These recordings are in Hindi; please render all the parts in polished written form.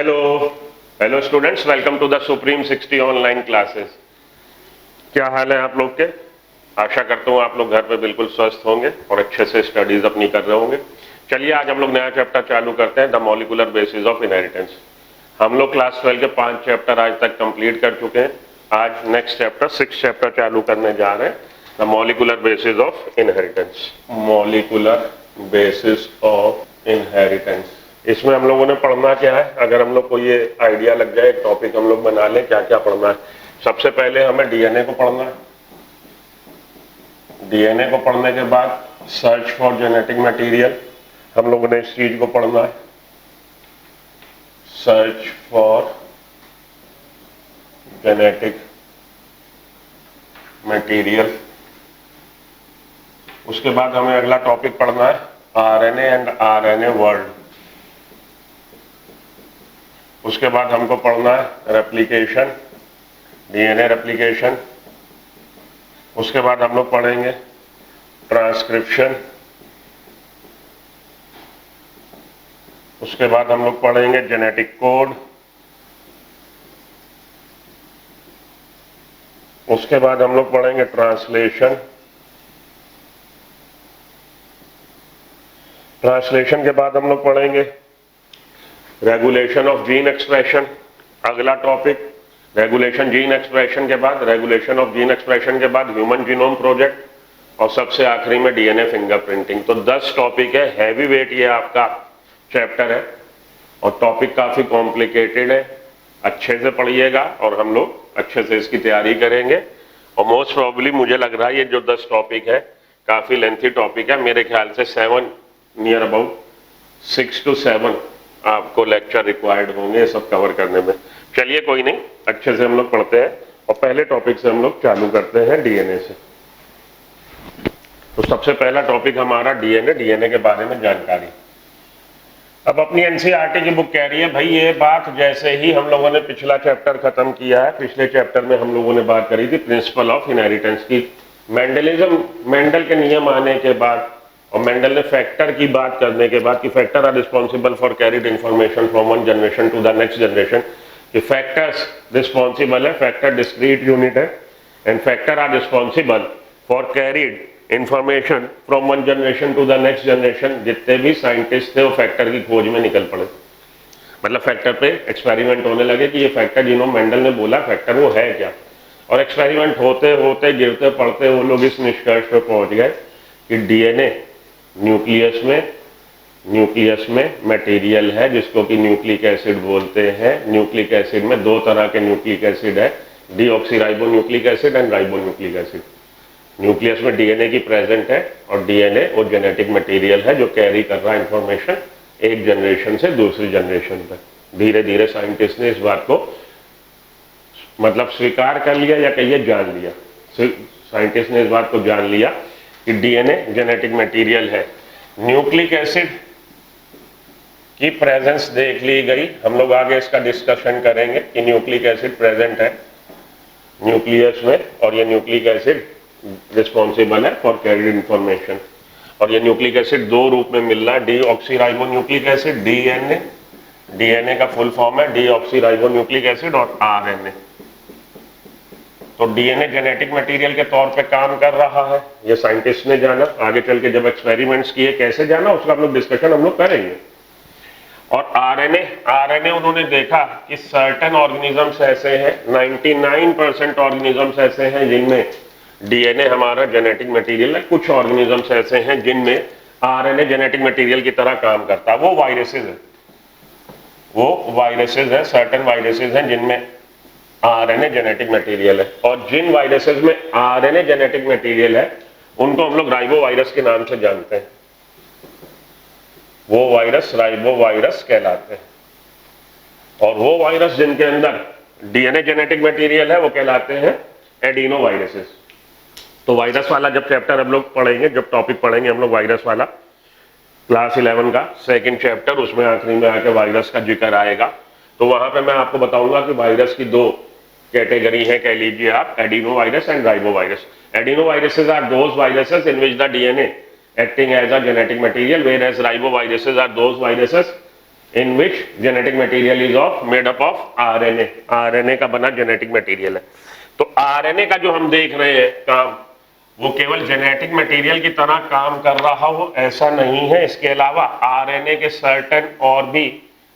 Hello hello students, welcome to the supreme 60 online classes. क्या हाल है आप लोग के? आशा करता हूँ आप लोग घर पे बिल्कुल स्वस्थ होंगे और अच्छे से स्टडीज अपनी कर रहे होंगे। चलिए आज हम लोग नया चैप्टर चालू करते हैं, the molecular basis of inheritance. हम लोग क्लास 12 के 5 चैप्टर आज तक कंप्लीट कर चुके हैं। आज नेक्स्ट चैप्टर 6 चैप्टर चालू करने जा रहे हैं, the molecular basis of inheritance. Molecular basis of inheritance, इसमें हम लोगों ने पढ़ना क्या है? अगर हम लोग को ये आइडिया लग जाए, एक टॉपिक हम लोग बना लें क्या क्या पढ़ना है। सबसे पहले हमें डीएनए को पढ़ना है। डीएनए को पढ़ने के बाद सर्च फॉर जेनेटिक मटेरियल, हम लोगों ने इस चीज को पढ़ना है, सर्च फॉर जेनेटिक मटेरियल। उसके बाद हमें अगला टॉपिक पढ़ना है आरएनए एंड आरएनए वर्ल्ड। उसके बाद हमको पढ़ना है रेप्लिकेशन, डीएनए रेप्लिकेशन। उसके बाद हम लोग पढ़ेंगे ट्रांसक्रिप्शन। उसके बाद हम लोग पढ़ेंगे जेनेटिक कोड। उसके बाद हम लोग पढ़ेंगे ट्रांसलेशन। ट्रांसलेशन के बाद हम लोग पढ़ेंगे रेगुलेशन ऑफ जीन एक्सप्रेशन। अगला टॉपिक रेगुलेशन जीन एक्सप्रेशन के बाद, रेगुलेशन ऑफ जीन एक्सप्रेशन के बाद ह्यूमन जीनोम प्रोजेक्ट और सबसे आखिरी में डीएनए फिंगरप्रिंटिंग। तो 10 टॉपिक है, हैवी वेट ये आपका चैप्टर है और टॉपिक काफी कॉम्प्लिकेटेड है। अच्छे से पढ़िएगा और हम लोग अच्छे से इसकी तैयारी करेंगे। और मोस्ट प्रोबेबली मुझे लग रहा है ये जो 10 टॉपिक है काफी लेंथी टॉपिक है। मेरे ख्याल से 7 नियर अबाउट 6 to 7 आपको लेक्चर रिक्वायर्ड होंगे सब कवर करने में। चलिए कोई नहीं, अच्छे से हम लोग पढ़ते हैं और पहले टॉपिक से हम लोग चालू करते हैं डीएनए से। तो सबसे पहला टॉपिक हमारा डीएनए, डीएनए के बारे में जानकारी। अब अपनी एनसीईआरटी की बुक कह रही है भाई ये बात, जैसे ही हम लोगों ने पिछला चैप्टर खत्म किया है, पिछले चैप्टर में हम लोगों ने बात करी थी प्रिंसिपल ऑफ इनहेरिटेंस की। मेंडलिज्म, मेंडल के नियम आने के बाद और मेंडल ने फैक्टर की बात करने के बाद कि factor are responsible for carried information from one generation to the next generation, कि फैक्टर्स रिस्पॉन्सिबल है, फैक्टर डिस्क्रीट यूनिट है and factor are responsible for carried information from one generation to the next generation. जितने भी साइंटिस्ट थे वो फैक्टर की खोज में निकल पड़े, मतलब फैक्टर पे एक्सपेरिमेंट होने लगे कि ये फैक्टर जिन्होंने मेंडल ने बोला फैक्टर वो है क्या। और एक्सपेरिमेंट होते होते गिरते पड़ते वो लोग इस निष्कर्ष पे पहुंच गए कि डीएनए न्यूक्लियस में मटेरियल है जिसको कि न्यूक्लिक एसिड बोलते हैं। न्यूक्लिक एसिड में 2 तरह के न्यूक्लिक एसिड है, deoxyribonucleic acid and ribonucleic acid. Nucleus में डीएनए की प्रेजेंट है और डीएनए वो जेनेटिक मटेरियल है जो कैरी कर रहा है इंफॉर्मेशन एक जनरेशन से दूसरी जनरेशन तक। धीरे धीरे साइंटिस्ट ने इस बात को मतलब स्वीकार कर लिया या कहिए जान लिया। साइंटिस्ट ने इस बात को जान लिया कि डीएनए जेनेटिक मटेरियल है। न्यूक्लिक एसिड की प्रेजेंस देख ली गई, हम लोग आगे इसका डिस्कशन करेंगे कि न्यूक्लिक एसिड प्रेजेंट है न्यूक्लियस में और ये न्यूक्लिक एसिड रिस्पॉन्सिबल है फॉर कैरिड इंफॉर्मेशन। और ये न्यूक्लिक एसिड 2 रूप में मिल रहा है, डीऑक्सीराइबोन्यूक्लिक एसिड डीएनए, डीएनए का फुल फॉर्म है डीऑक्सीराइबोन्यूक्लिक एसिड, और आरएनए। तो डीएनए जेनेटिक मटेरियल के तौर पे काम कर रहा है, ये साइंटिस्ट ने जाना। आगे चल के जब एक्सपेरिमेंट्स किए कैसे जाना उसका हम लोग डिस्कशन हम लोग करेंगे। और आरएनए उन्होंने देखा कि सर्टेन ऑर्गेनिजम्स ऐसे हैं, 99% ऑर्गेनिजम्स ऐसे हैं जिनमें डीएनए हमारा जेनेटिक मटेरियल है। कुछ ऑर्गेनिजम्स ऐसे हैं जिनमें आरएनए जेनेटिक मटेरियल की तरह काम करता है, वो वायरसेस है। वो वायरसेस है, सर्टेन वायरसेस हैं जिनमें आरएनए जेनेटिक मटेरियल है। और जिन वायरसेस में आरएनए जेनेटिक मटेरियल है उनको हम लोग राइबो वायरस के नाम से जानते हैं। वो वायरस राइबो वायरस कहलाते हैं। और वो वायरस जिनके अंदर डीएनए जेनेटिक मटेरियल है वो कहलाते हैं एडिनो वायरसेस। तो वायरस वाला जब चैप्टर हम लोग पढ़ेंगे, जब टॉपिक पढ़ेंगे हम लोग वायरस वाला, क्लास 11 का 2nd चैप्टर, उसमें आखिरी में आके वायरस का जिक्र आएगा। तो वहां पे मैं आपको बताऊंगा कि वायरस की 2 कैटेगरी है, कह लीजिए आप, adeno virus and ribo virus. Adeno viruses are those viruses in which the DNA acting as a genetic material, whereas riboviruses are those viruses in which genetic material is of made up of RNA, RNA का बना जेनेटिक मटेरियल है। तो आरएनए का जो हम देख रहे हैं काम, वो केवल जेनेटिक मटेरियल की तरह काम कर रहा हो ऐसा नहीं है, इसके अलावा आरएनए के सर्टेन और भी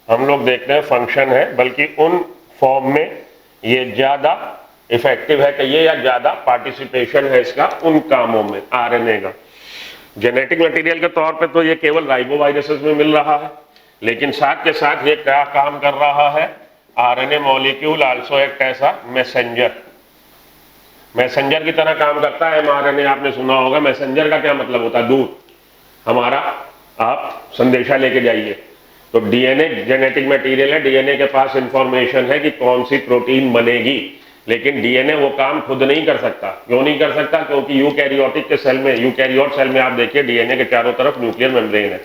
हम लोग देखते हैं फंक्शन है, बल्कि उन फॉर्म में ये ज्यादा इफेक्टिव है कहिए या ज्यादा पार्टिसिपेशन है इसका उन कामों में आरएनए का। जेनेटिक मटेरियल के तौर पे तो ये केवल राइबोवायरसेस में मिल रहा है, लेकिन साथ के साथ ये क्या काम कर रहा है, RNA molecule also act as a messenger, messenger की तरह काम करता है एमआरएनए। आपने सुना होगा मैसेंजर का क्या मतलब होता है, दूत, हमारा आप संदेशा लेके जाइए। तो डीएनए जेनेटिक मटेरियल है, डीएनए के पास इंफॉर्मेशन है कि कौन सी प्रोटीन बनेगी, लेकिन डीएनए वो काम खुद नहीं कर सकता। क्यों नहीं कर सकता? क्योंकि यूकैरियोटिक के सेल में, यूकैरियोट सेल में आप देखिए डीएनए के चारों तरफ न्यूक्लियर मेम्ब्रेन है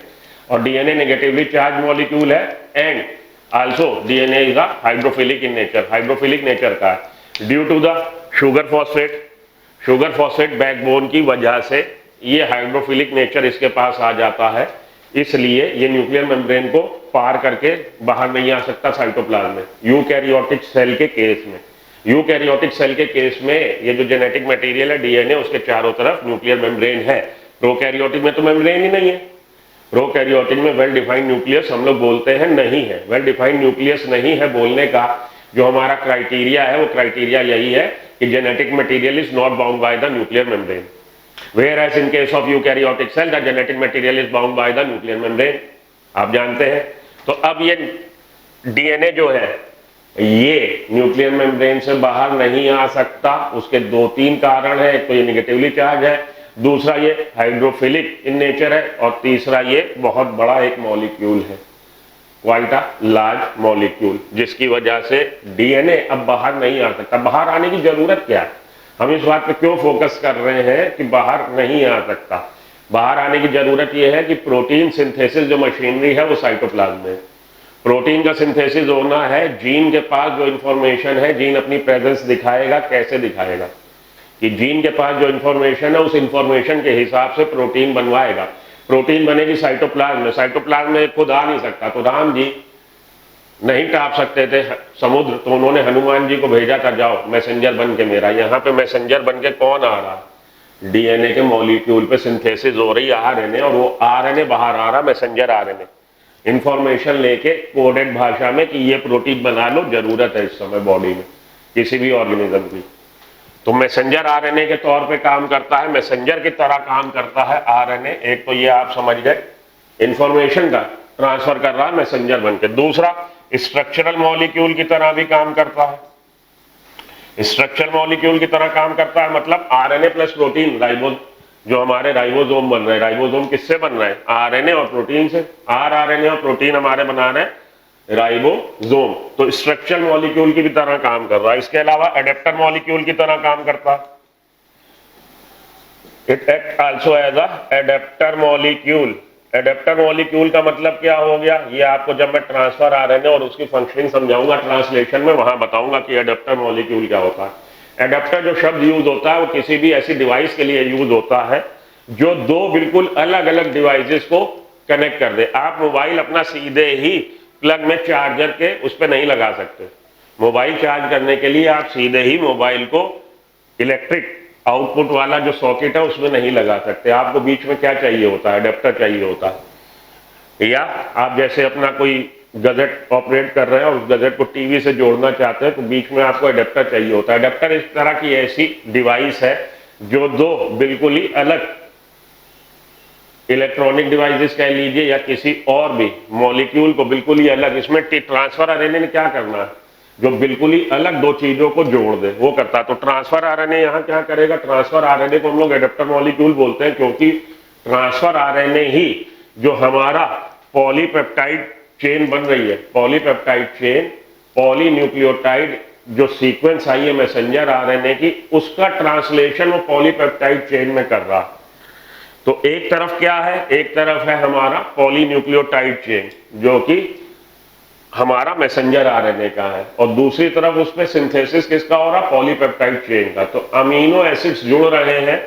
और डीएनए नेगेटिवली चार्ज मॉलिक्यूल है and also DNA is a hydrophilic in nature, hydrophilic nature का है due to the sugar phosphate backbone की वजह से ये हाइड्रोफिलिक नेचर इसके पास आ जाता है, इसलिए ये न्यूक्लियर मेम्ब्रेन को पार करके बाहर नहीं आ सकता साइटोप्लाज्म में। यूकैरियोटिक सेल के केस में, यूकैरियोटिक सेल के केस में ये जो जेनेटिक मटेरियल है डीएनए, उसके चारों तरफ न्यूक्लियर मेम्ब्रेन है। प्रोकैरियोटिक में तो मेम्ब्रेन ही नहीं है। प्रोकैरियोटिक में वेल डिफाइंड न्यूक्लियस हम लोग बोलते हैं नहीं है, वेल डिफाइंड न्यूक्लियस नहीं है बोलने का जो हमारा क्राइटेरिया है, वो क्राइटेरिया यही है कि genetic material is not bound by the nuclear membrane, whereas in case of eukaryotic cell the genetic material is bound by the nuclear membrane, आप जानते हैं। तो अब ये डीएनए जो है ये न्यूक्लियर मेम्ब्रेन से बाहर नहीं आ सकता, उसके दो तीन कारण है, एक तो ये निगेटिवली चार्ज है, दूसरा ये हाइड्रोफिलिक इन नेचर है और तीसरा ये बहुत बड़ा एक मॉलिक्यूल है, क्वाइट अ लार्ज मॉलिक्यूल, जिसकी वजह से डीएनए अब बाहर नहीं आ सकता। बाहर आने की जरूरत क्या है, हम इस बात पे क्यों फोकस कर रहे हैं कि बाहर नहीं आ सकता? बाहर आने की जरूरत यह है कि प्रोटीन सिंथेसिस जो मशीनरी है वो साइटोप्लाज्म में, प्रोटीन का सिंथेसिस होना है, जीन के पास जो इंफॉर्मेशन है, जीन अपनी प्रेजेंस दिखाएगा, कैसे दिखाएगा कि जीन के पास जो इंफॉर्मेशन है उस इंफॉर्मेशन के हिसाब से प्रोटीन बनवाएगा। प्रोटीन बनेगी साइटोप्लाज्म में, साइटोप्लाज्म में खुद आ नहीं सकता, तो राम जी नहीं टाप सकते थे समुद्र, तो उन्होंने हनुमान जी को भेजा था, जाओ मैसेंजर बन के मेरा। यहाँ पे मैसेंजर बन के कौन आ रहा? डीएनए के मॉलिक्यूल पे सिंथेसिस हो रही आरएनए, और वो आरएनए बाहर आ रहा मैसेंजर आरएनए, इंफॉर्मेशन लेके कोडेड भाषा में कि ये प्रोटीन बना लो, जरूरत है इस समय बॉडी में किसी भी ऑर्गेनिज्म की। तो मैसेंजर आरएनए के तौर पे काम करता है, मैसेंजर की तरह काम करता है आरएनए। एक तो ये आप समझ गए, इंफॉर्मेशन का ट्रांसफर कर रहा है मैसेंजर बनके। दूसरा स्ट्रक्चरल मॉलिक्यूल की तरह भी काम करता है, स्ट्रक्चरल मॉलिक्यूल की तरह काम करता है मतलब आरएनए प्लस प्रोटीन, राइबोज जो हमारे राइबोसोम बन रहे हैं, राइबोसोम किससे बन रहे हैं? आरएनए और प्रोटीन से। आरएनए और प्रोटीन हमारे बना रहे हैं राइबोसोम, तो स्ट्रक्चरल मॉलिक्यूल की भी तरह काम कर रहा है। इसके अलावा एडेप्टर मॉलिक्यूल की तरह काम करता है, it act also as a adapter molecule. Adapter molecule का मतलब क्या हो गया, ये आपको जब मैं ट्रांसफर आरएनए और उसकी फंक्शनिंग समझाऊंगा ट्रांसलेशन में, वहां बताऊंगा कि एडेप्टर मॉलिक्यूल क्या होता है। एडेप्टर जो शब्द यूज होता है वो किसी भी ऐसी डिवाइस के लिए यूज होता है जो दो बिल्कुल अलग अलग डिवाइसेस को कनेक्ट कर दे। आप मोबाइल अपना सीधे ही प्लग में चार्जर के उस पर नहीं लगा सकते। मोबाइल चार्ज करने के लिए आप सीधे ही मोबाइल को इलेक्ट्रिक आउटपुट वाला जो सॉकेट है उसमें नहीं लगा सकते। आपको बीच में क्या चाहिए होता है? एडेप्टर चाहिए होता है। या आप जैसे अपना कोई गजेट ऑपरेट कर रहे हैं और उस गजेट को टीवी से जोड़ना चाहते हैं तो बीच में आपको एडेप्टर चाहिए होता है। एडेप्टर इस तरह की ऐसी डिवाइस है जो दो बिल्कुल ही अलग इलेक्ट्रॉनिक डिवाइसेस कह लीजिए या किसी और भी मॉलिक्यूल को बिल्कुल ही अलग, इसमें ट्रांसफर आरएनए ने क्या करना है, जो बिल्कुल ही अलग दो चीजों को जोड़ दे वो करता है। तो ट्रांसफर आरएनए यहाँ क्या करेगा? ट्रांसफर आरएनए को हम लोग एडेप्टर मॉलिक्यूल बोलते हैं क्योंकि ट्रांसफर आरएनए ही जो हमारा पॉलीपेप्टाइड चेन बन रही है, पॉलीपेप्टाइड चेन, पॉलीन्यूक्लियोटाइड जो सीक्वेंस आई है मैसेंजर आरएनए की, उसका ट्रांसलेशन वो पॉलीपेप्टाइड चेन में कर रहा है। तो एक तरफ क्या है? एक तरफ है हमारा पॉलीन्यूक्लियोटाइड चेन जो कि हमारा मैसेंजर आरएनए का है, और दूसरी तरफ उस पर सिंथेसिस किसका हो रहा? पॉलीपेप्टाइड चेन का। तो अमीनो एसिड्स जुड़ रहे हैं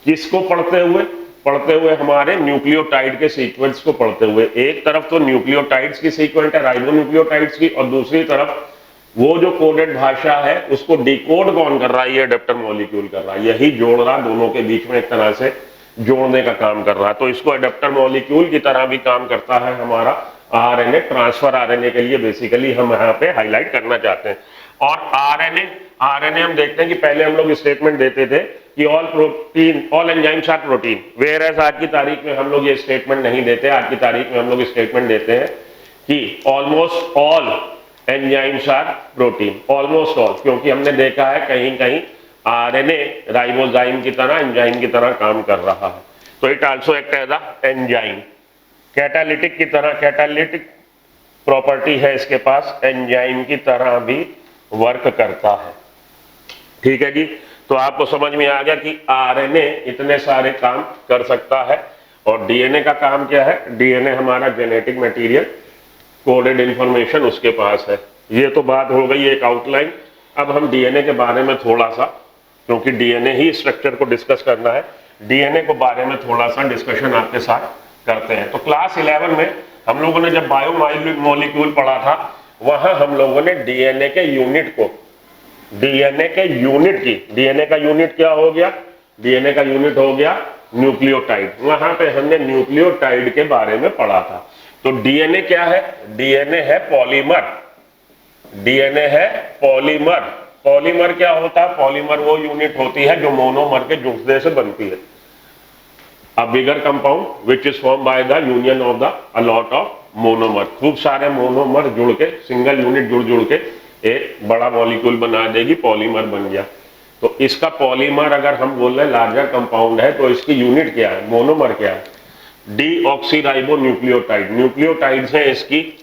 किसको पढ़ते हुए? पढ़ते हुए हमारे न्यूक्लियोटाइड के सीक्वेंस को पढ़ते हुए। एक तरफ तो न्यूक्लियोटाइड्स की सीक्वेंस है राइबोन्यूक्लियोटाइड्स की, और दूसरी तरफ वो जो कोडेड भाषा है उसको डिकोड कौन कर रहा है, ये एडेप्टर मॉलिक्यूल कर रहा है, यही जोड़ रहा, दोनों के बीच में एक तरह से जोड़ने का काम कर रहा है। तो इसको एडेप्टर मॉलिक्यूल की तरह भी काम करता है हमारा आरएनए, ट्रांसफर आरएनए के लिए बेसिकली हम यहाँ पे हाईलाइट करना चाहते हैं। और आरएनए हम देखते हैं कि पहले हम लोग स्टेटमेंट देते थे कि all enzymes are protein, whereas आज की तारीख में हम लोग ये स्टेटमेंट नहीं देते। आज की तारीख में हम लोग स्टेटमेंट देते हैं कि almost all enzymes are protein, almost all, क्योंकि हमने देखा है कहीं कहीं आरएनए राइबोजाइम की तरह, एंजाइम की तरह काम कर रहा है। तो it also act as a enzyme, catalytic की तरह, कैटालिटिक प्रॉपर्टी है इसके पास, एंजाइम की तरह भी वर्क करता है। ठीक है जी, तो आपको समझ में आ गया कि आरएनए इतने सारे काम कर सकता है। और डीएनए का काम क्या है, डीएनए हमारा जेनेटिक मटेरियल, कोडेड इंफॉर्मेशन उसके पास है। ये तो बात हो गई एक आउटलाइन। अब हम डीएनए के बारे में थोड़ा सा, क्योंकि डीएनए ही स्ट्रक्चर को डिस्कस करना है, डीएनए के बारे में थोड़ा सा डिस्कशन आपके साथ करते हैं। तो क्लास 11 में हम लोगों ने जब बायोमॉलिक्यूल पढ़ा था, वहां हम लोगों ने डीएनए के यूनिट को, डीएनए के यूनिट की, डीएनए का यूनिट क्या हो गया, डीएनए का यूनिट हो गया न्यूक्लियोटाइड। वहां पे हमने न्यूक्लियोटाइड के बारे में पढ़ा था। तो डीएनए क्या है, डीएनए है पॉलीमर, डीएनए है पॉलीमर। पॉलीमर क्या होता है, पॉलीमर वो यूनिट होती है जो मोनोमर के जुड़ने से बनती है। A bigger compound which is form by the union of the a lot of monomer, खूब सारे मोनोमर जुड़ के, सिंगल यूनिट जुड़ के एक बड़ा मॉलिक्यूल बना देगी, पॉलीमर बन गया। तो इसका पॉलीमर अगर हम बोल रहे हैं लार्जर कंपाउंड है, तो इसकी यूनिट क्या है, मोनोमर क्या है, डीऑक्सीराइबोन्यूक्लियोटाइड। न्यूक्लियोटाइड्स है इसकी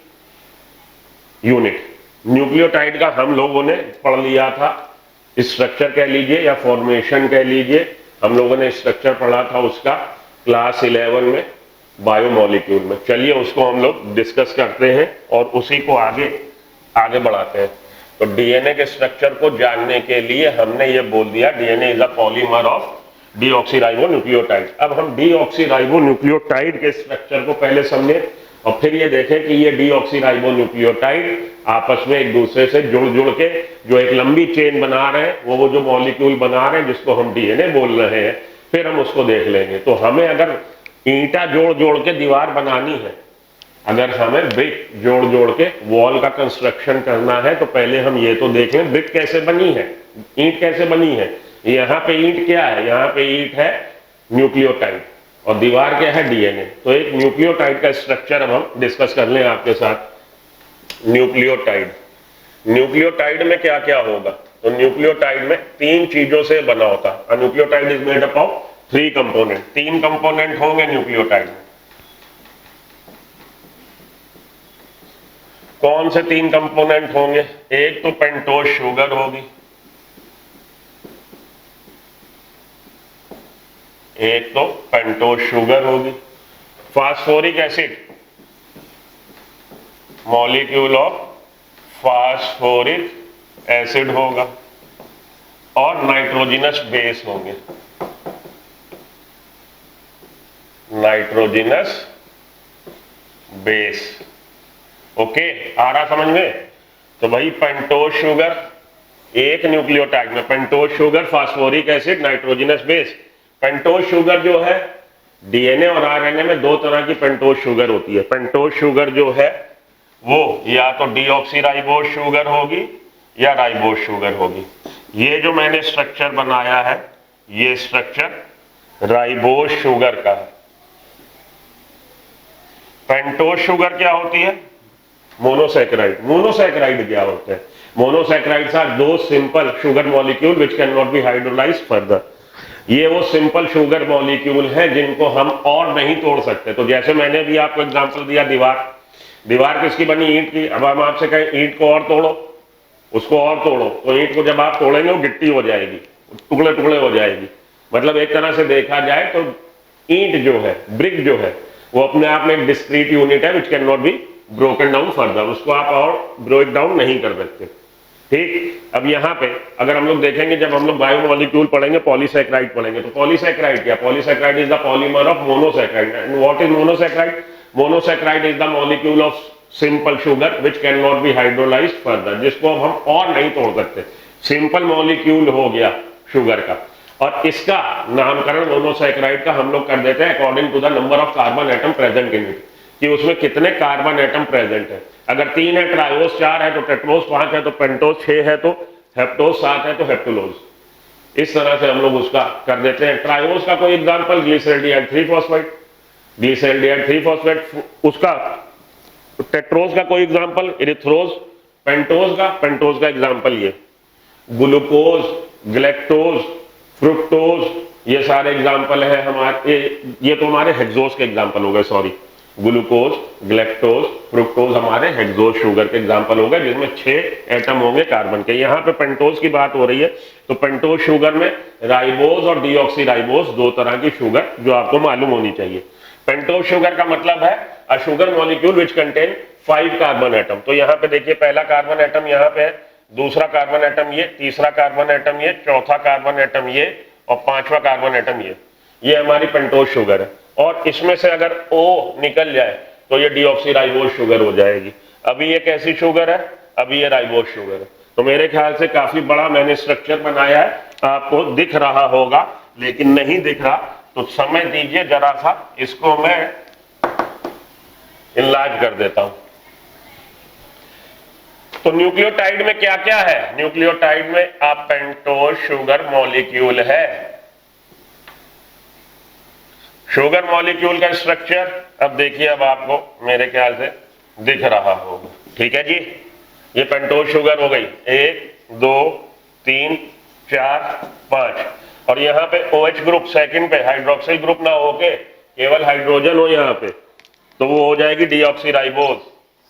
यूनिट। न्यूक्लियोटाइड का हम लोगों ने पढ़ लिया था, स्ट्रक्चर कह लीजिए या फॉर्मेशन कह लीजिए, हम लोगों ने स्ट्रक्चर पढ़ा था उसका क्लास 11 में बायोमॉलिक्यूल में। चलिए उसको हम लोग डिस्कस करते हैं और उसी को आगे बढ़ाते हैं। तो डीएनए के स्ट्रक्चर को जानने के लिए हमने ये बोल दिया DNA is a polymer of deoxyribonucleotide. अब हम डीऑक्सीराइबोन्यूक्लियोटाइड के स्ट्रक्चर को पहले समझे और फिर ये देखें कि ये डीऑक्सीराइबोन्यूक्लियोटाइड आपस में एक दूसरे से जुड़ के जो एक लंबी चेन बना रहे हैं, वो जो मॉलिक्यूल बना रहे हैं जिसको हम डीएनए बोल रहे हैं, फिर हम उसको देख लेंगे। तो हमें अगर ईंटा जोड़ के दीवार बनानी है, अगर हमें ब्रिक जोड़ के वॉल का कंस्ट्रक्शन करना है, तो पहले हम ये तो देख लें ब्रिक कैसे बनी है, ईंट कैसे बनी है। यहाँ पे ईंट क्या है, यहाँ पे ईंट है न्यूक्लियोटाइड और दीवार क्या है, डीएनए। तो एक न्यूक्लियोटाइड का स्ट्रक्चर अब हम डिस्कस कर लें आपके साथ। न्यूक्लियोटाइड में क्या क्या होगा, तो न्यूक्लियोटाइड में 3 चीजों से बना होता है। Nucleotide is made up of 3 component, 3 component होंगे न्यूक्लियोटाइड में। कौन से 3 कंपोनेंट होंगे, एक तो पेंटोज शुगर होगी, एक तो पेंटोज शुगर होगी, phosphoric acid, molecule of phosphoric acid होगा, और नाइट्रोजिनस बेस होंगे, नाइट्रोजिनस बेस। ओके, आ रहा समझ में। तो भाई पेंटोज शुगर एक न्यूक्लियोटाइड में, pentose sugar, phosphoric acid, nitrogenous base. Pentose sugar जो है, डीएनए और आरएनए में 2 तरह की पेंटोज शुगर होती है। पेंटोज शुगर जो है वो या तो डीऑक्सीराइबोज शुगर होगी या राइबोज शुगर होगी। ये जो मैंने स्ट्रक्चर बनाया है, ये स्ट्रक्चर राइबोज शुगर का है। पेंटोज शुगर क्या होती है, मोनोसैकेराइड। मोनोसैकेराइड क्या होते हैं, मोनोसैकेराइड्स आर दो simple sugar molecule which can not be hydrolysed further. ये वो सिंपल शुगर मॉलिक्यूल हैं जिनको हम और नहीं तोड़ सकते। तो जैसे मैंने भी आपको एग्जांपल दिया, दीवार किसकी बनी, ईंट की। अब हम आपसे कहें ईंट को और तोड़ो, उसको और तोड़ो, तो ईंट को जब आप तोड़ेंगे वो गिट्टी हो जाएगी, टुकड़े टुकड़े हो जाएगी। मतलब एक तरह से देखा जाए तो ईंट जो है, ब्रिक जो है, वो अपने आप में एक डिस्क्रीट यूनिट है which can not be broken down further. उसको आप और ब्रेक डाउन नहीं कर सकते। ठीक। अब यहाँ पे अगर हम लोग देखेंगे, जब हम लोग बायोमोलिक्यूल पढ़ेंगे, पॉलीसैकेराइड पढ़ेंगे, तो पॉलीसैकेराइड क्या? Polysaccharide is the polymer of monosaccharide. And what is monosaccharide? Monosaccharide is the molecule of simple sugar which can not be hydrolysed further, जिसको अब हम और नहीं तोड़ सकते। सिंपल मॉलिक्यूल हो गया शुगर का, और इसका नामकरण मोनोसैकेराइड का हम लोग कर देते हैं according to the number of carbon atom present in it, कि उसमें कितने कार्बन एटम प्रेजेंट है। अगर 3 है ट्रायोस, 4 है तो टेट्रोस, 5 है तो पेंटोस, 6 है तो हेप्टोस, 7 है तो हेप्टुलोज। इस तरह से हम लोग उसका कर देते हैं। ट्रायोस का कोई example glyceraldehyde 3 phosphate, glyceraldehyde 3 phosphate. उसका टेट्रोस का कोई एग्जांपल इरिथ्रोज। पेंटोस का एग्जांपल ये ग्लूकोज, ग्लैक्टोज, फ्रुक्टोज, ये सारे एग्जांपल है हमारे। ये तो हमारे हेक्सोज के एग्जांपल हो गए, सॉरी, ग्लूकोज, ग्लैक्टोज, फ्रुक्टोज हमारे हेक्सोज शुगर के एग्जांपल हो गए, जिसमें 6 एटम होंगे कार्बन के। यहाँ पे पेंटोज की बात हो रही है, तो पेंटोज शुगर में राइबोज और डीऑक्सीराइबोज 2 तरह की शुगर जो आपको मालूम होनी चाहिए। पेंटोज शुगर का मतलब है a sugar molecule which contain 5 carbon atom. तो यहाँ पे देखिए, पहला कार्बन एटम यहाँ पे है, दूसरा कार्बन एटम ये, तीसरा कार्बन एटम ये, चौथा कार्बन एटम ये, और 5वां कार्बन एटम ये हमारी पेंटोज शुगर है। और इसमें से अगर O निकल जाए तो ये डीऑक्सीराइबोज शुगर हो जाएगी। अभी ये कैसी शुगर है? अभी ये राइबोज शुगर है। तो मेरे ख्याल से काफी बड़ा मैंने स्ट्रक्चर बनाया है, आपको दिख रहा होगा, लेकिन नहीं दिख रहा तो समय दीजिए जरा सा, इसको मैं इनलार्ज कर देता हूं। तो न्यूक्लियोटाइड में क्या क्या है? न्यूक्लियोटाइड में आप पेंटोज शुगर मॉलिक्यूल है। शुगर मॉलिक्यूल का स्ट्रक्चर अब देखिए, अब आपको मेरे ख्याल से दिख रहा होगा। ठीक है जी, ये पेंटोज शुगर हो गई, 1 2 3 4 5, और यहाँ पे OH ग्रुप सेकंड पे हाइड्रोक्सिल ग्रुप ना होके केवल हाइड्रोजन हो यहाँ पे, तो वो हो जाएगी डीऑक्सीराइबोज।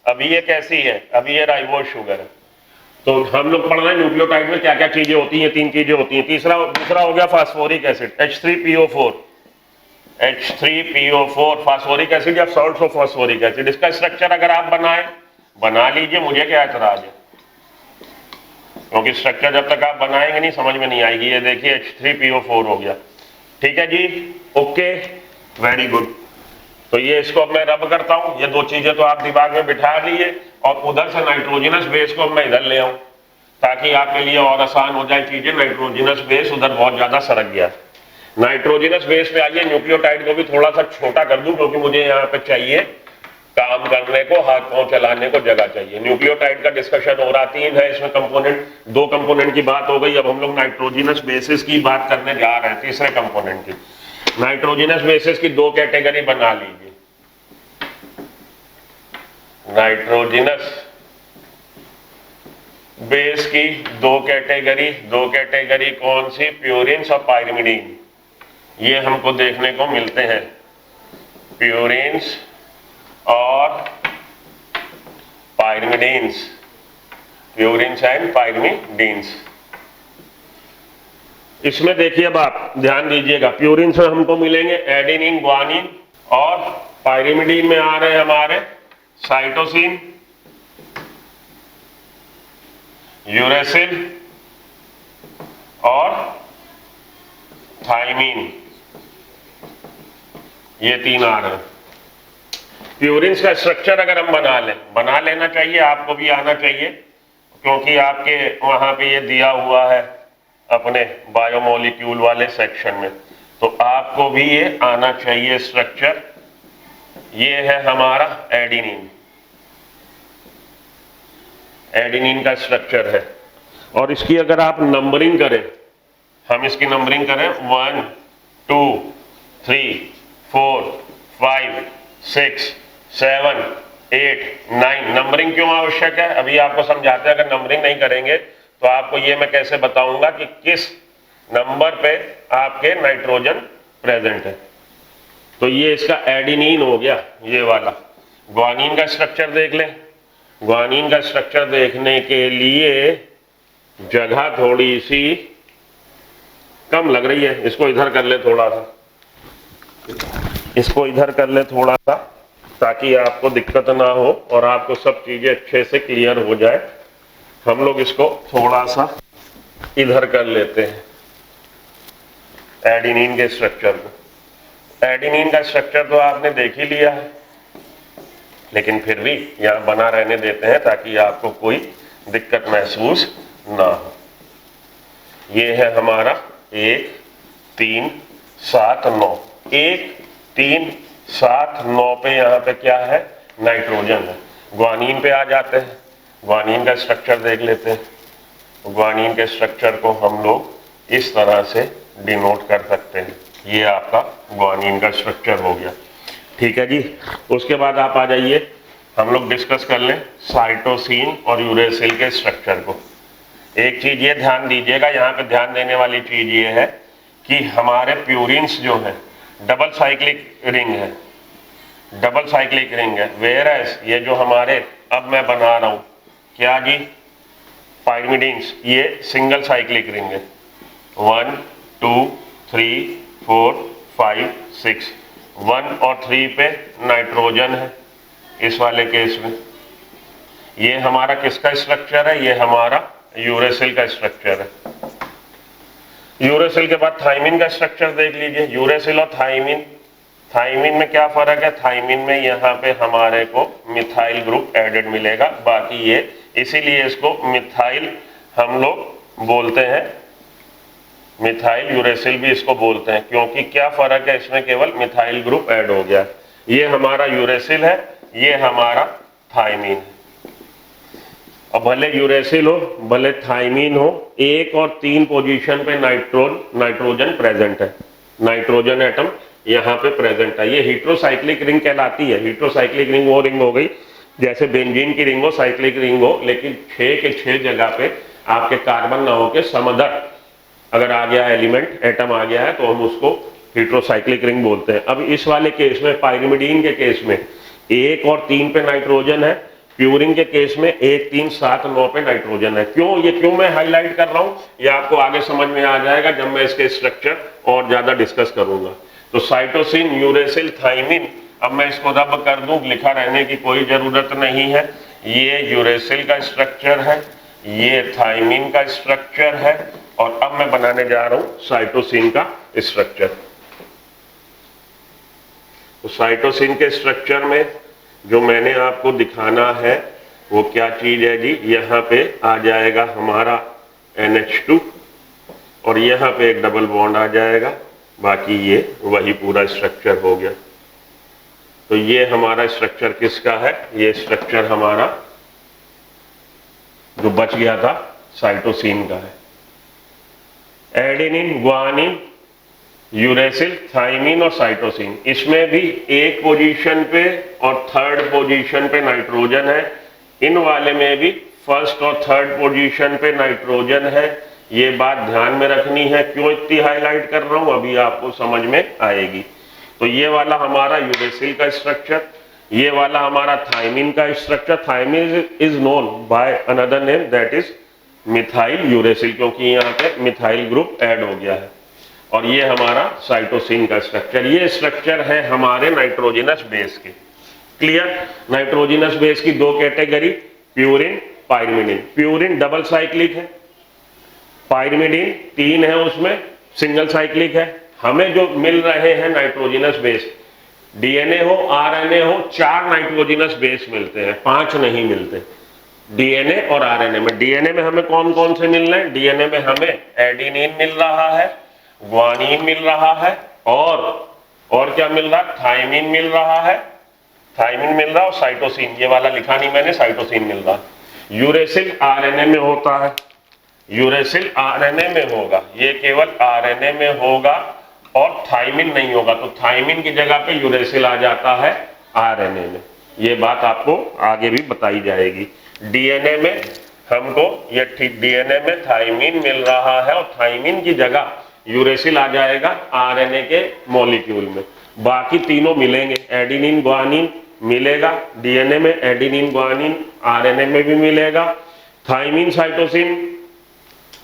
अभी ये कैसी है? अभी ये राइबोज शुगर है। तो हम लोग पढ़ रहे हैं न्यूक्लियोटाइड में क्या क्या चीजें होती हैं। 3 चीजें होती हैं। दूसरा हो गया phosphoric acid, H3PO4, H3PO4 phosphoric acid या सॉल्ट्स ऑफ फास्फोरिक एसिड। इसका स्ट्रक्चर अगर आप बना लीजिए, मुझे क्या एतराज है, क्योंकि स्ट्रक्चर जब तक आप बनाएंगे नहीं समझ में नहीं आएगी। ये देखिए H3PO4 हो गया। ठीक है जी, ओके, वेरी गुड। तो ये इसको अब मैं रब करता हूं। ये 2 चीजें तो आप दिमाग में बिठा लीजिए, और उधर से नाइट्रोजनस बेस को मैं इधर ले आऊं ताकि आपके लिए और आसान हो जाए चीजें। नाइट्रोजनस बेस उधर बहुत ज्यादा सरक गया। नाइट्रोजनस बेस पे आइए, न्यूक्लियोटाइड को भी थोड़ा सा छोटा कर दूं, क्योंकि मुझे यहाँ पे चाहिए काम करने को, हाथ पांव चलाने को जगह चाहिए। न्यूक्लियोटाइड का डिस्कशन हो रहा, 3 है इसमें कंपोनेंट, 2 कंपोनेंट की बात हो गई। अब हम लोग नाइट्रोजनस बेसिस की बात करने जा रहे हैं, तीसरे कंपोनेंट की। नाइट्रोजनस बेसिस की 2 कैटेगरी बना लीजिए। नाइट्रोजनस बेस की 2 कैटेगरी कौन सी? प्यूरिन्स और पायरिमिडीन। ये हमको देखने को मिलते हैं, प्यूरिन्स और पायरिमिडीन्स, प्यूरिन्स एंड पायरिमिडीन्स। इसमें देखिए, अब आप ध्यान दीजिएगा, प्यूरिन्स में हमको मिलेंगे एडेनिन, ग्वानिन, और पायरिमिडीन में आ रहे हैं हमारे साइटोसिन, यूरेसिल और थाइमीन। ये 3 आ रहे हैं। प्यूरिन्स का स्ट्रक्चर अगर हम बना लेना चाहिए, आपको भी आना चाहिए, क्योंकि आपके वहां पे ये दिया हुआ है अपने बायोमोलिक्यूल वाले सेक्शन में, तो आपको भी ये आना चाहिए स्ट्रक्चर। ये है हमारा एडेनिन, एडेनिन का स्ट्रक्चर है। और इसकी अगर आप नंबरिंग करें, हम इसकी नंबरिंग करें 1 2 3 4 5 6 7 8 9। नंबरिंग क्यों आवश्यक है अभी आपको समझाते हैं। अगर नंबरिंग नहीं करेंगे तो आपको ये मैं कैसे बताऊंगा कि किस नंबर पे आपके नाइट्रोजन प्रेजेंट है। तो ये इसका एडेनिन हो गया, ये वाला। ग्वानिन का स्ट्रक्चर देख लें। ग्वानिन का स्ट्रक्चर देखने के लिए जगह थोड़ी सी कम लग रही है, इसको इधर कर ले थोड़ा सा, इसको इधर कर ले थोड़ा सा, ताकि आपको दिक्कत ना हो और आपको सब चीजें अच्छे से क्लियर हो जाए। हम लोग इसको थोड़ा सा इधर कर लेते हैं, एडेनिन के स्ट्रक्चर को। एडेनिन का स्ट्रक्चर तो आपने देख ही लिया है, लेकिन फिर भी यहां बना रहने देते हैं ताकि आपको कोई दिक्कत महसूस ना हो। ये है हमारा 1 3 7 9, 1 3 7 9 पे यहाँ पे क्या है, नाइट्रोजन है। ग्वानिन पे आ जाते हैं, ग्वानिन का स्ट्रक्चर देख लेते हैं। ग्वानिन के स्ट्रक्चर को हम लोग इस तरह से डिनोट कर सकते हैं। ये आपका ग्वानिन का स्ट्रक्चर हो गया, ठीक है जी। उसके बाद आप आ जाइए, हम लोग डिस्कस कर लें साइटोसिन और यूरेसिल के स्ट्रक्चर को। एक चीज ये ध्यान दीजिएगा, यहाँ पे ध्यान देने वाली चीज ये है कि हमारे प्यूरिन्स जो है डबल साइक्लिक रिंग है, डबल साइक्लिक रिंग है। वेयरएस ये जो हमारे अब मैं बना रहा हूँ क्या जी, पाइरिमिडीन्स, ये सिंगल साइक्लिक रिंग है। 1 2 3 4 5 6, 1 और 3 पे नाइट्रोजन है इस वाले केस में। ये हमारा किसका स्ट्रक्चर है, ये हमारा यूरेसिल का स्ट्रक्चर है। यूरेसिल के बाद थाइमिन का स्ट्रक्चर देख लीजिए। यूरेसिल और थाइमिन, थाइमिन में क्या फर्क है, थाइमिन में यहाँ पे हमारे को मिथाइल ग्रुप एडेड मिलेगा, बाकी ये इसीलिए इसको मिथाइल हम लोग बोलते हैं, मिथाइल यूरेसिल भी इसको बोलते हैं, क्योंकि क्या फर्क है इसमें, केवल मिथाइल ग्रुप ऐड हो गया। ये हमारा यूरेसिल है, ये हमारा थाइमिन है। और भले यूरेसिल हो भले थाइमिन हो, 1 और 3 पोजीशन पे नाइट्रोजन प्रेजेंट है, नाइट्रोजन एटम यहाँ पे प्रेजेंट है। ये हीट्रोसाइक्लिक रिंग कहलाती है। हीट्रोसाइक्लिक रिंग वो रिंग हो गई जैसे बेंजीन की रिंग हो, साइक्लिक रिंग हो, लेकिन 6 के 6 जगह पे आपके कार्बन ना हो के समदर अगर आ गया एलिमेंट, एटम आ गया है, तो हम उसको हीट्रोसाइक्लिक रिंग बोलते हैं। अब इस वाले केस में, पाइरिमिडीन के केस में 1 और 3 पे नाइट्रोजन है, प्यूरिन के केस में 1 3 7 9 पे नाइट्रोजन है। क्यों मैं हाईलाइट कर रहा हूं, ये आपको आगे समझ में आ जाएगा जब मैं इसके स्ट्रक्चर और ज्यादा डिस्कस करूंगा। तो साइटोसिन, यूरेसिल, थाइमिन, अब मैं इसको रब कर दूं, लिखा रहने की कोई जरूरत नहीं है। ये यूरेसिल का स्ट्रक्चर है, ये थाइमिन का स्ट्रक्चर है, और अब मैं बनाने जा रहा हूं साइटोसिन का स्ट्रक्चर। तो साइटोसिन के स्ट्रक्चर में जो मैंने आपको दिखाना है वो क्या चीज है जी, यहाँ पे आ जाएगा हमारा NH2 और यहाँ पे एक डबल बॉन्ड आ जाएगा, बाकी ये वही पूरा स्ट्रक्चर हो गया। तो ये हमारा स्ट्रक्चर किसका है, ये स्ट्रक्चर हमारा जो बच गया था साइटोसिन का है। एडेनिन, ग्वानिन, यूरेसिल, थाइमिन और साइटोसिन, इसमें भी 1 पोजीशन पे और 3rd पोजीशन पे नाइट्रोजन है। इन वाले में भी 1st और 3rd पोजीशन पे नाइट्रोजन है। ये बात ध्यान में रखनी है। क्यों इतनी हाईलाइट कर रहा हूं, अभी आपको समझ में आएगी। तो ये वाला हमारा यूरेसिल का स्ट्रक्चर, ये वाला हमारा थाइमिन का structure. Thymine is known by another name, that is methyl uracil, क्योंकि यहाँ पे मिथाइल ग्रुप ऐड हो गया है। और ये हमारा साइटोसिन का स्ट्रक्चर, ये स्ट्रक्चर है हमारे नाइट्रोजिनस बेस के। क्लियर। नाइट्रोजिनस बेस की 2 category, purine, pyrimidine. Purine double cyclic है, पाइरिमिडीन 3 है, उसमें सिंगल साइक्लिक है। हमें जो मिल रहे हैं नाइट्रोजिनस बेस, डीएनए हो, आरएनए हो, 4 नाइट्रोजिनस बेस मिलते हैं, 5 नहीं मिलते। डीएनए और आरएनए में, डीएनए में हमें कौन कौन से मिल रहे हैं, डीएनए में हमें एडेनिन मिल रहा है, ग्वानिन मिल रहा है, और क्या मिल रहा है, थाइमिन मिल रहा है, थाइमिन मिल रहा है, और साइटोसिन, ये वाला लिखा नहीं मैंने, साइटोसिन मिल रहा है। यूरेसिल आरएनए में होता है, यूरेसिल आरएनए में होगा, ये केवल आरएनए में होगा, और थाइमिन नहीं होगा। तो थाइमिन की जगह पे यूरेसिल आ जाता है आरएनए में। ये बात आपको आगे भी बताई जाएगी। डीएनए में हमको ये ठीक, डीएनए में थाइमिन मिल रहा है, और थाइमिन की जगह यूरेसिल आ जाएगा आरएनए के मॉलिक्यूल में। बाकी तीनों मिलेंगे, एडेनिन, ग्वानिन मिलेगा डीएनए में, एडेनिन, ग्वानिन आरएनए में भी मिलेगा। थाइमिन, साइटोसिन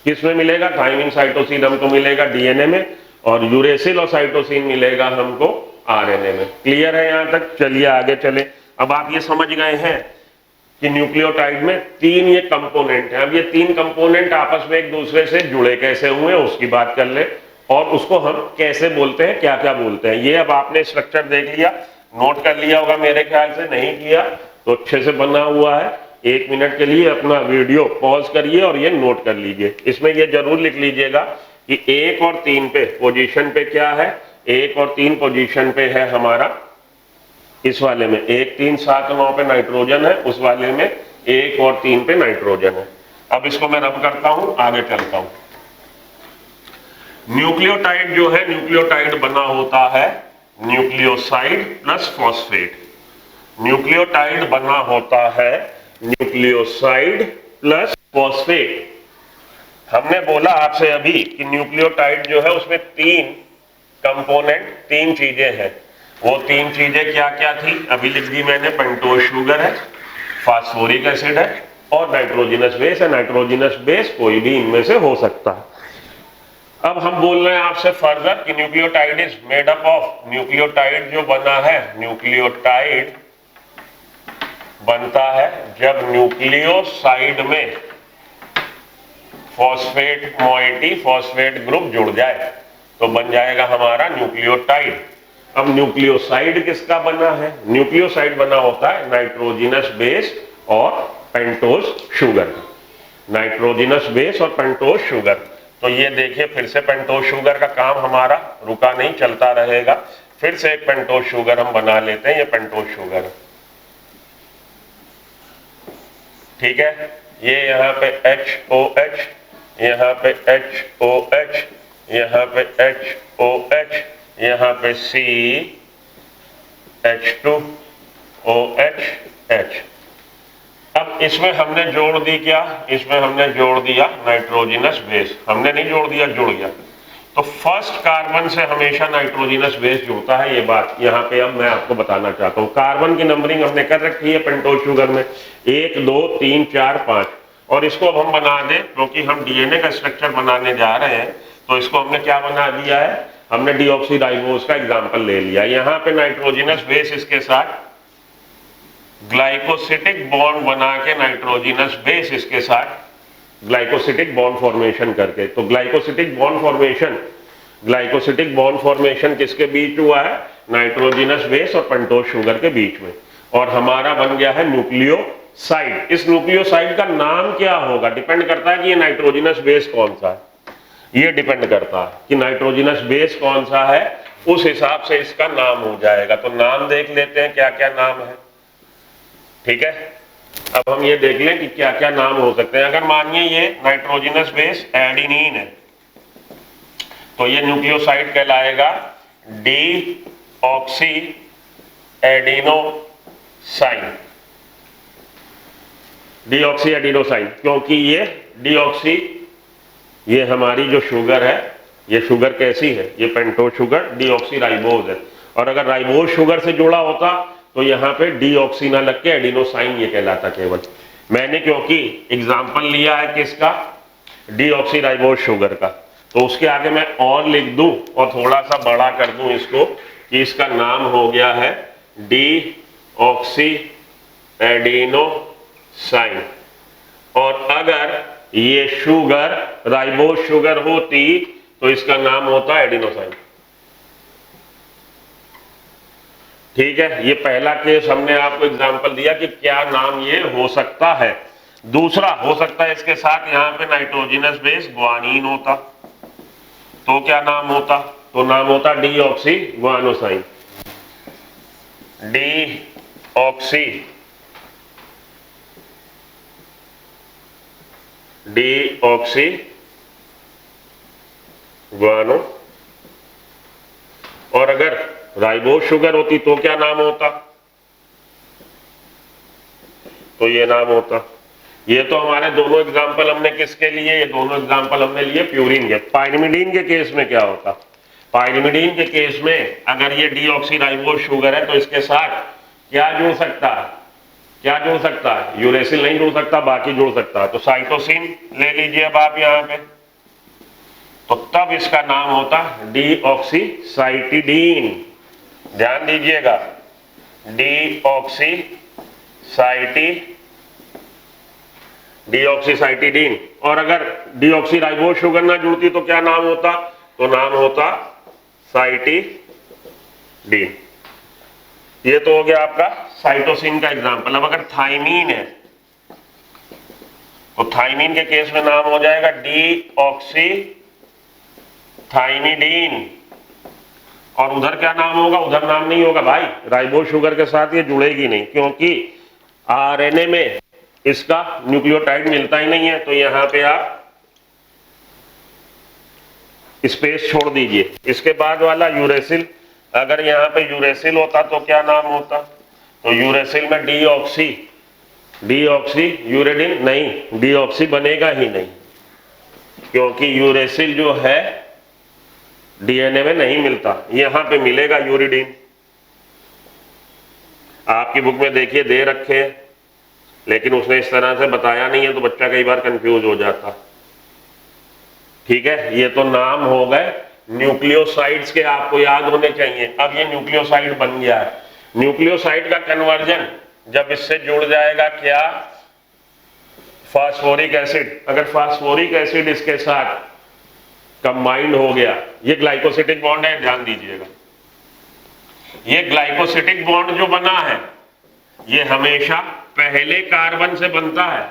किस में मिलेगा, थाइमिन, साइटोसिन हमको मिलेगा डीएनए में, और यूरेसिल और साइटोसिन मिलेगा हमको आरएनए में। क्लियर है यहाँ तक? चलिए आगे चले। अब आप ये समझ गए हैं कि न्यूक्लियोटाइड में 3 ये कंपोनेंट हैं। अब ये 3 कंपोनेंट आपस में एक दूसरे से जुड़े कैसे हुए उसकी बात कर ले, और उसको हम कैसे बोलते हैं, क्या क्या बोलते हैं। ये अब आपने स्ट्रक्चर देख लिया, नोट कर लिया होगा मेरे ख्याल से, नहीं किया तो अच्छे से बना हुआ है। 1 मिनट के लिए अपना वीडियो पॉज करिए और ये नोट कर लीजिए। इसमें ये जरूर लिख लीजिएगा कि 1 और 3 पे पोजीशन पे क्या है, 1 और 3 पोजीशन पे है हमारा, इस वाले में 1 3 7 9 पे नाइट्रोजन है, उस वाले में 1 और 3 पे नाइट्रोजन है। अब इसको मैं रब करता हूं, आगे चलता हूं। न्यूक्लियोटाइड जो है, न्यूक्लियोटाइड बना होता है न्यूक्लियोसाइड प्लस फॉस्फेट। न्यूक्लियोटाइड बना होता है न्यूक्लियोसाइड प्लस फॉस्फेट। हमने बोला आपसे अभी कि न्यूक्लियोटाइड जो है उसमें 3 कंपोनेंट, 3 चीजें हैं। वो 3 चीजें क्या क्या थी, अभी लिख दी मैंने। पेंटोज शुगर है, फास्फोरिक एसिड है और नाइट्रोजिनस बेस है। नाइट्रोजिनस बेस कोई भी इनमें से हो सकता है। अब हम बोल रहे हैं आपसे फर्दर कि nucleotide is made up of, nucleotide जो बना है, न्यूक्लियोटाइड बनता है जब न्यूक्लियोसाइड में फॉस्फेट मोइटी, फॉस्फेट ग्रुप जुड़ जाए तो बन जाएगा हमारा न्यूक्लियोटाइड। अब न्यूक्लियोसाइड किसका बना है, न्यूक्लियोसाइड बना होता है नाइट्रोजिनस बेस और पेंटोज शुगर। नाइट्रोजिनस बेस और पेंटोज शुगर। तो ये देखिए फिर से पेंटोज शुगर का काम हमारा रुका नहीं, चलता रहेगा। फिर से एक पेंटोज शुगर हम बना लेते हैं, ये पेंटोज शुगर है, ठीक है। ये यहाँ पे HOH, यहाँ पे HOH, यहाँ पे HOH, यहाँ पे CH2OH। अब इसमें हमने जोड़ दी क्या, इसमें हमने जोड़ दिया नाइट्रोजिनस बेस। हमने नहीं जोड़ दिया, जुड़ गया। तो फर्स्ट कार्बन से हमेशा नाइट्रोजिनस बेस जुड़ता है, ये बात यहाँ पे अब मैं आपको बताना चाहता हूँ। कार्बन की नंबरिंग हमने कर रखी है पेंटोज शुगर में 1 2 3 4 5, और इसको अब हम बना दें क्योंकि हम डीएनए का स्ट्रक्चर बनाने जा रहे हैं। तो इसको हमने क्या बना दिया है, हमने डीऑक्सीराइबोज का एग्जाम्पल ले लिया। यहाँ पे नाइट्रोजिनस बेस इसके साथ ग्लाइकोसिटिक बॉन्ड बना के, नाइट्रोजिनस बेस इसके साथ ग्लाइकोसिटिक बॉन्ड फॉर्मेशन करके। तो ग्लाइकोसिटिक बॉन्ड फॉर्मेशन किसके बीच हुआ है, नाइट्रोजिनस बेस और पेंटोज शुगर के बीच में, और हमारा बन गया है न्यूक्लियोसाइड। इस न्यूक्लियोसाइड का नाम क्या होगा, डिपेंड करता है कि ये नाइट्रोजिनस बेस कौन सा है, ये डिपेंड करता है कि नाइट्रोजिनस बेस कौन सा है, उस हिसाब से इसका नाम हो जाएगा। तो नाम देख लेते हैं क्या क्या नाम है, ठीक है। अब हम ये देख लें कि क्या क्या नाम हो सकते हैं। अगर मानिए ये नाइट्रोजिनस बेस एडिनिन है तो ये न्यूक्लियोसाइड कहलाएगा डीऑक्सी एडिनोसाइन। डीऑक्सी एडिनोसाइन क्योंकि ये डीऑक्सी, ये हमारी जो शुगर है, ये शुगर कैसी है, ये पेंटोज शुगर डीऑक्सीराइबोज है। और अगर राइबोज शुगर से जुड़ा होता तो यहाँ पे डीऑक्सी ना लग के एडिनोसाइन ये कहलाता केवल। मैंने क्योंकि एग्जाम्पल लिया है किसका, डीऑक्सीराइबोज शुगर का, तो उसके आगे मैं और लिख दूं और थोड़ा सा बड़ा कर दूं इसको कि इसका नाम हो गया है डीऑक्सी एडिनोसाइन। और अगर ये शुगर राइबोज शुगर होती तो इसका नाम होता एडिनोसाइन, ठीक है। ये पहला केस हमने आपको एग्जांपल दिया कि क्या नाम ये हो सकता है। दूसरा हो सकता है इसके साथ यहाँ पे नाइट्रोजिनस बेस ग्वानिन होता तो क्या नाम होता, तो नाम होता डीऑक्सी ग्वानोसाइन। डीऑक्सी ग्वानो। और अगर राइबोज शुगर होती तो क्या नाम होता, तो ये नाम होता। ये तो हमारे दोनों एग्जांपल हमने किसके लिए, ये दोनों एग्जांपल हमने लिए प्यूरिन के। पाइरिमिडीन के केस में क्या होता, पाइरिमिडीन के केस में अगर ये डीऑक्सीराइबोज शुगर है तो इसके साथ क्या जुड़ सकता है, क्या जुड़ सकता है, यूरेसिल नहीं जुड़ सकता, बाकी जुड़ सकता है। तो साइटोसिन ले लीजिए अब आप यहाँ पे, तो तब इसका नाम होता डीऑक्सीसाइटिडीन। ध्यान दीजिएगा, डीऑक्सीसाइटिडीन। डीऑक्सीसाइटिडीन। और अगर डीऑक्सीराइबोस शुगर ना जुड़ती तो क्या नाम होता? तो नाम होता साइटिडीन। ये तो हो गया आपका साइटोसिन का एग्जाम्पल। अब अगर थाइमीन है तो थाइमीन के केस में नाम हो जाएगा डीऑक्सीथाइमिडीन। और उधर क्या नाम होगा? उधर नाम नहीं होगा भाई, राइबोस शुगर के साथ ये जुड़ेगी नहीं, क्योंकि आरएनए में इसका न्यूक्लियोटाइड मिलता ही नहीं है। तो यहां पे आप स्पेस छोड़ दीजिए। इसके बाद वाला यूरेसिल, अगर यहां पे यूरेसिल होता तो क्या नाम होता? तो यूरेसिल में डीऑक्सी यूरेडिन नहीं, डीऑक्सी बनेगा ही नहीं, क्योंकि यूरेसिल जो है डीएनए में नहीं मिलता, यहां पे मिलेगा यूरिडीन। आपकी बुक में देखिए दे रखे हैं, लेकिन उसने इस तरह से बताया नहीं है, तो बच्चा कई बार कंफ्यूज हो जाता। ठीक है, ये तो नाम हो गए न्यूक्लियोसाइड्स के, आपको याद होने चाहिए। अब ये न्यूक्लियोसाइड बन गया है। न्यूक्लियोसाइड का कन्वर्जन जब इससे जुड़ जाएगा क्या? Phosphoric acid. अगर फास्फोरिक एसिड इसके साथ कंबाइंड हो गया, ये ग्लाइकोसिटिक बॉन्ड है, ध्यान दीजिएगा। ये ग्लाइकोसिटिक बॉन्ड जो बना है ये हमेशा पहले कार्बन से बनता है।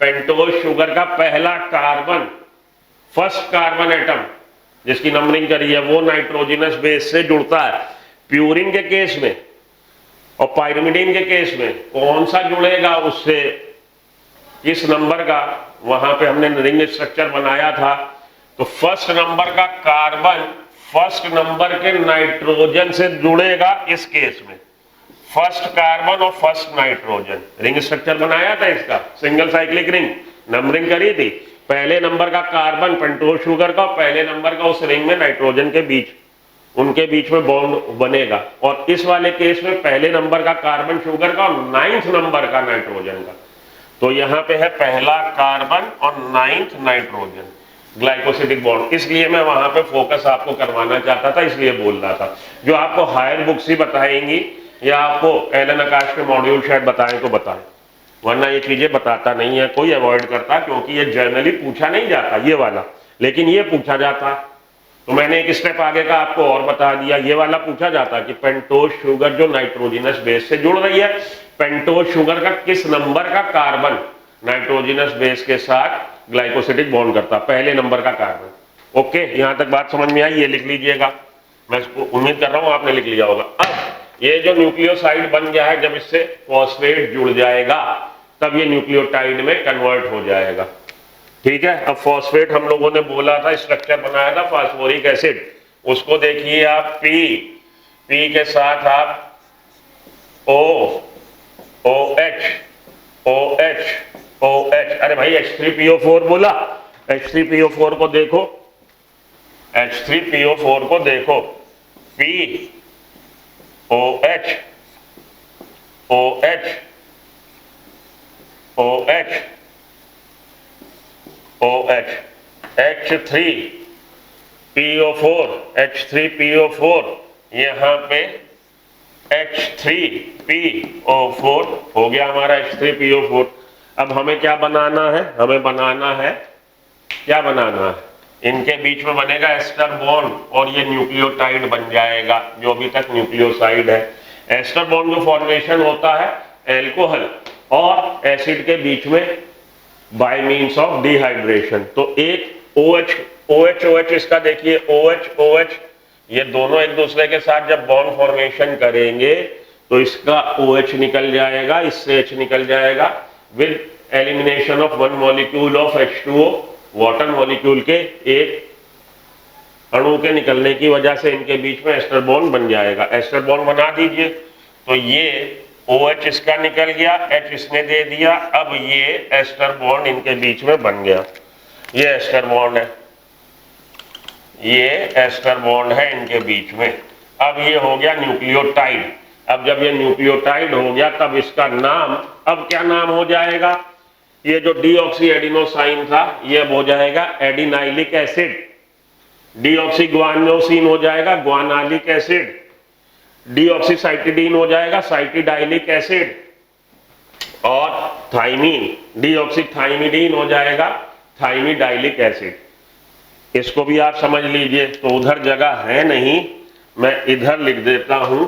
पेंटोज शुगर का पहला कार्बन, फर्स्ट कार्बन एटम जिसकी नंबरिंग करी है, वो नाइट्रोजनस बेस से जुड़ता है। प्यूरिन के केस में और पाइरिमिडीन के केस में कौन सा जुड़ेगा उससे, किस नंबर का, वहां पे हमने रिंग स्ट्रक्चर बनाया था। तो फर्स्ट नंबर का कार्बन फर्स्ट नंबर के नाइट्रोजन से जुड़ेगा। इस केस में फर्स्ट कार्बन और फर्स्ट नाइट्रोजन, रिंग स्ट्रक्चर बनाया था इसका, सिंगल साइक्लिक रिंग, नंबरिंग करी थी। पहले नंबर का कार्बन पेंटोज शुगर का, पहले नंबर का उस रिंग में नाइट्रोजन के बीच, उनके बीच में बॉन्ड बनेगा। और इस वाले केस में पहले नंबर का कार्बन शुगर का और 9th नंबर का नाइट्रोजन का। तो यहां पे है पहला कार्बन और 9th नाइट्रोजन, ग्लाइकोसिटिक बॉन्ड। इसलिए मैं वहां पे फोकस आपको करवाना चाहता था, इसलिए बोल रहा था। जो आपको हायर बुक्स ही बताएंगी या आपको एलन आकाश के मॉड्यूल शायद बताएं तो बताएं, वरना ये चीजें बताता नहीं है कोई, अवॉइड करता, क्योंकि ये जनरली पूछा नहीं जाता ये वाला, लेकिन ये पूछा जाता। तो मैंने एक स्टेप आगे का आपको और बता दिया। ये वाला पूछा जाता कि पेंटोज शुगर जो नाइट्रोजनस बेस से जुड़ रही है, पेंटोज शुगर का किस नंबर का कार्बन नाइट्रोजनस बेस के साथ ग्लाइकोसिटिक बॉन्ड करता, पहले नंबर का कार्बन। ओके, यहां तक बात समझ में आई? ये लिख लीजिएगा, मैं उम्मीद कर रहा हूं आपने लिख लिया होगा। अब ये जो न्यूक्लियोसाइड बन गया है, जब इससे फॉस्फेट जुड़ जाएगा तब ये न्यूक्लियोटाइड में कन्वर्ट हो जाएगा। ठीक है, अब फॉस्फेट हम लोगों ने बोला था, स्ट्रक्चर बनाया था फास्फोरिक एसिड, उसको देखिए आप पी के साथ आप OH, अरे भाई H3PO4 बोला, H3PO4 को देखो, H3PO4 को देखो, OH H3PO4 यहां पे H3PO4 हो गया हमारा H3PO4। अब हमें क्या बनाना है? हमें बनाना है, क्या बनाना है? इनके बीच में बनेगा एस्टर बॉन्ड और ये न्यूक्लियोटाइड बन जाएगा, जो अभी तक न्यूक्लियोसाइड है। एस्टर बॉन्ड जो फॉर्मेशन होता है एल्कोहल और एसिड के बीच में बाय मीन्स ऑफ डिहाइड्रेशन। तो एक OH इसका देखिए, OH ये दोनों एक दूसरे के साथ जब बॉन्ड फॉर्मेशन करेंगे तो इसका OH निकल जाएगा, इससे H निकल जाएगा, with elimination of one molecule of H2O, water molecule के एक अणु के निकलने की वजह से इनके बीच में एस्टर बॉन्ड बन जाएगा। एस्टर बॉन्ड बना दीजिए, तो ये OH इसका निकल गया, H इसने दे दिया, अब ये एस्टर बॉन्ड इनके बीच में बन गया। ये एस्टर बॉन्ड है, ये एस्टर बॉन्ड है इनके बीच में। अब ये हो गया न्यूक्लियोटाइड। अब जब ये न्यूक्लियोटाइड हो गया तब इसका नाम, अब क्या नाम हो जाएगा? ये जो डीऑक्सी एडिनोसाइन था ये अब हो जाएगा एडिनाइलिक एसिड। डीऑक्सी ग्वानोसिन हो जाएगा ग्वानालिक एसिड। डीऑक्सीसाइटिडीन हो जाएगा साइटिडाइलिक एसिड। और थाइमीन, डीऑक्सीथाइमिडीन हो जाएगा थाइमिडाइलिक एसिड। इसको भी आप समझ लीजिए। तो उधर जगह है नहीं, मैं इधर लिख देता हूं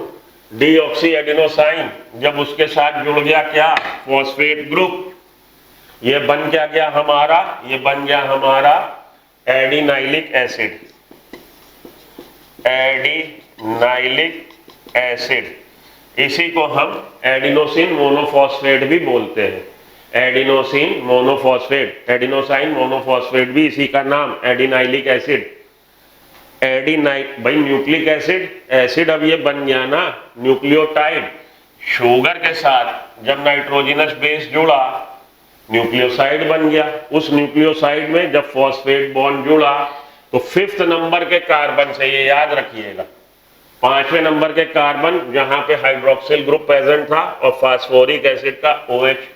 डीऑक्सी एडिनोसाइन, जब उसके साथ जुड़ गया क्या, फॉस्फेट ग्रुप, ये बन क्या गया हमारा, ये बन गया हमारा एडिनाइलिक एसिड, एडिनाइलिक एसिड। इसी को हम एडिनोसिन मोनोफॉस्फेट भी बोलते हैं, एडिनोसिन मोनोफॉस्फेट, एडिनोसाइन मोनोफॉस्फेट भी इसी का नाम, एडिनाइलिक एसिड। भाई न्यूक्लिक एसिड, एसिड अब ये बन गया ना न्यूक्लियोटाइड, शुगर के साथ जब नाइट्रोजनस बेस जुड़ा न्यूक्लियोसाइड बन गया। उस न्यूक्लियोसाइड में जब फॉस्फेट बॉन्ड जुड़ा तो 5th नंबर के कार्बन से, ये याद रखिएगा, 5वें नंबर के कार्बन जहां पे हाइड्रोक्सिल ग्रुप प्रेजेंट था और फास्फोरिक एसिड का OH,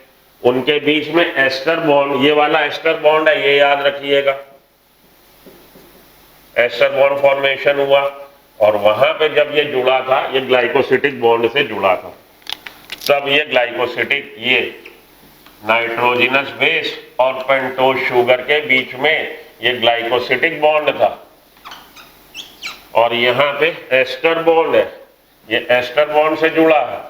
उनके बीच में एस्टर बॉन्ड, ये वाला एस्टर बॉन्ड है, ये याद रखिएगा, एस्टर बॉन्ड फॉर्मेशन हुआ। और वहां पे जब ये जुड़ा था, ये ग्लाइकोसिटिक बॉन्ड से जुड़ा था, तब ये ग्लाइकोसिटिक, ये नाइट्रोजनस बेस और पेंटोज शुगर के बीच में ये ग्लाइकोसिटिक बॉन्ड था, और यहां पे एस्टर बॉन्ड है, ये एस्टर बॉन्ड से जुड़ा है।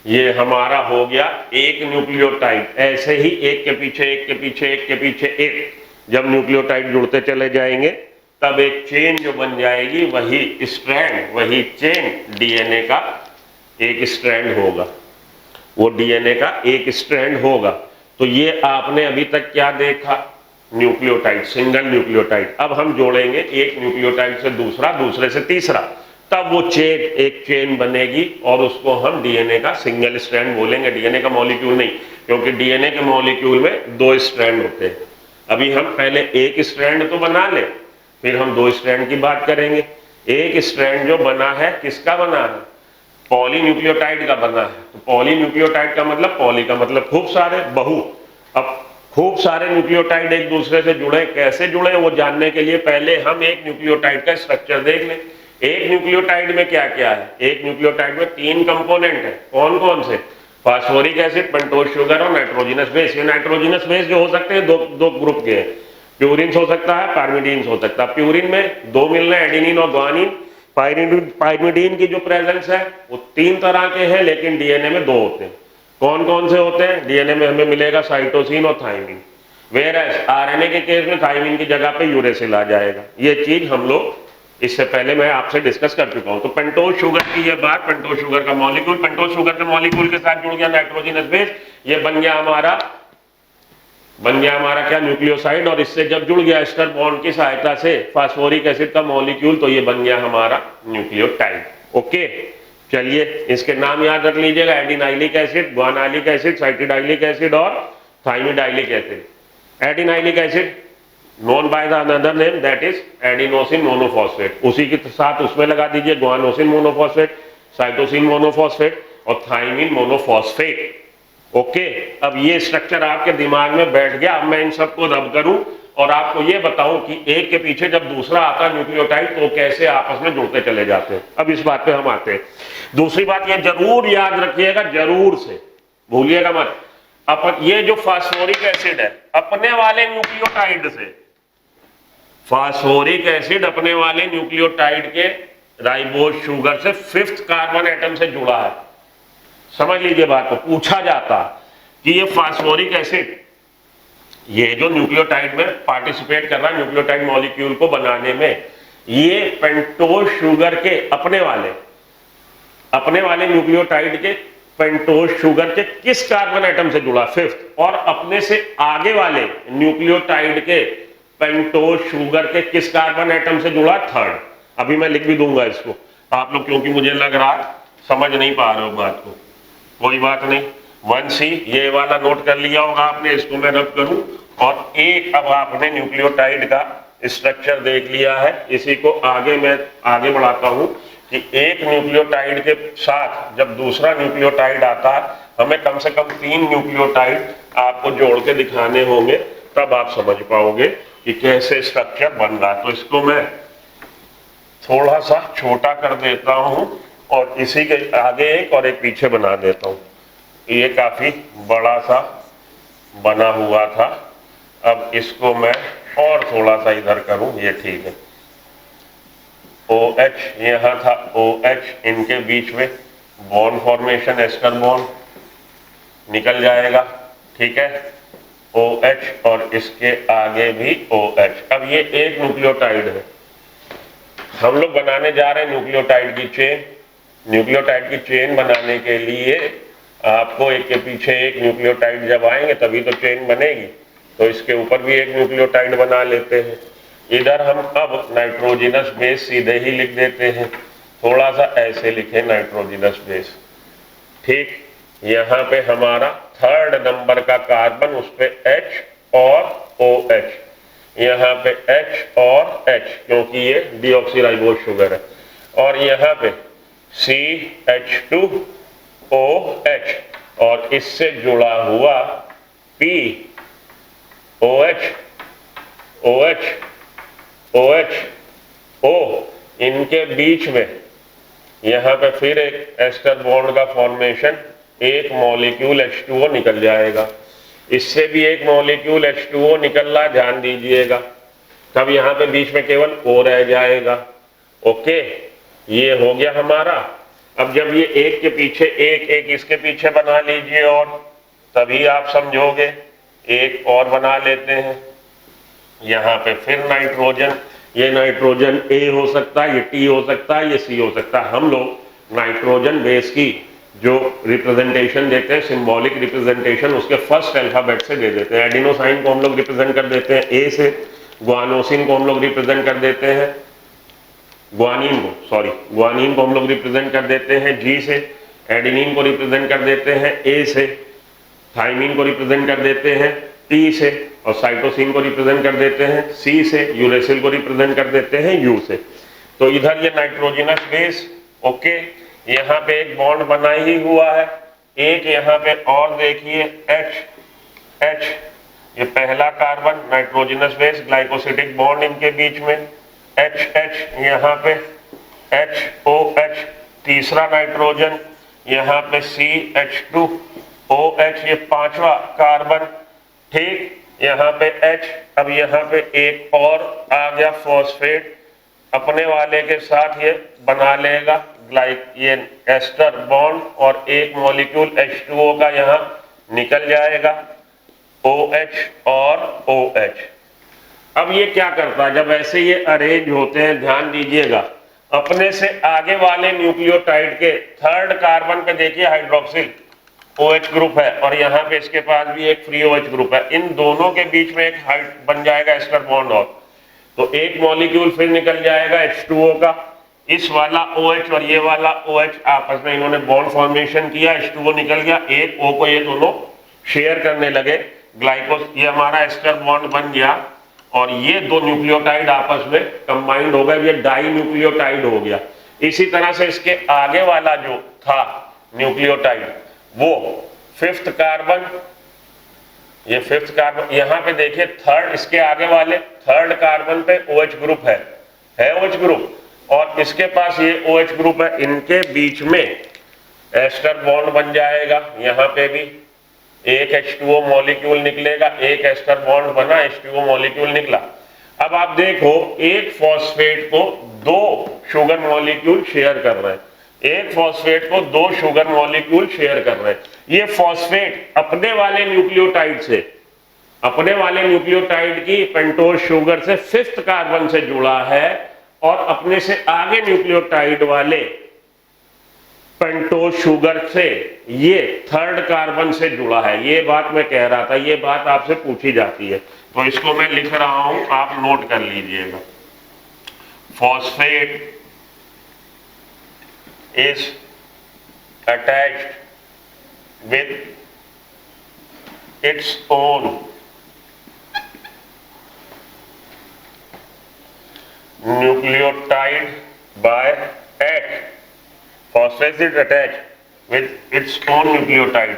ये हमारा हो गया एक न्यूक्लियोटाइड। ऐसे ही एक के पीछे एक के पीछे एक के पीछे एक, जब न्यूक्लियोटाइड जुड़ते चले जाएंगे तब एक चेन जो बन जाएगी, वही स्ट्रैंड, वही चेन डीएनए का एक स्ट्रैंड होगा, वो डीएनए का एक स्ट्रैंड होगा। तो ये आपने अभी तक क्या देखा, न्यूक्लियोटाइड, सिंगल न्यूक्लियोटाइड। अब हम जोड़ेंगे एक न्यूक्लियोटाइड से दूसरा, दूसरे से तीसरा, तब वो चेन, एक चेन बनेगी और उसको हम डीएनए का सिंगल स्ट्रैंड बोलेंगे, डीएनए का मॉलिक्यूल नहीं, क्योंकि डीएनए के मॉलिक्यूल में 2 स्ट्रैंड होते हैं। अभी हम पहले एक स्ट्रैंड तो बना ले, फिर हम 2 स्ट्रैंड की बात करेंगे। एक स्ट्रैंड जो बना है, किसका बना है, पॉलीन्यूक्लियोटाइड का बना है। तो पॉलीन्यूक्लियोटाइड का मतलब, पॉली का मतलब खूब सारे, बहु। अब खूब सारे न्यूक्लियोटाइड एक दूसरे से जुड़े, कैसे जुड़े वो जानने के लिए पहले हम एक न्यूक्लियोटाइड का स्ट्रक्चर देख लें। एक न्यूक्लियोटाइड में क्या क्या है, एक न्यूक्लियोटाइड में 3 कंपोनेंट है, कौन कौन से, फास्फोरिक एसिड, पेंटोज शुगर और नाइट्रोजनस बेस। ये नाइट्रोजनस बेस जो हो सकते हैं दो ग्रुप के हैं, प्यूरिन हो सकता है, पायरिमिडीन हो सकता है। प्यूरिन में 2 मिलना, एडेनिन और ग्वानिन। पायरिमिडीन की जो प्रेजेंस है वो 3 तरह के हैं, लेकिन डीएनए में 2 होते हैं। कौन कौन से होते हैं, डीएनए में हमें मिलेगा साइटोसिन और थाइमिन, वेरएस आरएनए के केस में थाइमिन की जगह पे यूरेसिल आ जाएगा। ये चीज हम लोग इससे पहले मैं आपसे डिस्कस कर चुका हूं। तो पेंटोज शुगर की ये बात, पेंटोज शुगर का मॉलिक्यूल, पेंटोज शुगर के मॉलिक्यूल के साथ जुड़ गया नाइट्रोजनस बेस, ये बन गया हमारा क्या, न्यूक्लियोसाइड। और इससे जब जुड़ गया एस्टर बॉन्ड की सहायता से फास्फोरिक एसिड का मॉलिक्यूल, तो ये बन गया हमारा न्यूक्लियोटाइड। ओके, चलिए इसके नाम याद रख लीजिएगा, adenylic acid, guanylic acid, cytidylic acid और thymidylic acid. Adenylic acid known by the another name, that is adenosine monophosphate. उसी के साथ उसमें लगा दीजिए ग्वानोसिन मोनोफॉस्फेट, साइटोसिन मोनोफॉस्फेट और थाइमिन मोनोफॉस्फेट। ओके, अब ये स्ट्रक्चर आपके दिमाग में बैठ गया। अब मैं इन सबको रब करूं और आपको ये बताऊं कि एक के पीछे जब दूसरा आता है न्यूक्लियोटाइड, तो कैसे आपस में जुड़ते चले जाते हैं। अब इस बात पे हम आते हैं। दूसरी बात ये जरूर याद रखिएगा, जरूर से भूलिएगा मत, ये जो फास्फोरिक एसिड है अपने वाले न्यूक्लियोटाइड से, फास्फोरिक एसिड अपने वाले न्यूक्लियोटाइड के राइबोज शुगर से 5th कार्बन एटम से जुड़ा है। समझ लीजिए बात को, पूछा जाता कि ये फास्फोरिक एसिड, ये जो न्यूक्लियोटाइड में पार्टिसिपेट कर रहा है न्यूक्लियोटाइड मॉलिक्यूल को बनाने में, ये पेंटोज शुगर के अपने वाले न्यूक्लियोटाइड के पेंटोज शुगर के किस कार्बन एटम से जुड़ा, 5th, और अपने से आगे वाले न्यूक्लियोटाइड के पेंटोज शुगर के किस कार्बन एटम से जुड़ा, 3rd। अभी मैं लिख भी दूंगा इसको, आप लोग क्योंकि मुझे लग रहा समझ नहीं पा रहे हो बात को, कोई बात नहीं। 1C ये वाला नोट कर लिया होगा आपने, इसको मैं रब करूं। और एक अब आपने न्यूक्लियोटाइड का स्ट्रक्चर देख लिया है, इसी को मैं आगे बढ़ाता हूं कि एक न्यूक्लियोटाइड के साथ जब दूसरा न्यूक्लियोटाइड आता है, हमें कम से कम 3 न्यूक्लियोटाइड आपको जोड़ के दिखाने होंगे, तब आप समझ पाओगे कि कैसे स्ट्रक्चर बन रहा है। तो इसको मैं थोड़ा सा छोटा कर देता हूं और इसी के आगे एक और एक पीछे बना देता हूं। ये काफी बड़ा सा बना हुआ था, अब इसको मैं और थोड़ा सा इधर करूं, ये ठीक है। OH यहाँ था, OH इनके बीच में बॉन्ड फॉर्मेशन, एस्टर बॉन्ड निकल जाएगा, ठीक है। OH और इसके आगे भी OH। अब ये एक न्यूक्लियोटाइड है, हम लोग बनाने जा रहे हैं न्यूक्लियोटाइड की चेन। न्यूक्लियोटाइड की चेन बनाने के लिए आपको एक के पीछे एक न्यूक्लियोटाइड जब आएंगे तभी तो चेन बनेगी, तो इसके ऊपर भी एक न्यूक्लियोटाइड बना लेते हैं। इधर हम अब नाइट्रोजनस बेस सीधे ही लिख देते हैं, थोड़ा सा ऐसे लिखें नाइट्रोजनस बेस, ठीक। यहाँ पे हमारा थर्ड नंबर का कार्बन, उस पे H और OH, यहाँ पे H और H क्योंकि ये डीऑक्सीराइबोज शुगर है, और यहाँ पे CH2OH और इससे जुड़ा हुआ POH, OH, OH, O, इनके बीच में यहाँ पे फिर एक एस्टर बॉन्ड का फॉर्मेशन, एक मॉलिक्यूल H2O निकल जाएगा, इससे भी एक मॉलिक्यूल H2O निकल रहा, ध्यान दीजिएगा। तब यहाँ पे बीच में केवल O रह जाएगा, ओके। ये हो गया हमारा। अब जब ये एक के पीछे एक, एक इसके पीछे बना लीजिए और तभी आप समझोगे। एक और बना लेते हैं, यहाँ पे फिर नाइट्रोजन, ये नाइट्रोजन A हो सकता है, ये T हो सकता है, ये C हो सकता है। हम लोग नाइट्रोजन बेस की जो रिप्रेजेंटेशन देते हैं, सिंबॉलिक रिप्रेजेंटेशन, उसके फर्स्ट अल्फाबेट से दे देते हैं। एडिनोसाइन को हम लोग रिप्रेजेंट कर देते हैं A से, ग्वानोसिन को हम लोग रिप्रेजेंट कर देते हैं, ग्वानीन को हम लोग रिप्रेजेंट कर देते हैं G से, एडेनिन को रिप्रेजेंट कर देते हैं A से, थाइमिन को रिप्रेजेंट कर देते हैं T से, और साइटोसिन को रिप्रेजेंट कर देते हैं C से, यूरेसिल को रिप्रेजेंट कर देते हैं U से। तो इधर ये नाइट्रोजनस बेस, ओके। यहाँ पे एक बॉन्ड बना ही हुआ है, एक यहाँ पे और देखिए H, ये पहला carbon, nitrogenous base, glycosidic bond इनके बीच में, H, यहाँ पे HOH, तीसरा नाइट्रोजन, यहाँ पे CH2OH, ये पांचवा कार्बन, ठीक। यहाँ पे H, अब यहाँ पे एक और आ गया फॉस्फेट, अपने वाले के साथ ये बना लेगा ये एस्टर बॉन्ड, और एक मॉलिक्यूल H2O का यहाँ निकल जाएगा, OH और OH। अब ये क्या करता है, जब ऐसे ये अरेंज होते हैं, ध्यान दीजिएगा, अपने से आगे वाले न्यूक्लियोटाइड के थर्ड कार्बन पे देखिए हाइड्रोक्सिल OH ग्रुप है, और यहाँ पे इसके पास भी एक फ्री OH ग्रुप है। इन दोनों के बीच में एक हाइड बन जाएगा एस्टर बॉन्ड, और तो एक मॉलिक्यूल फिर निकल जाएगा H2O का। इस वाला OH और ये वाला OH आपस में इन्होंने बॉन्ड फॉर्मेशन किया, H2O निकल गया, एक O को ये दोनों शेयर करने लगे, ग्लाइकोस, ये हमारा एस्टर बॉन्ड बन गया, और ये दो न्यूक्लियोटाइड आपस में कंबाइंड हो गए, ये डाई न्यूक्लियोटाइड हो गया। इसी तरह से इसके आगे वाला जो था न्यूक्लियोटाइड, वो फिफ्थ कार्बन, ये फिफ्थ कार्बन, यहाँ पे देखिए थर्ड, इसके आगे वाले थर्ड कार्बन पे OH ग्रुप है OH ग्रुप, और इसके पास ये OH ग्रुप है, इनके बीच में एस्टर बॉन्ड बन जाएगा। यहाँ पे भी एक H2O मॉलिक्यूल निकलेगा, एक एस्टर बॉन्ड बना, H2O मॉलिक्यूल निकला। अब आप देखो, एक फॉस्फेट को दो शुगर मॉलिक्यूल शेयर कर रहे हैं, एक फॉस्फेट को दो शुगर मॉलिक्यूल शेयर कर रहे हैं। ये फॉस्फेट अपने वाले न्यूक्लियोटाइड से, अपने वाले न्यूक्लियोटाइड की पेंटोज शुगर से फिफ्थ कार्बन से जुड़ा है, और अपने से आगे न्यूक्लियोटाइड वाले पेंटोज शुगर से ये थर्ड कार्बन से जुड़ा है। ये बात मैं कह रहा था, ये बात आपसे पूछी जाती है, तो इसको मैं लिख रहा हूं, आप नोट कर लीजिएगा। Phosphate is attached with its own nucleotide by H. Phosphate is attached with its own nucleotide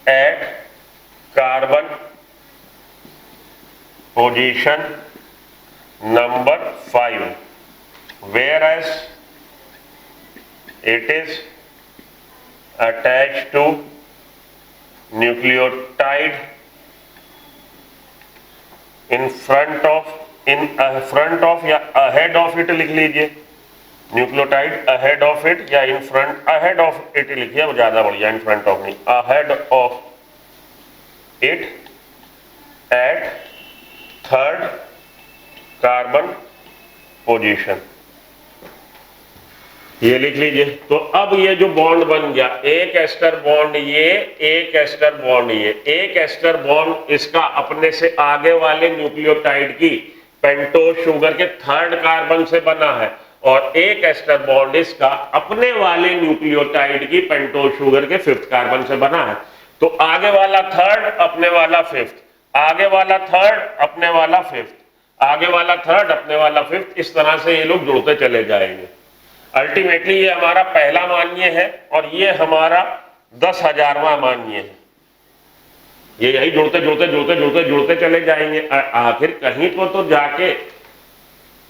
at carbon position number 5. whereas it is attached to nucleotide in front of या ahead of it लिख लीजिए, न्यूक्लियोटाइड ahead of it या in front, ahead of it लिखिए, वो ज्यादा बढ़िया, in front of नहीं, ahead of it at third carbon position, ये लिख लीजिए। तो अब ये जो बॉन्ड बन गया, एक एस्टर बॉन्ड ये, एक एस्टर बॉन्ड ये, एक एस्टर बॉन्ड इसका अपने से आगे वाले न्यूक्लियोटाइड की पेंटोज शुगर के थर्ड कार्बन से बना है, और एक एस्टर बॉन्ड इसका अपने वाले न्यूक्लियोटाइड की पेंटोज शुगर के फिफ्थ कार्बन से बना है। तो आगे वाला थर्ड, अपने वाला फिफ्थ, आगे वाला थर्ड, अपने वाला फिफ्थ, आगे वाला थर्ड, अपने वाला फिफ्थ, इस तरह से ये लोग जुड़ते चले जाएंगे। अल्टीमेटली ये हमारा पहला मान्य है और ये हमारा 10,000वां मान्य है। ये यही जुड़ते जुड़ते जुड़ते जुड़ते जुड़ते चले जाएंगे। आखिर कहीं तो जाके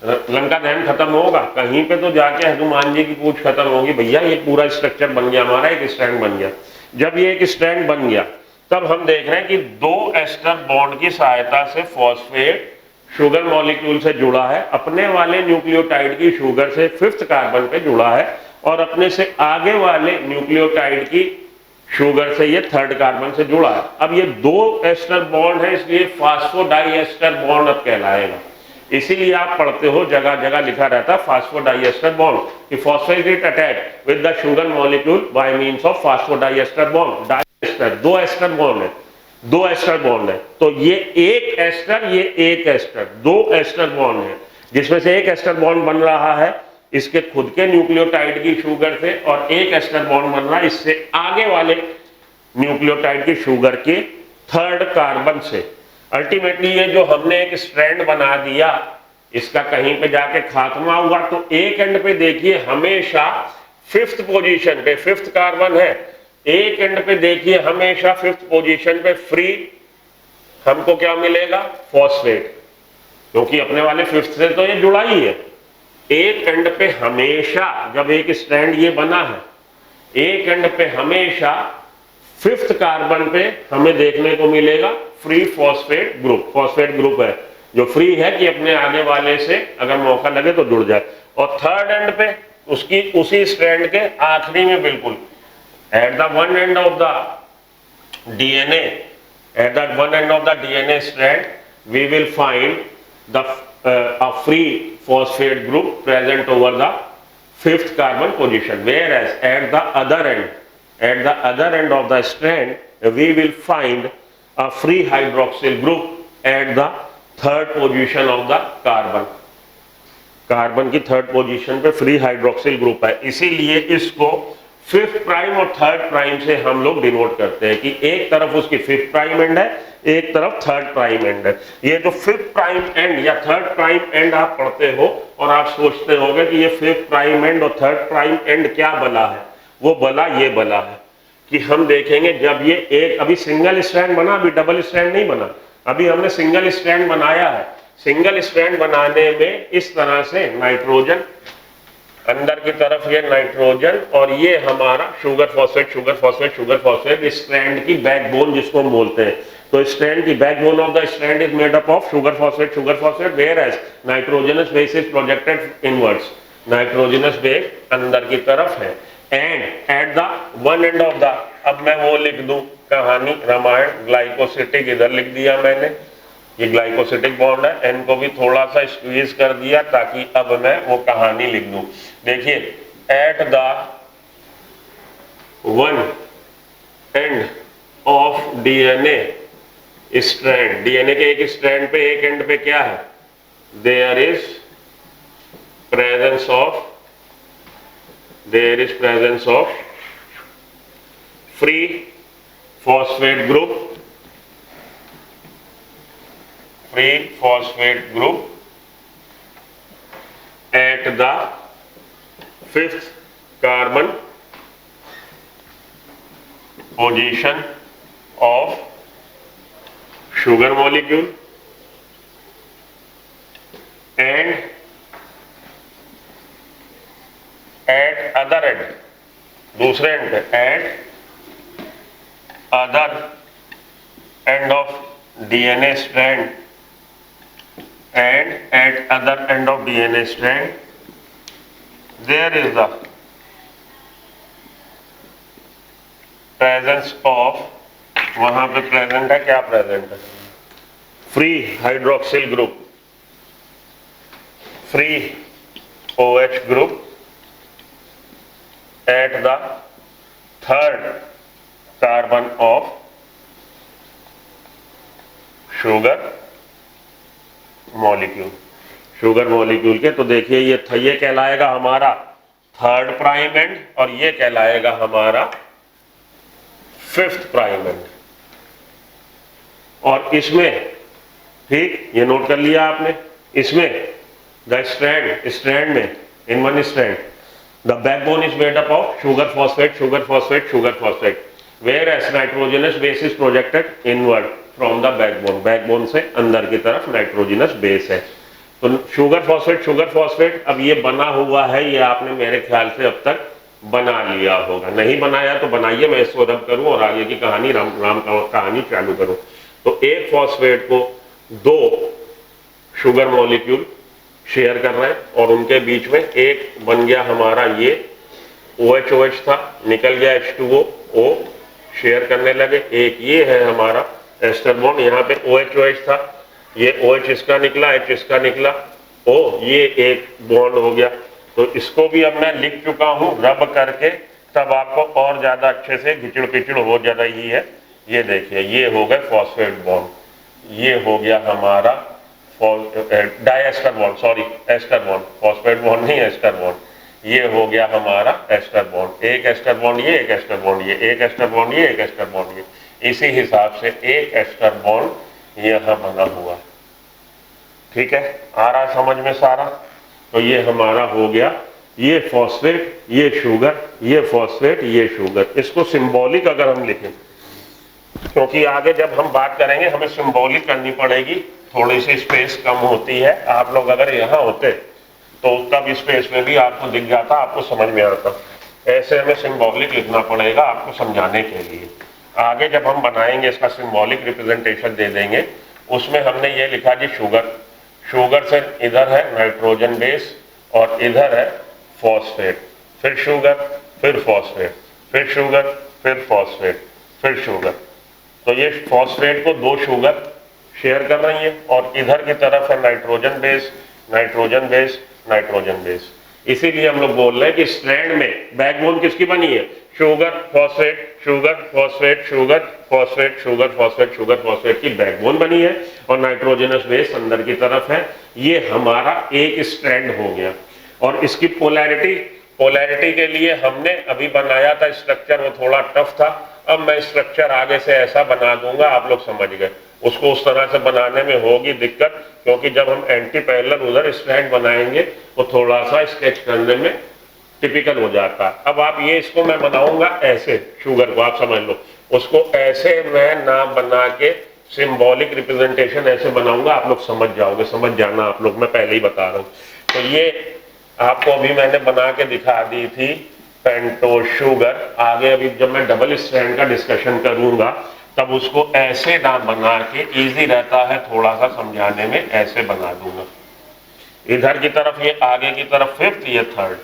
लंका दहन खत्म होगा, कहीं पे तो जाके हनुमान जी की पूछ खत्म होगी। भैया ये पूरा स्ट्रक्चर बन गया हमारा, एक स्ट्रैंड बन गया। जब ये एक स्ट्रैंड बन गया तब हम देख रहे हैं कि दो एस्टर बॉन्ड की सहायता से फॉस्फेट शुगर मॉलिक्यूल से जुड़ा है, अपने वाले न्यूक्लियोटाइड की शुगर से फिफ्थ कार्बन पे जुड़ा है, और अपने से आगे वाले न्यूक्लियोटाइड की शुगर से ये थर्ड कार्बन से जुड़ा है। अब ये दो एस्टर बॉन्ड है, इसलिए फास्फोडाइएस्टर बॉन्ड अब कहलाएगा। इसीलिए आप पढ़ते हो जगह जगह लिखा रहता है फास्फोडाइएस्टर बॉन्ड, कि phosphate is attached with the sugar molecule by means of फास्फोडाइएस्टर bond. Diester, दो एस्टर बॉन्ड है, दो एस्टर बॉन्ड है, तो ये एक एस्टर, ये एक एस्टर, दो एस्टर बॉन्ड है, जिसमें से एक एस्टर बॉन्ड बन रहा है इसके खुद के न्यूक्लियोटाइड की शुगर से, और एक एस्टर बॉन्ड बन रहा है इससे आगे वाले न्यूक्लियोटाइड की शुगर के थर्ड कार्बन से। अल्टीमेटली ये जो हमने एक स्ट्रैंड बना दिया, इसका कहीं पे जाके खात्मा हुआ, तो एक एंड पे देखिए हमेशा फिफ्थ पोजीशन पे फिफ्थ कार्बन है, एक एंड पे देखिए हमेशा फिफ्थ पोजीशन पे फ्री हमको क्या मिलेगा, फॉस्फेट, क्योंकि अपने वाले फिफ्थ से तो ये जुड़ा ही है। एक एंड पे हमेशा, जब एक स्ट्रैंड ये बना है, एक एंड पे हमेशा फिफ्थ कार्बन पे हमें देखने को मिलेगा free phosphate group. Phosphate group है जो फ्री है कि अपने आगे वाले से अगर मौका लगे तो जुड़ जाए। और थर्ड एंड पे उसकी उसी स्ट्रैंड के आखिरी में बिल्कुल at the one end of the DNA, at that one end of the DNA strand, we will find the a free phosphate group present over the fifth carbon position, whereas at the other end of the strand, we will find a free hydroxyl group at the third position of the carbon. Carbon की थर्ड पोजीशन पे फ्री हाइड्रोक्सिल ग्रुप है, इसीलिए इसको फिफ्थ प्राइम और थर्ड प्राइम से हम लोग डिनोट करते हैं कि एक तरफ उसकी फिफ्थ प्राइम एंड है, एक तरफ थर्ड प्राइम एंड है। ये जो फिफ्थ प्राइम एंड या थर्ड प्राइम एंड आप पढ़ते हो और आप सोचते होगे कि ये फिफ्थ प्राइम एंड और थर्ड प्राइम एंड क्या बला है, वो बला ये बला है कि हम देखेंगे जब ये एक अभी सिंगल स्ट्रैंड बना, अभी डबल स्ट्रैंड नहीं बना, अभी हमने सिंगल स्ट्रैंड बनाया है। सिंगल स्ट्रैंड बनाने में इस तरह से नाइट्रोजन अंदर की तरफ, ये नाइट्रोजन और ये हमारा sugar phosphate sugar phosphate sugar phosphate, strand की बैकबोन जिसको हम बोलते हैं। तो स्ट्रैंड की backbone of the strand is made up of sugar phosphate whereas nitrogenous base is projected inwards. Nitrogenous base अंदर की तरफ है and at the one end of the, अब मैं वो लिख दूं कहानी रामायण, ग्लाइकोसिटिक इधर लिख दिया मैंने, ये ग्लाइकोसिटिक बॉन्ड है, एन को भी थोड़ा सा स्क्वीज कर दिया ताकि अब मैं वो कहानी लिख दूं। देखिए at the one end of DNA strand, DNA के एक स्ट्रैंड पे एक एंड पे क्या है, there is presence of free phosphate group, free phosphate group at the fifth carbon position of sugar molecule and दूसरे एंड पे, eight other and of DNA strand and at other end of DNA strand there is the presence of, वहां पे प्रेजेंट है, क्या प्रेजेंट है, free hydroxyl group, free OH group at the third carbon of sugar molecule, sugar molecule के। तो देखिए ये कहलाएगा हमारा थर्ड प्राइम एंड और ये कहलाएगा हमारा फिफ्थ प्राइम एंड। और इसमें, ठीक, ये नोट कर लिया आपने, इसमें द स्ट्रैंड में, in one strand the backbone is made up of sugar phosphate, sugar phosphate, sugar phosphate, whereas nitrogenous base is projected inward from the backbone, backbone से अंदर की तरफ नाइट्रोजनस बेस है। तो शुगर फॉस्फेट अब ये बना हुआ है, ये आपने मेरे ख्याल से अब तक बना लिया होगा, नहीं बनाया तो बनाइए, मैं इसको रब करूं और आगे की कहानी राम कहानी चालू करूं। तो एक फॉस्फेट को दो शुगर मॉलिक्यूल शेयर कर रहे हैं और उनके बीच में एक बन गया हमारा ये OH था, निकल गया H2O, O शेयर करने लगे, एक ये है हमारा एस्टर बॉन्ड, यहाँ पे OH था, ये OH इसका निकला, H इसका निकला, O ये एक बॉन्ड हो गया। तो इसको भी अब मैं लिख चुका हूँ रब करके, तब आपको और ज्यादा अच्छे से घिचड़ पिचड़ हो जा रही है। ये देखिए ये हो गए फॉस्फेट बॉन्ड, ये हो गया हमारा diester bond, sorry ester bond, phosphate bond नहीं एस्टर बॉन्ड, ये हो गया हमारा एस्टर बॉन्ड, एक एस्टर बॉन्ड ये, एक एस्टर बॉन्ड ये, एक एस्टर बॉन्ड ये, एक एस्टर बॉन्ड ये, इसी हिसाब से एक एस्टर बॉन्ड यहां बना हुआ। ठीक है, आ रहा समझ में सारा। तो ये हमारा हो गया, ये फॉस्फेट, ये शुगर, ये फॉस्फेट, ये शुगर। इसको सिंबॉलिक अगर हम लिखें, क्योंकि आगे जब हम बात करेंगे हमें सिंबॉलिक करनी पड़ेगी, थोड़ी सी स्पेस कम होती है। आप लोग अगर यहाँ होते तो तब स्पेस में भी आपको दिख जाता, आपको समझ में आता। ऐसे हमें सिंबॉलिक लिखना पड़ेगा आपको समझाने के लिए। आगे जब हम बनाएंगे इसका सिंबॉलिक रिप्रेजेंटेशन दे देंगे, उसमें हमने ये लिखा जी शुगर, शुगर से इधर है नाइट्रोजन बेस और इधर है फॉस्फेट, फिर शुगर, फिर फॉस्फेट, फिर शुगर, फिर फॉस्फेट, फिर शुगर। तो ये फॉस्फेट को दो शुगर शेयर कर रही है और इधर की तरफ है nitrogen base, nitrogen base, nitrogen base. इसीलिए हम लोग बोल रहे हैं कि स्ट्रैंड में बैकबोन किसकी बनी है, sugar phosphate, sugar phosphate, sugar phosphate, sugar phosphate, sugar phosphate की बैकबोन बनी है और नाइट्रोजनस बेस अंदर की तरफ है। ये हमारा एक स्ट्रैंड हो गया। और इसकी पोलैरिटी के लिए हमने अभी बनाया था स्ट्रक्चर, वो थोड़ा टफ था। अब मैं स्ट्रक्चर आगे से ऐसा बना दूंगा, आप लोग समझ गए। उसको उस तरह से बनाने में होगी दिक्कत, क्योंकि जब हम एंटी पैरेलल उधर स्ट्रैंड बनाएंगे तो थोड़ा सा स्केच करने में टिपिकल हो जाता है। अब आप ये इसको मैं बनाऊंगा ऐसे, शुगर को आप समझ लो, उसको ऐसे मैं नाम बना के सिंबॉलिक रिप्रेजेंटेशन ऐसे बनाऊंगा, आप लोग समझ जाओगे, समझ जाना आप लोग, मैं पहले ही बता रहा हूँ। तो ये आपको अभी मैंने बना के दिखा दी थी पेंटोज शुगर। आगे अभी जब मैं डबल स्ट्रैंड का डिस्कशन करूंगा तब उसको ऐसे नाम बना के, इजी रहता है थोड़ा सा समझाने में, ऐसे बना दूंगा। इधर की तरफ ये, आगे की तरफ फिफ्थ, ये थर्ड,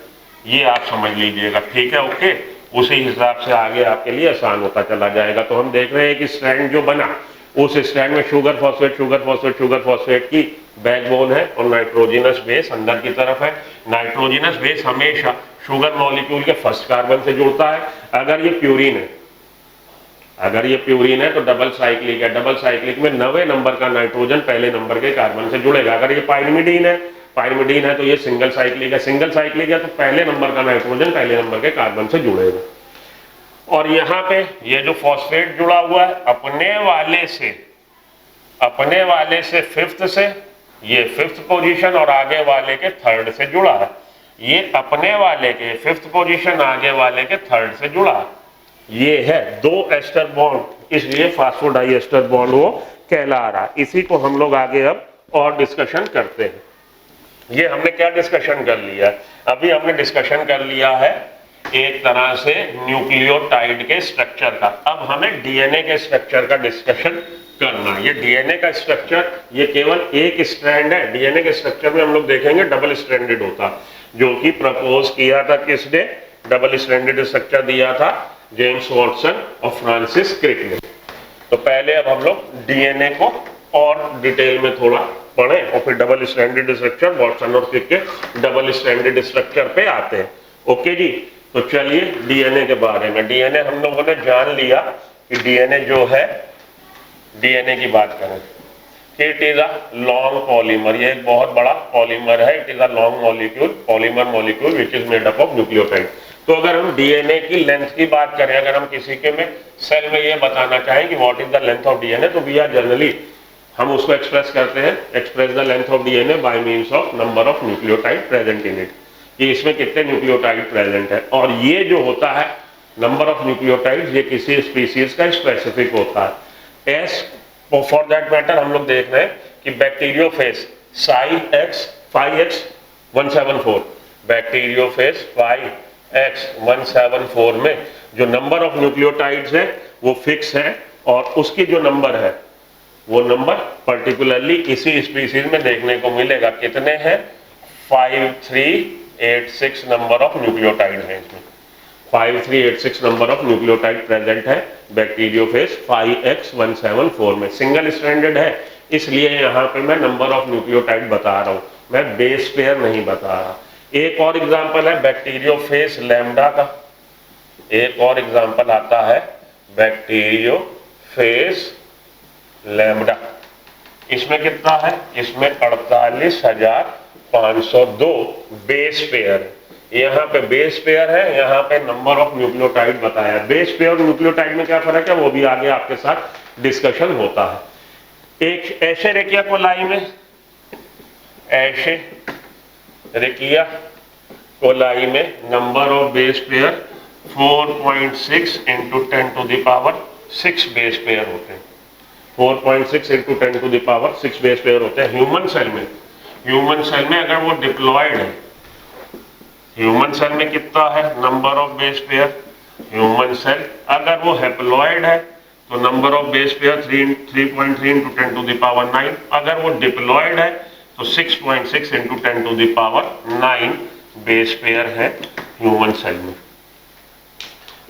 ये आप समझ लीजिएगा। ठीक है, ओके। उसी हिसाब से आगे आपके लिए आसान होता चला जाएगा। तो हम देख रहे हैं कि स्ट्रैंड जो बना, उस स्ट्रैंड में sugar phosphate, sugar phosphate, sugar phosphate की बैकबोन है और नाइट्रोजनस बेस अंदर की तरफ है। नाइट्रोजनस बेस हमेशा शुगर मॉलिक्यूल के फर्स्ट कार्बन से जुड़ता है। अगर ये प्यूरिन है, तो डबल साइक्लिक है। डबल साइक्लिक में 9वें नंबर का नाइट्रोजन पहले नंबर के कार्बन से जुड़ेगा। अगर ये पाइरिमिडीन है तो ये सिंगल साइक्लिक है। सिंगल साइक्लिक है तो पहले नंबर का नाइट्रोजन पहले नंबर के कार्बन से जुड़ेगा। और यहाँ पे ये जो फॉस्फेट जुड़ा हुआ है अपने वाले से फिफ्थ से, ये फिफ्थ पोजीशन और आगे वाले के थर्ड से जुड़ा है। ये अपने वाले के फिफ्थ पोजीशन, आगे वाले के थर्ड से जुड़ा है। ये है दो एस्टर बॉन्ड, इसलिए फास्फोडाइएस्टर बॉन्ड वो कहला रहा। इसी को हम लोग आगे अब और डिस्कशन करते हैं। ये हमने क्या डिस्कशन कर लिया है? अभी हमने डिस्कशन कर लिया है एक तरह से न्यूक्लियोटाइड के स्ट्रक्चर का। अब हमें डीएनए के स्ट्रक्चर का डिस्कशन करना। ये डीएनए का स्ट्रक्चर ये केवल एक स्ट्रैंड है। डीएनए के स्ट्रक्चर में हम लोग देखेंगे डबल स्ट्रैंडेड होता, जो कि प्रपोज किया था किसने, डबल स्ट्रैंडेड स्ट्रक्चर दिया था जेम्स वॉटसन और फ्रांसिस क्रिक ने। तो पहले अब हम लोग डीएनए को और डिटेल में थोड़ा पढ़ें और फिर डबल स्ट्रैंडेड स्ट्रक्चर, वॉटसन और क्रिक के डबल स्ट्रैंडेड स्ट्रक्चर पे आते हैं। ओके जी, तो चलिए डीएनए के बारे में। डीएनए हम लोगों ने जान लिया कि डीएनए जो है, डीएनए की बात करें कि it is a long polymer, ये एक बहुत बड़ा पॉलीमर है। It is a long molecule, polymer molecule which is made up of nucleotide. तो अगर हम डीएनए की लेंथ की बात करें, अगर हम किसी के में सेल में ये बताना चाहें कि what is the length of DNA, तो वी आर जनरली हम उसको एक्सप्रेस करते हैं, express the length of DNA by means of number of nucleotide present in it, कि इसमें कितने न्यूक्लियोटाइड प्रेजेंट है। और ये जो होता है नंबर ऑफ न्यूक्लियोटाइड, ये किसी स्पीसीज का स्पेसिफिक होता है। एस फॉर दैट मैटर हम लोग देख रहे हैं कि बैक्टीरियोफेज X5X174, बैक्टीरियोफेज 5X174 में जो नंबर ऑफ न्यूक्लियोटाइड्स है वो फिक्स है, और उसकी जो नंबर है वो नंबर पर्टिकुलरली इसी स्पीसीज में देखने को मिलेगा। कितने हैं, 5386 नंबर ऑफ न्यूक्लियोटाइड है इसमें, 5386 नंबर ऑफ न्यूक्लियोटाइड प्रेजेंट है बैक्टीरियोफेज 5X174 में। सिंगल स्ट्रैंडेड है, इसलिए यहाँ पे मैं नंबर ऑफ न्यूक्लियोटाइड बता रहा हूँ, मैं बेस पेयर नहीं बता रहा। एक और एग्जांपल है बैक्टीरियोफेज लैम्डा का, एक और एग्जांपल आता है बैक्टीरियोफेज लैम्डा। इसमें कितना है, इसमें 48,502 बेस पेयर है। यहाँ पे बेस पेयर है, यहाँ पे नंबर ऑफ न्यूक्लियोटाइड बताया है। बेस पेयर और न्यूक्लियोटाइड में क्या फर्क है वो भी आगे आपके साथ डिस्कशन होता है। एक एशेरेकिया कोलाई में, एशेरेकिया कोलाई में number of base pair 4.6 into 10⁻6 बेस पेयर होते हैं। 4.6 इंटू 10⁻6 बेस पेयर होते हैं। ह्यूमन सेल में, ह्यूमन सेल में अगर वो डिप्लॉयड है, ह्यूमन सेल में कितना है number of base pair, human cell अगर वो हैप्लॉयड है तो number of base pair 3.3 into 10⁹, अगर वो डिप्लॉयड है तो 6.6 इंटू 10⁹ बेस पेयर है ह्यूमन सेल में।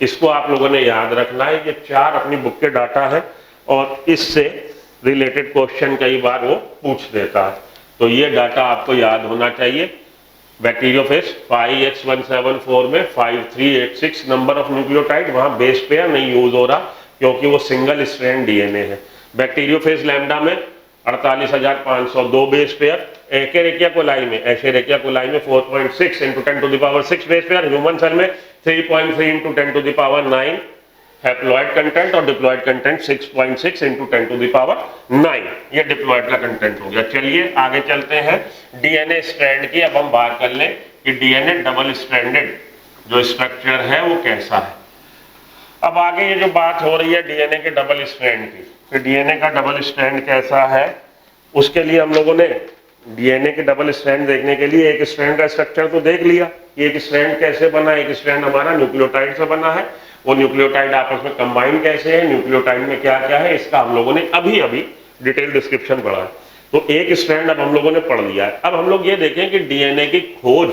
इसको आप लोगों ने याद रखना है, ये 4 अपनी बुक के डाटा है और इससे रिलेटेड क्वेश्चन कई बार वो पूछ देता है, तो ये डाटा आपको याद होना चाहिए। बैक्टीरियोफेज 5X174 में 5386 नंबर ऑफ न्यूक्लियोटाइड, वहां बेस पेयर नहीं यूज हो रहा क्योंकि वो सिंगल स्ट्रैंड डीएनए है। बैक्टीरियोफेज लैम्डा में 48,502 बेस पेयर, एशेरेकिया कोलाई में 4.6 इंटू 10⁻6 बेस पेयर, ह्यूमन सेल में 3.3 इंटू 10⁹ हैप्लॉयड कंटेंट और डिप्लॉयड कंटेंट 6.6 इंटू 10⁹। ये डिप्लॉयड का कंटेंट हो गया। चलिए आगे चलते हैं डीएनए स्ट्रैंड की। अब हम बात कर लें कि डीएनए डबल स्ट्रैंडेड जो स्ट्रक्चर है वो कैसा है। अब आगे ये जो बात हो रही है डीएनए के डबल स्ट्रैंड की, तो डीएनए का डबल स्ट्रैंड कैसा है, उसके लिए हम लोगों ने डीएनए के डबल स्ट्रैंड देखने के लिए एक स्ट्रैंड का स्ट्रक्चर तो देख लिया कि एक स्ट्रैंड कैसे बना। एक स्ट्रैंड हमारा न्यूक्लियोटाइड से बना है, वो न्यूक्लियोटाइड आपस में कंबाइन कैसे है, न्यूक्लियोटाइड में क्या क्या है, इसका हम लोगों ने अभी अभी डिटेल डिस्क्रिप्शन पढ़ा है। तो एक स्ट्रैंड अब हम लोगों ने पढ़ लिया है। अब हम लोग ये देखें कि डीएनए की खोज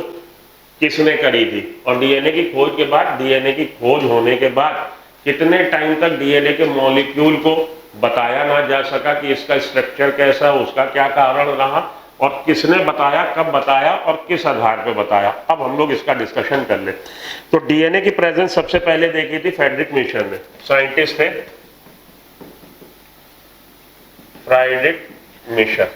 किसने करी थी, और डीएनए की खोज के बाद, डीएनए की खोज होने के बाद कितने टाइम तक डीएनए के मॉलिक्यूल को बताया ना जा सका कि इसका स्ट्रक्चर कैसा, उसका क्या कारण रहा, और किसने बताया, कब बताया और किस आधार पर बताया। अब हम लोग इसका डिस्कशन कर ले। तो डीएनए की प्रेजेंस सबसे पहले देखी थी फ्रेडरिक मिशर ने, साइंटिस्ट थे फ्रेडरिक मिशर।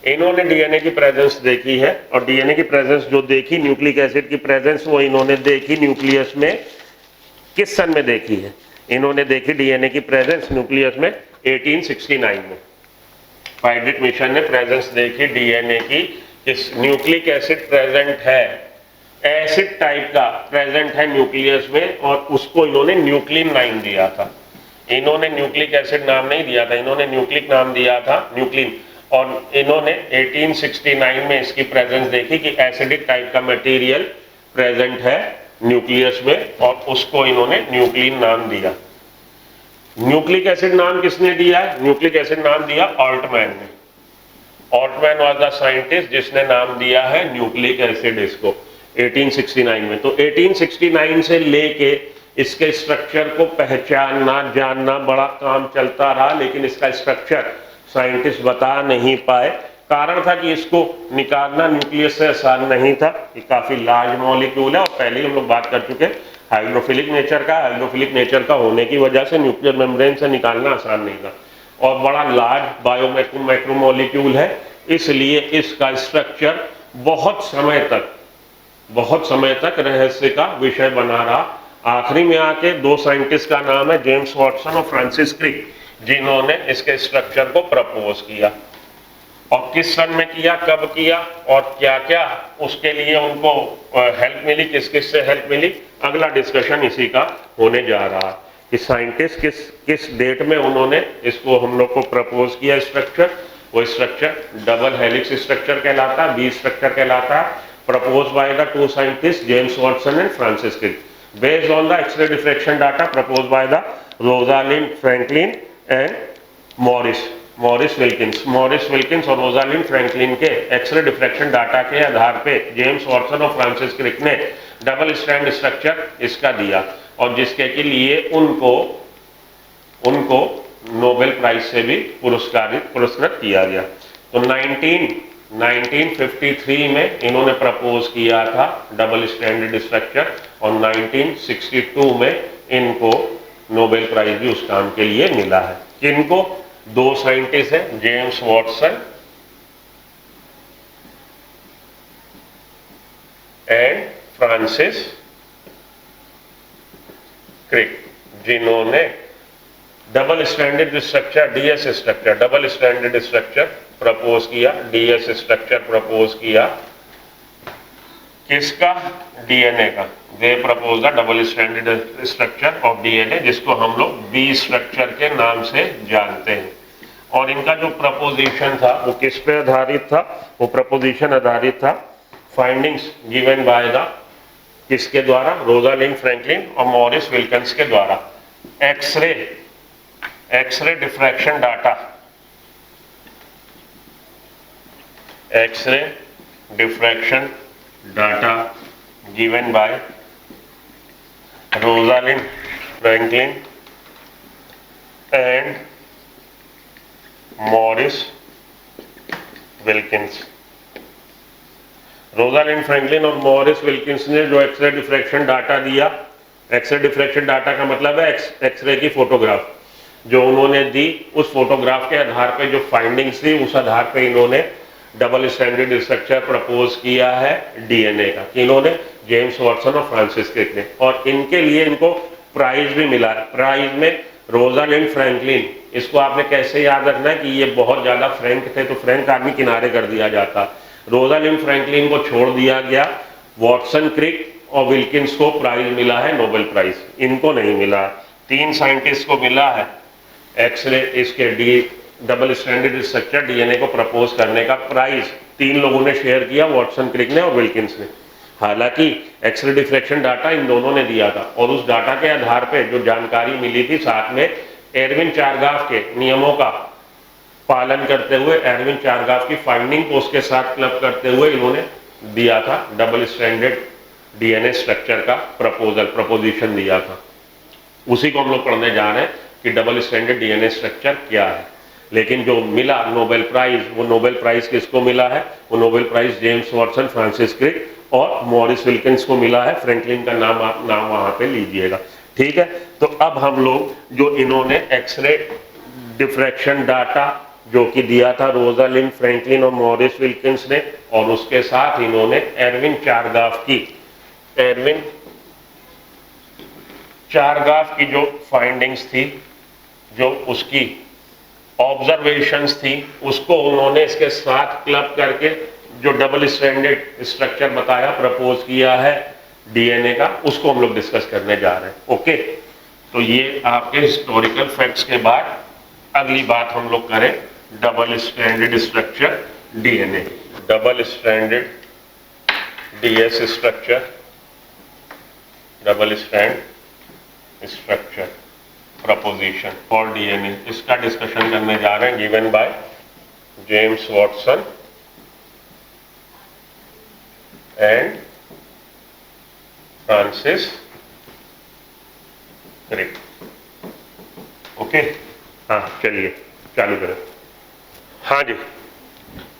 इन्होंने डीएनए की प्रेजेंस देखी है, और डीएनए की प्रेजेंस जो देखी, न्यूक्लिक एसिड की प्रेजेंस, वो इन्होंने देखी न्यूक्लियस में। किस सन में देखी है, इन्होंने देखी डीएनए की प्रेजेंस न्यूक्लियस में 1869 में। फ्रेडरिक मिशर ने प्रेजेंस देखी डीएनए की, किस न्यूक्लिक एसिड प्रेजेंट है, एसिड टाइप का प्रेजेंट है न्यूक्लियस में, और उसको इन्होंने न्यूक्लिन नाम दिया था। इन्होंने न्यूक्लिक एसिड नाम नहीं दिया था, इन्होंने न्यूक्लिक नाम दिया था, न्यूक्लिन। और इन्होंने 1869 में इसकी प्रेजेंस देखी कि एसिडिक टाइप का मटेरियल प्रेजेंट है न्यूक्लियस में, और उसको इन्होंने न्यूक्लिन नाम दिया। न्यूक्लिक एसिड नाम किसने दिया है? न्यूक्लिक एसिड नाम दिया ऑल्टमैन ने। ऑल्टमैन वाज द साइंटिस्ट जिसने नाम दिया है न्यूक्लिक एसिड इसको 1869 में। तो 1869 से लेके इसके स्ट्रक्चर को पहचानना जानना बड़ा काम चलता रहा, लेकिन इसका स्ट्रक्चर साइंटिस्ट बता नहीं पाए। कारण था कि इसको निकालना न्यूक्लियस से आसान नहीं था, ये काफी लार्ज मॉलिक्यूल है, और पहले ही हम लोग बात कर चुके हाइड्रोफिलिक नेचर का। हाइड्रोफिलिक नेचर का होने की वजह से न्यूक्लियर मेम्ब्रेन से निकालना आसान नहीं था, और बड़ा लार्ज मैक्रोमोलिक्यूल है, इसलिए इसका स्ट्रक्चर बहुत समय तक रहस्य का विषय बना रहा। आखिरी में आके दो साइंटिस्ट का नाम है जेम्स वॉटसन और फ्रांसिस क्रिक, जिन्होंने इसके स्ट्रक्चर को प्रपोज किया। और किस सन में किया, कब किया और क्या क्या उसके लिए उनको हेल्प मिली, किस किस से हेल्प मिली, अगला डिस्कशन इसी का होने जा रहा है कि साइंटिस्ट किस डेट में उन्होंने इसको हम लोग को प्रपोज किया स्ट्रक्चर। वो स्ट्रक्चर डबल हेलिक्स स्ट्रक्चर कहलाता है, बी स्ट्रक्चर कहलाता है, propose by the two scientist James Watson and Francis Crick based on the X ray diffraction data propose by the Rosalind Franklin and Maurice Wilkins और रोजालिंड फ्रैंकलिन के एक्सरे डिफ्रैक्शन डाटा के आधार पे जेम्स वॉटसन और फ्रांसिस क्रिक ने डबल स्ट्रैंड स्ट्रक्चर इसका दिया, और जिसके के लिए उनको नोबेल प्राइज से भी पुरस्कृत किया गया। तो 1953 में इन्होंने प्रपोज किया था डबल स्ट्रैंडेड स्ट्रक्चर, और 1962 में इनको नोबेल प्राइज भी उस काम के लिए मिला है। किनको? दो साइंटिस्ट हैं, James Watson and Francis Crick, जिन्होंने double stranded structure double stranded structure propose किया, डीएस स्ट्रक्चर प्रपोज किया। किसका? डीएनए का। They propose the double stranded structure of DNA, जिसको हम लोग बी स्ट्रक्चर के नाम से जानते हैं। और इनका जो प्रपोजिशन था वो किस पे आधारित था? वो प्रपोजिशन आधारित था फाइंडिंग्स गिवन बाय द किसके द्वारा? रोजालिंड फ्रैंकलिन और मॉरिस विल्किंस के द्वारा। X ray diffraction data given by Rosalind Franklin and Maurice Wilkins। Rosalind Franklin और मॉरिस विल्किंस ने जो एक्सरे डिफ्रैक्शन डाटा दिया, एक्सरे डिफ्रैक्शन डाटा का मतलब है एक्सरे की फोटोग्राफ जो उन्होंने दी, उस फोटोग्राफ के आधार पे जो फाइंडिंग्स थी उस आधार पे इन्होंने डबल स्ट्रैंडेड स्ट्रक्चर प्रपोज किया है डीएनए का। इन्होंने जेम्स वॉटसन और फ्रांसिस क्रिक ने, और इनके लिए इनको प्राइज भी मिला। प्राइज में रोजालिंड फ्रैंकलिन, इसको आपने कैसे याद रखना है कि ये बहुत ज्यादा फ्रैंक थे, तो फ्रैंक आदमी किनारे कर दिया जाता। रोजालिंड फ्रैंकलिन को छोड़ दिया गया, वॉटसन क्रिक और विल्किंस को प्राइज मिला है नोबेल प्राइज, इनको नहीं मिला। तीन साइंटिस्ट को मिला है एक्सरे इसके डबल स्ट्रैंडेड स्ट्रक्चर डीएनए को प्रपोज करने का प्राइज। तीन लोगों ने शेयर किया, वॉटसन क्रिक ने और विल्किंस ने। हालांकि एक्सरे डिफ्रैक्शन डाटा इन दोनों ने दिया था, और उस डाटा के आधार पे जो जानकारी मिली थी, साथ में एरविन चारगाफ के नियमों का पालन करते हुए, एरविन चारगाफ की फाइंडिंग को उसके साथ क्लब करते हुए इन्होंने दिया था डबल स्ट्रैंडेड डीएनए स्ट्रक्चर का प्रपोजिशन दिया था। उसी को हम लोग पढ़ने जा रहे हैं कि डबल स्ट्रैंडेड डीएनए स्ट्रक्चर क्या है। लेकिन जो मिला नोबेल प्राइज, वो नोबेल प्राइज किसको मिला है? वो Nobel prize James Watson, Francis Crick और मॉरिस विल्किंस को मिला है। फ्रैंकलिन का नाम वहां पे लीजिएगा, ठीक है। तो अब हम लोग जो इन्होंने एक्सरे डिफ्रैक्शन डाटा जो कि दिया था रोजालिंड फ्रैंकलिन और मॉरिस विल्किंस ने, और उसके साथ इन्होंने एरविन चारगाफ की जो फाइंडिंग्स थी, जो उसकी ऑब्जर्वेशंस थी, उसको उन्होंने इसके साथ क्लब करके जो डबल स्ट्रैंडेड स्ट्रक्चर बताया, प्रपोज किया है डीएनए का, उसको हम लोग डिस्कस करने जा रहे हैं। ओके, तो ये आपके हिस्टोरिकल फैक्ट्स के बाद अगली बात हम लोग करें double stranded structure DNA, double stranded DS structure, double strand structure proposition for DNA, इसका डिस्कशन करने जा रहे हैं, given by James Watson and Francis Crick. Okay, हाँ चलिए चालू करें। हाँ जी,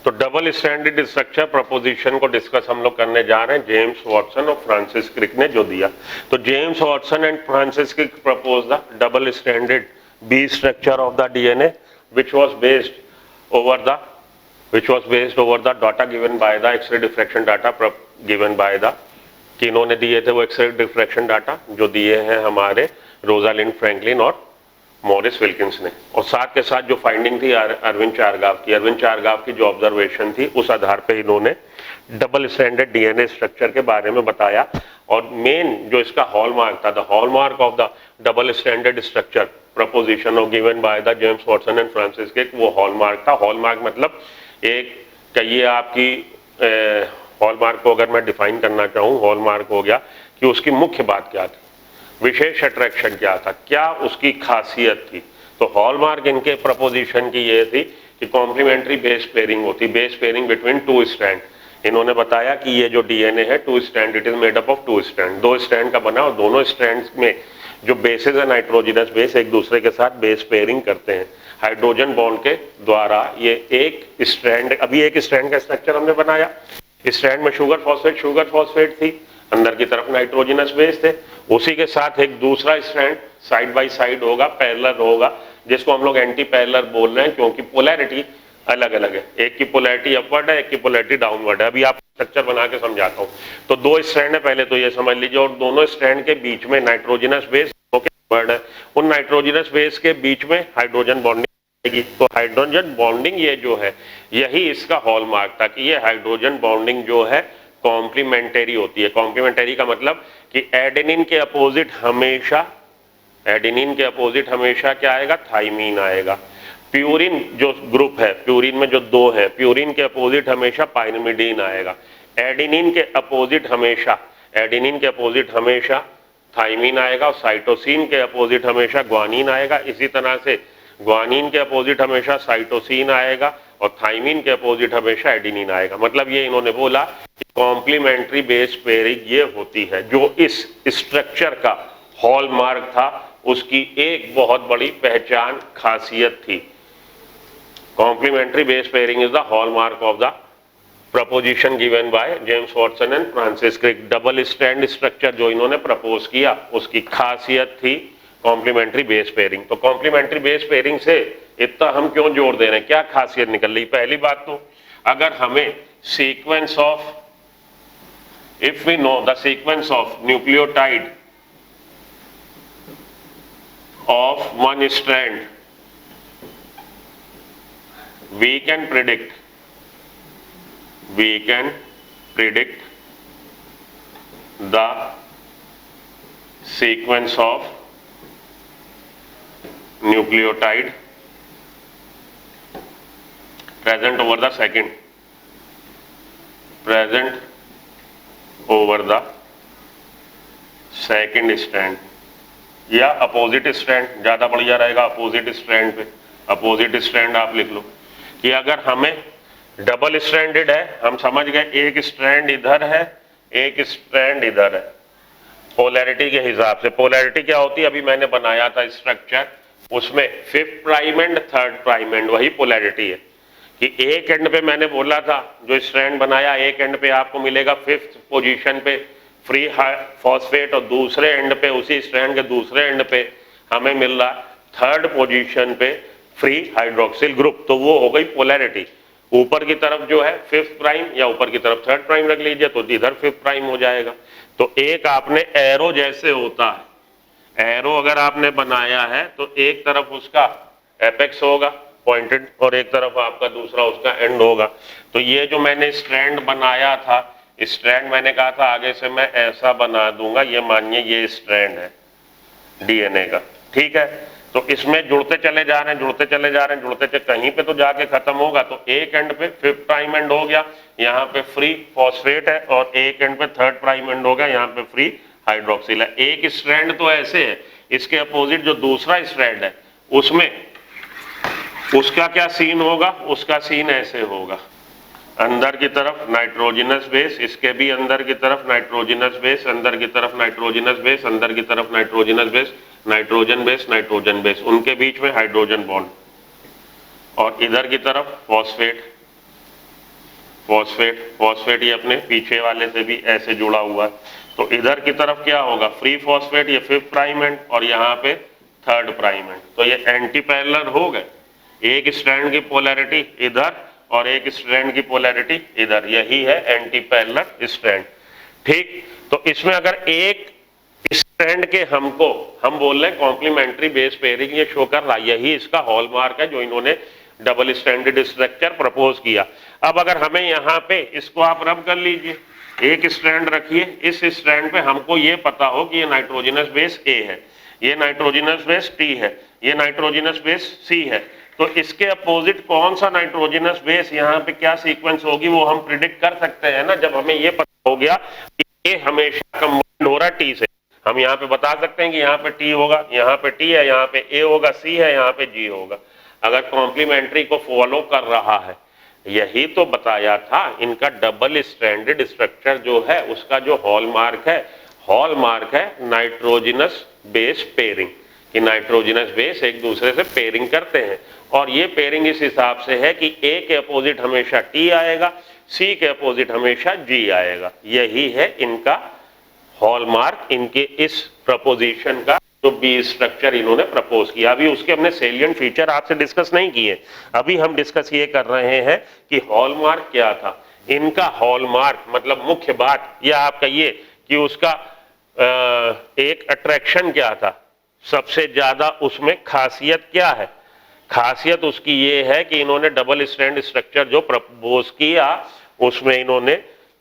तो डबल स्टैंडर्ड स्ट्रक्चर प्रपोजिशन को डिस्कस हम लोग करने जा रहे हैं, जेम्स वॉटसन और फ्रांसिस क्रिक ने जो दिया। तो James Watson and Francis Crick propose the double standard B structure of the DNA which was based over the data given by the X-ray diffraction data given by the, किन्होंने दिए थे वो एक्सरे डिफ्रैक्शन डाटा जो दिए हैं हमारे रोजालिंड फ्रैंकलिन और मॉरिस विल्किंस ने, और साथ के साथ जो फाइंडिंग थी अरविंद चारगाव की जो ऑब्जर्वेशन थी, उस आधार पे इन्होंने डबल स्टैंडर्ड डीएनए स्ट्रक्चर के बारे में बताया। और मेन जो इसका हॉलमार्क था, the hallmark of the double standard structure proposition of given by the James Watson and Francis Crick, वो हॉलमार्क था। हॉलमार्क मतलब एक कहिए आपकी हॉलमार्क को अगर मैं डिफाइन करना चाहूँ, हॉलमार्क हो गया कि उसकी मुख्य बात क्या थी, विशेष अट्रैक्शन क्या था, क्या उसकी खासियत थी। तो हॉलमार्क इनके प्रपोजिशन की ये थी कि कॉम्प्लीमेंट्री बेस पेयरिंग होती, base pairing between two strand. इन्होंने बताया कि ये जो डीएनए है two strand, it is made up of two strand, दो स्ट्रैंड का बना, और दोनों स्ट्रैंड में जो बेसेस है नाइट्रोजनस बेस एक दूसरे के साथ बेस पेयरिंग करते हैं हाइड्रोजन बॉन्ड के द्वारा। ये एक स्ट्रैंड, अभी एक स्ट्रैंड का स्ट्रक्चर हमने बनाया, स्ट्रैंड में शुगर फॉस्फेट थी, अंदर की तरफ नाइट्रोजनस बेस थे, उसी के साथ एक दूसरा स्ट्रैंड साइड बाय साइड होगा, पैरेलल होगा, जिसको हम लोग एंटी पैरेलल बोल रहे हैं क्योंकि पोलैरिटी अलग अलग है, एक की पोलैरिटी अपवर्ड है, एक की पोलैरिटी डाउनवर्ड है। अभी आप स्ट्रक्चर बना के समझाता हूँ। तो दो स्ट्रैंड है, पहले तो ये समझ लीजिए, और दोनों स्ट्रैंड के बीच में नाइट्रोजनस बेस है, उन नाइट्रोजनस बेस के बीच में हाइड्रोजन बॉन्डिंग। तो हाइड्रोजन बॉन्डिंग ये जो है, यही इसका हॉलमार्क था कि ये हाइड्रोजन बॉन्डिंग जो है कॉम्प्लीमेंटरी होती है। कॉम्प्लीमेंटरी का मतलब कि एडेनिन के अपोजिट हमेशा क्या आएगा, थाइमीन आएगा। प्यूरिन जो ग्रुप है, प्यूरिन में जो दो है, प्यूरिन के अपोजिट हमेशा पाइरिमिडीन आएगा। एडेनिन के अपोजिट हमेशा थाइमीन आएगा, और साइटोसिन के अपोजिट हमेशा ग्वानिन आएगा। इसी तरह से ग्वानिन के अपोजिट हमेशा साइटोसिन आएगा, और थाइमीन के अपोजिट हमेशा एडेनिन आएगा। मतलब ये इन्होंने बोला कि कॉम्प्लीमेंट्री बेस पेयरिंग ये होती है, जो इस स्ट्रक्चर का हॉलमार्क था, उसकी एक बहुत बड़ी पहचान खासियत थी। Complementary base pairing is the hallmark of the proposition given by James Watson and Francis Crick. Double strand structure जो इन्होंने प्रपोज किया, उसकी खासियत थी कॉम्प्लीमेंट्री बेस पेयरिंग। तो कॉम्प्लीमेंट्री बेस पेयरिंग से इतना हम क्यों जोड़ दे रहे हैं, क्या खासियत निकल रही? पहली बात तो अगर हमें sequence of, if we know the sequence of nucleotide of one strand, we can predict the sequence of nucleotide present over the second strand या अपोजिट स्ट्रैंड, ज्यादा बढ़िया रहेगा अपोजिट स्ट्रैंड पे। अपोजिट स्ट्रैंड आप लिख लो कि अगर हमें डबल स्ट्रैंडेड है, हम समझ गए एक स्ट्रैंड इधर है, एक स्ट्रैंड इधर है, पोलैरिटी के हिसाब से। पोलैरिटी क्या होती है, अभी मैंने बनाया था स्ट्रक्चर, उसमें 5th prime and 3rd prime and, वही पोलैरिटी है कि एक एंड पे मैंने बोला था, जो स्ट्रैंड बनाया एक एंड पे आपको मिलेगा 5th पोजीशन पे फ्री फॉस्फेट, और दूसरे एंड पे, उसी स्ट्रैंड के दूसरे एंड पे हमें मिल रहा 3rd पोजीशन पे फ्री हाइड्रोक्सिल ग्रुप। तो वो हो गई पोलैरिटी। ऊपर की तरफ जो है 5th प्राइम, या ऊपर की तरफ 3rd प्राइम रख लीजिए तो इधर 5th प्राइम हो जाएगा। तो एक आपने एरो जैसे होता है, एरो अगर आपने बनाया है तो एक तरफ उसका एपेक्स होगा पॉइंटेड, और एक तरफ आपका दूसरा उसका एंड होगा। तो ये जो मैंने स्ट्रैंड बनाया था, स्ट्रैंड मैंने कहा था आगे से मैं ऐसा बना दूंगा, ये मानिए ये स्ट्रैंड है डीएनए का, ठीक है। तो इसमें जुड़ते चले जा रहे हैं, जुड़ते चले जा रहे हैं, जुड़ते चले, कहीं पे तो जाके खत्म होगा। तो एक एंड पे 5th प्राइम एंड हो गया, यहाँ पे फ्री फॉस्फेट है, और एक एंड पे 3rd प्राइम एंड हो गया, यहाँ पे फ्री हाइड्रोक्सिल है। एक स्ट्रैंड तो ऐसे है, इसके अपोजिट जो दूसरा स्ट्रैंड है उसमें उसका क्या सीन होगा, उसका सीन ऐसे होगा, अंदर की तरफ नाइट्रोजनस बेस, इसके भी अंदर की तरफ नाइट्रोजनस बेस, अंदर की तरफ नाइट्रोजनस बेस, अंदर की तरफ nitrogenous base, nitrogen base, nitrogen base, उनके बीच में हाइड्रोजन बॉन्ड, और इधर की तरफ फॉस्फेट, फॉस्फेट, फॉस्फेट ये अपने पीछे वाले से भी ऐसे जुड़ा हुआ है। तो इधर की तरफ क्या होगा, फ्री फॉस्फेट, ये 5th प्राइम एंड, और यहाँ पे 3rd प्राइम एंड। तो ये एंटी पैरेलल हो गए, एक स्ट्रैंड की पोलैरिटी इधर और एक स्ट्रैंड की पोलैरिटी इधर, यही है एंटी पैरेलल स्ट्रैंड। ठीक, तो इसमें अगर एक स्ट्रैंड के हम बोल रहे हैं कॉम्प्लीमेंट्री बेस पेयरिंग ये शो कर रहा, यही इसका हॉलमार्क है जो इन्होंने डबल स्ट्रैंडेड स्ट्रक्चर प्रपोज किया। अब अगर हमें यहाँ पे इसको आप रब कर लीजिए, एक स्ट्रैंड रखिए, इस स्ट्रैंड पे हमको ये पता हो कि ये नाइट्रोजनस बेस ए है, ये नाइट्रोजनस बेस टी है, ये नाइट्रोजनस बेस सी है। तो इसके अपोजिट कौन सा नाइट्रोजनस बेस यहाँ पे क्या सीक्वेंस होगी वो हम प्रिडिक्ट कर सकते हैं ना। जब हमें ये पता हो गया कि ये हमेशा कंबाइंड हो रहा टी से, हम यहाँ पे बता सकते हैं कि यहाँ पे टी होगा, यहाँ पे टी है, यहाँ पे ए होगा, सी है, यहाँ पे जी होगा, अगर कॉम्प्लीमेंट्री को फॉलो कर रहा है। यही तो बताया था, इनका डबल स्ट्रैंडेड स्ट्रक्चर जो है उसका जो हॉलमार्क है नाइट्रोजनस बेस पेयरिंग, कि नाइट्रोजनस बेस एक दूसरे से पेयरिंग करते हैं। और ये पेयरिंग इस हिसाब से है कि ए के अपोजिट हमेशा टी आएगा, सी के अपोजिट हमेशा जी आएगा। यही है इनका हॉलमार्क, इनके इस प्रपोजिशन का जो बी स्ट्रक्चर इन्होंने प्रपोज किया। अभी उसके हमने सेलिएंट फीचर आपसे डिस्कस नहीं किए, अभी हम डिस्कस ये कर रहे हैं कि हॉलमार्क क्या था इनका। हॉलमार्क मतलब मुख्य बात, या आप कहिए कि उसका एक अट्रैक्शन क्या था, सबसे ज्यादा उसमें खासियत क्या है। खासियत उसकी ये है कि इन्होंने डबल स्ट्रैंड स्ट्रक्चर जो प्रपोज किया उसमें इन्होंने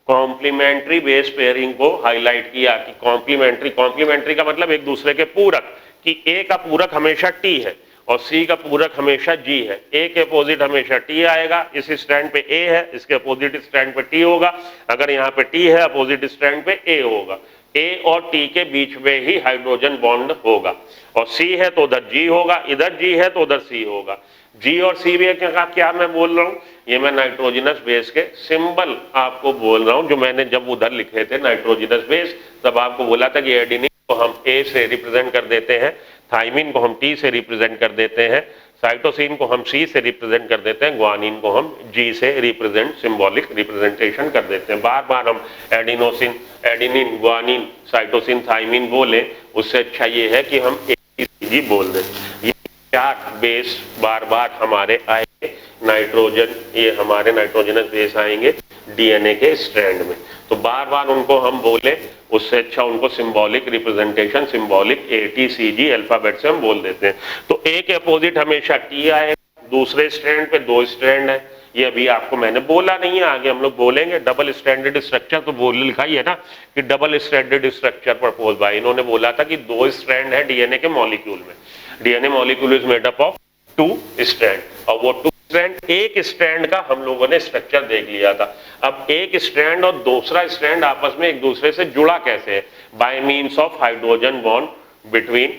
कॉम्प्लीमेंट्री बेस पेयरिंग को हाईलाइट किया कि कॉम्प्लीमेंट्री का मतलब एक दूसरे के पूरक, कि ए का पूरक हमेशा टी है और सी का पूरक हमेशा जी है। ए के अपोजिट हमेशा टी आएगा, इस स्ट्रैंड पे ए है, इसके अपोजिट स्ट्रैंड पे टी होगा, अगर यहाँ पे टी है अपोजिट स्ट्रैंड पे ए होगा, ए और टी के बीच में ही हाइड्रोजन बॉन्ड होगा, और सी है तो उधर जी होगा, इधर जी है तो उधर सी होगा। जी और सी भी क्या मैं बोल रहा हूँ, ये मैं नाइट्रोजनस बेस के सिंबल आपको बोल रहा हूँ, जो मैंने जब उधर लिखे थे नाइट्रोजनस बेस, तब आपको बोला था कि एडेनिन को हम ए से रिप्रेजेंट कर देते हैं, थाइमिन को हम टी से रिप्रेजेंट कर देते हैं, साइटोसिन को हम सी से रिप्रेजेंट कर देते हैं, ग्वानिन को हम जी से रिप्रेजेंट सिंबॉलिक रिप्रेजेंटेशन कर देते हैं। बार बार हम adenosine, adenine, guanine, cytosine, thymine बोले, उससे अच्छा ये है कि हम जी बोल दें। ये 4 बेस बार बार हमारे आएंगे, नाइट्रोजन, ये हमारे नाइट्रोजनस बेस आएंगे डीएनए के स्ट्रैंड में, तो बार बार उनको हम बोले, उससे अच्छा उनको symbolic representation, symbolic ATCG alphabet से हम बोल देते हैं। तो ए के अपोजिट हमेशा टी आएगा, दूसरे स्ट्रैंड पे 2 स्ट्रैंड है, ये अभी आपको मैंने बोला नहीं है, आगे हम लोग बोलेंगे। डबल स्ट्रैंडेड स्ट्रक्चर तो बोल लिखा ही है ना कि double stranded structure propose by, इन्होंने बोला था कि 2 स्ट्रैंड है डीएनए के मॉलिक्यूल में, DNA molecule is made up of 2 strand, और वो 2 स्ट्रैंड, एक स्ट्रैंड का हम लोगों ने स्ट्रक्चर देख लिया था। अब एक स्ट्रैंड और दूसरा स्ट्रैंड आपस में एक दूसरे से जुड़ा कैसे है, bye means of hydrogen bond between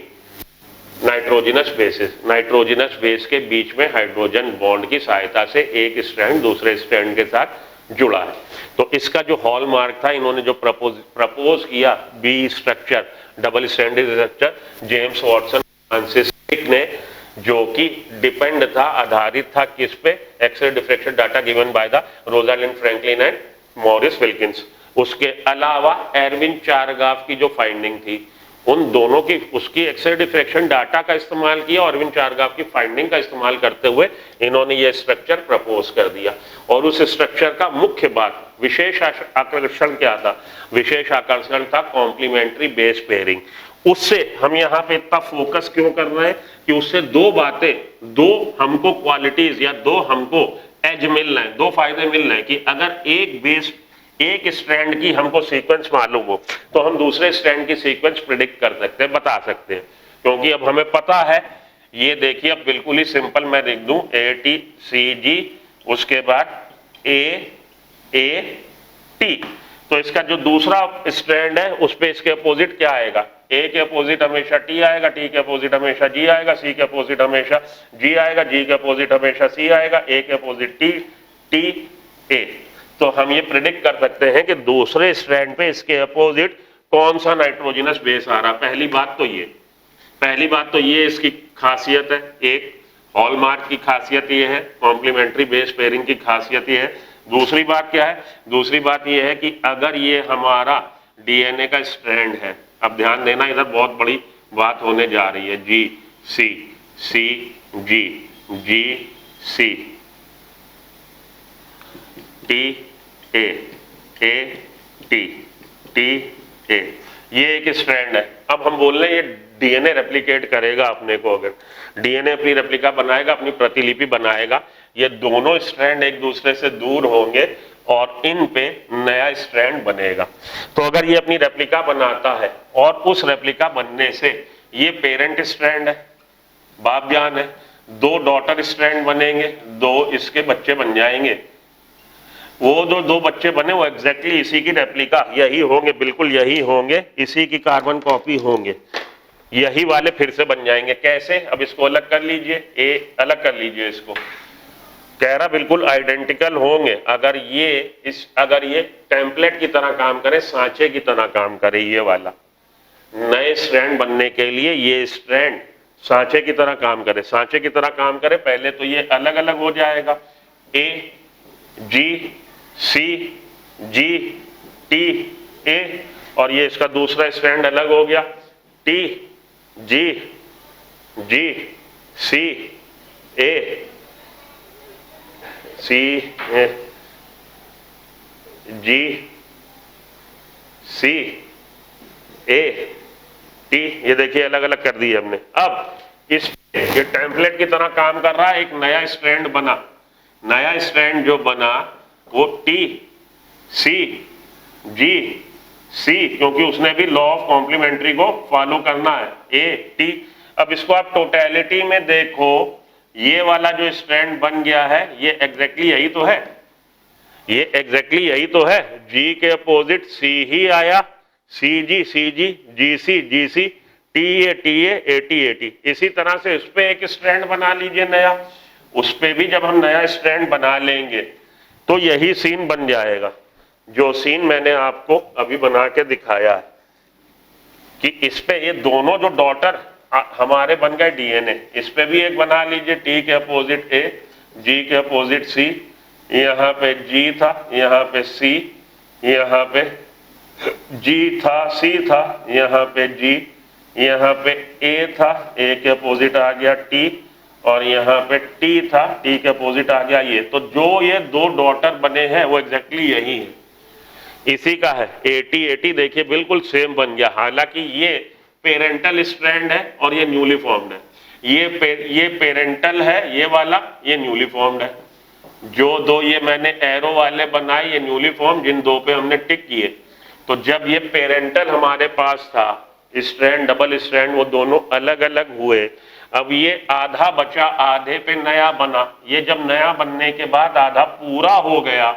nitrogenous bases, nitrogenous base के बीच में हाइड्रोजन बॉन्ड की सहायता से एक स्ट्रैंड दूसरे स्ट्रैंड के साथ जुड़ा है। तो इसका जो हॉलमार्क था, इन्होंने जो प्रपोज किया B structure, double stranded structure, James Watson Francis Crick ने, जो कि डिपेंड था, आधारित था किस पे, X ray diffraction data given by the Rosalind Franklin and Maurice Wilkins. उसके अलावा एरविन चारगाफ की जो फाइंडिंग थी, उन दोनों की, उसकी एक्सरे डिफ्रेक्शन डाटा का इस्तेमाल किया और अरविंद चारगाफ की फाइंडिंग का इस्तेमाल करते हुए इन्होंने ये स्ट्रक्चर प्रपोज कर दिया। और उस स्ट्रक्चर का मुख्य बात, विशेष आकर्षण क्या था, विशेष आकर्षण था कॉम्प्लीमेंट्री बेस पेयरिंग। उससे हम यहाँ पे इतना फोकस क्यों कर रहे हैं कि उससे 2 बातें, 2 हमको क्वालिटीज या 2 हमको एज मिल रहे हैं, 2 फायदे मिल रहे हैं कि अगर एक बेस, एक स्ट्रैंड की हमको सीक्वेंस मालूम हो तो हम दूसरे स्ट्रैंड की सीक्वेंस प्रिडिक्ट कर सकते हैं, बता सकते हैं, क्योंकि अब हमें पता है ये देखिए अब बिल्कुल ही सिंपल मैं लिख दूं ATCG, उसके बाद AAT। तो इसका जो दूसरा स्ट्रैंड है उस पे इसके अपोजिट क्या आएगा, A के अपोजिट हमेशा T आएगा, T के अपोजिट हमेशा G आएगा, C के अपोजिट हमेशा G आएगा, G के अपोजिट हमेशा C आएगा, A के अपोजिट T A। तो हम ये प्रिडिक्ट कर सकते हैं कि दूसरे स्ट्रैंड पे इसके अपोजिट कौन सा नाइट्रोजनस बेस आ रहा। पहली बात तो ये इसकी खासियत है, एक हॉलमार्क की खासियत ये है, कॉम्प्लीमेंट्री बेस पेयरिंग की खासियत ये है। दूसरी बात क्या है, दूसरी बात ये है कि अगर ये हमारा डीएनए का स्ट्रैंड है, अब ध्यान देना इधर बहुत बड़ी बात होने जा रही है, G C C G G C T A A T T A, ये एक स्ट्रैंड है। अब हम बोल रहे हैं ये डीएनए रेप्लिकेट करेगा अपने को, अगर डीएनए अपनी रेप्लिका बनाएगा, अपनी प्रतिलिपि बनाएगा, ये दोनों स्ट्रैंड एक दूसरे से दूर होंगे और इन पे नया स्ट्रैंड बनेगा। तो अगर ये अपनी रेप्लिका बनाता है और उस रेप्लिका बनने से ये पेरेंट स्ट्रैंड है, बाप जान है, दो डॉटर स्ट्रैंड बनेंगे, दो इसके बच्चे बन जाएंगे। वो जो दो बच्चे बने वो एग्जैक्टली इसी की रेप्लिका यही होंगे, बिल्कुल यही होंगे, इसी की कार्बन कॉपी होंगे, यही वाले फिर से बन जाएंगे। कैसे, अब इसको अलग कर लीजिए, ए अलग कर लीजिए, इसको कह रहा बिल्कुल आइडेंटिकल होंगे अगर ये टेम्पलेट की तरह काम करे, सांचे की तरह काम करे। ये वाला नए स्ट्रैंड बनने के लिए ये स्ट्रैंड सांचे की तरह काम करे, सांचे की तरह काम करे। पहले तो ये अलग अलग हो जाएगा, ए जी सी जी टी ए, और ये इसका दूसरा स्ट्रैंड अलग हो गया, T G ji C A C A ji C A T. ये देखिए अलग अलग कर दिए हमने। अब इस ये टेम्पलेट की तरह काम कर रहा है, एक नया स्ट्रैंड बना, नया स्ट्रैंड जो बना वो टी सी जी सी, क्योंकि उसने भी लॉ ऑफ कॉम्प्लीमेंट्री को फॉलो करना है, ए टी। अब इसको आप टोटलिटी में देखो, ये वाला जो स्ट्रैंड बन गया है ये एग्जैक्टली यही तो है, ये एग्जैक्टली यही तो है। जी के अपोजिट सी ही आया, सी जी जी C T A A T. इसी तरह से इस पे एक स्ट्रैंड बना लीजिए नया, उस पे भी जब हम नया स्ट्रैंड बना लेंगे तो यही सीन बन जाएगा, जो सीन मैंने आपको अभी बना के दिखाया है कि इस पे ये दोनों जो डॉटर हमारे बन गए डीएनए, इस पे भी एक बना लीजिए, टी के अपोजिट ए, जी के अपोजिट सी, यहाँ पे जी था, यहाँ पे सी, यहाँ पे जी था, सी था, यहाँ पे जी, यहाँ पे ए था, ए के अपोजिट आ गया टी, और यहाँ पे टी था, टी के अपोजिट आ गया ये। तो जो ये दो डॉटर बने हैं वो एग्जैक्टली यही है, इसी का है। एटी देखिए बिल्कुल सेम बन गया, हालांकि ये पेरेंटल स्ट्रैंड है और ये न्यूली फॉर्म्ड है, ये पेरेंटल है ये वाला, ये न्यूली फॉर्म्ड है। जो दो ये मैंने एरो वाले बनाए ये न्यूली फॉर्म, जिन दो पे हमने टिक किए, तो जब ये पेरेंटल हमारे पास था स्ट्रैंड, डबल स्ट्रैंड, वो दोनों अलग अलग हुए। अब ये आधा बचा, आधे पे नया बना, ये जब नया बनने के बाद आधा पूरा हो गया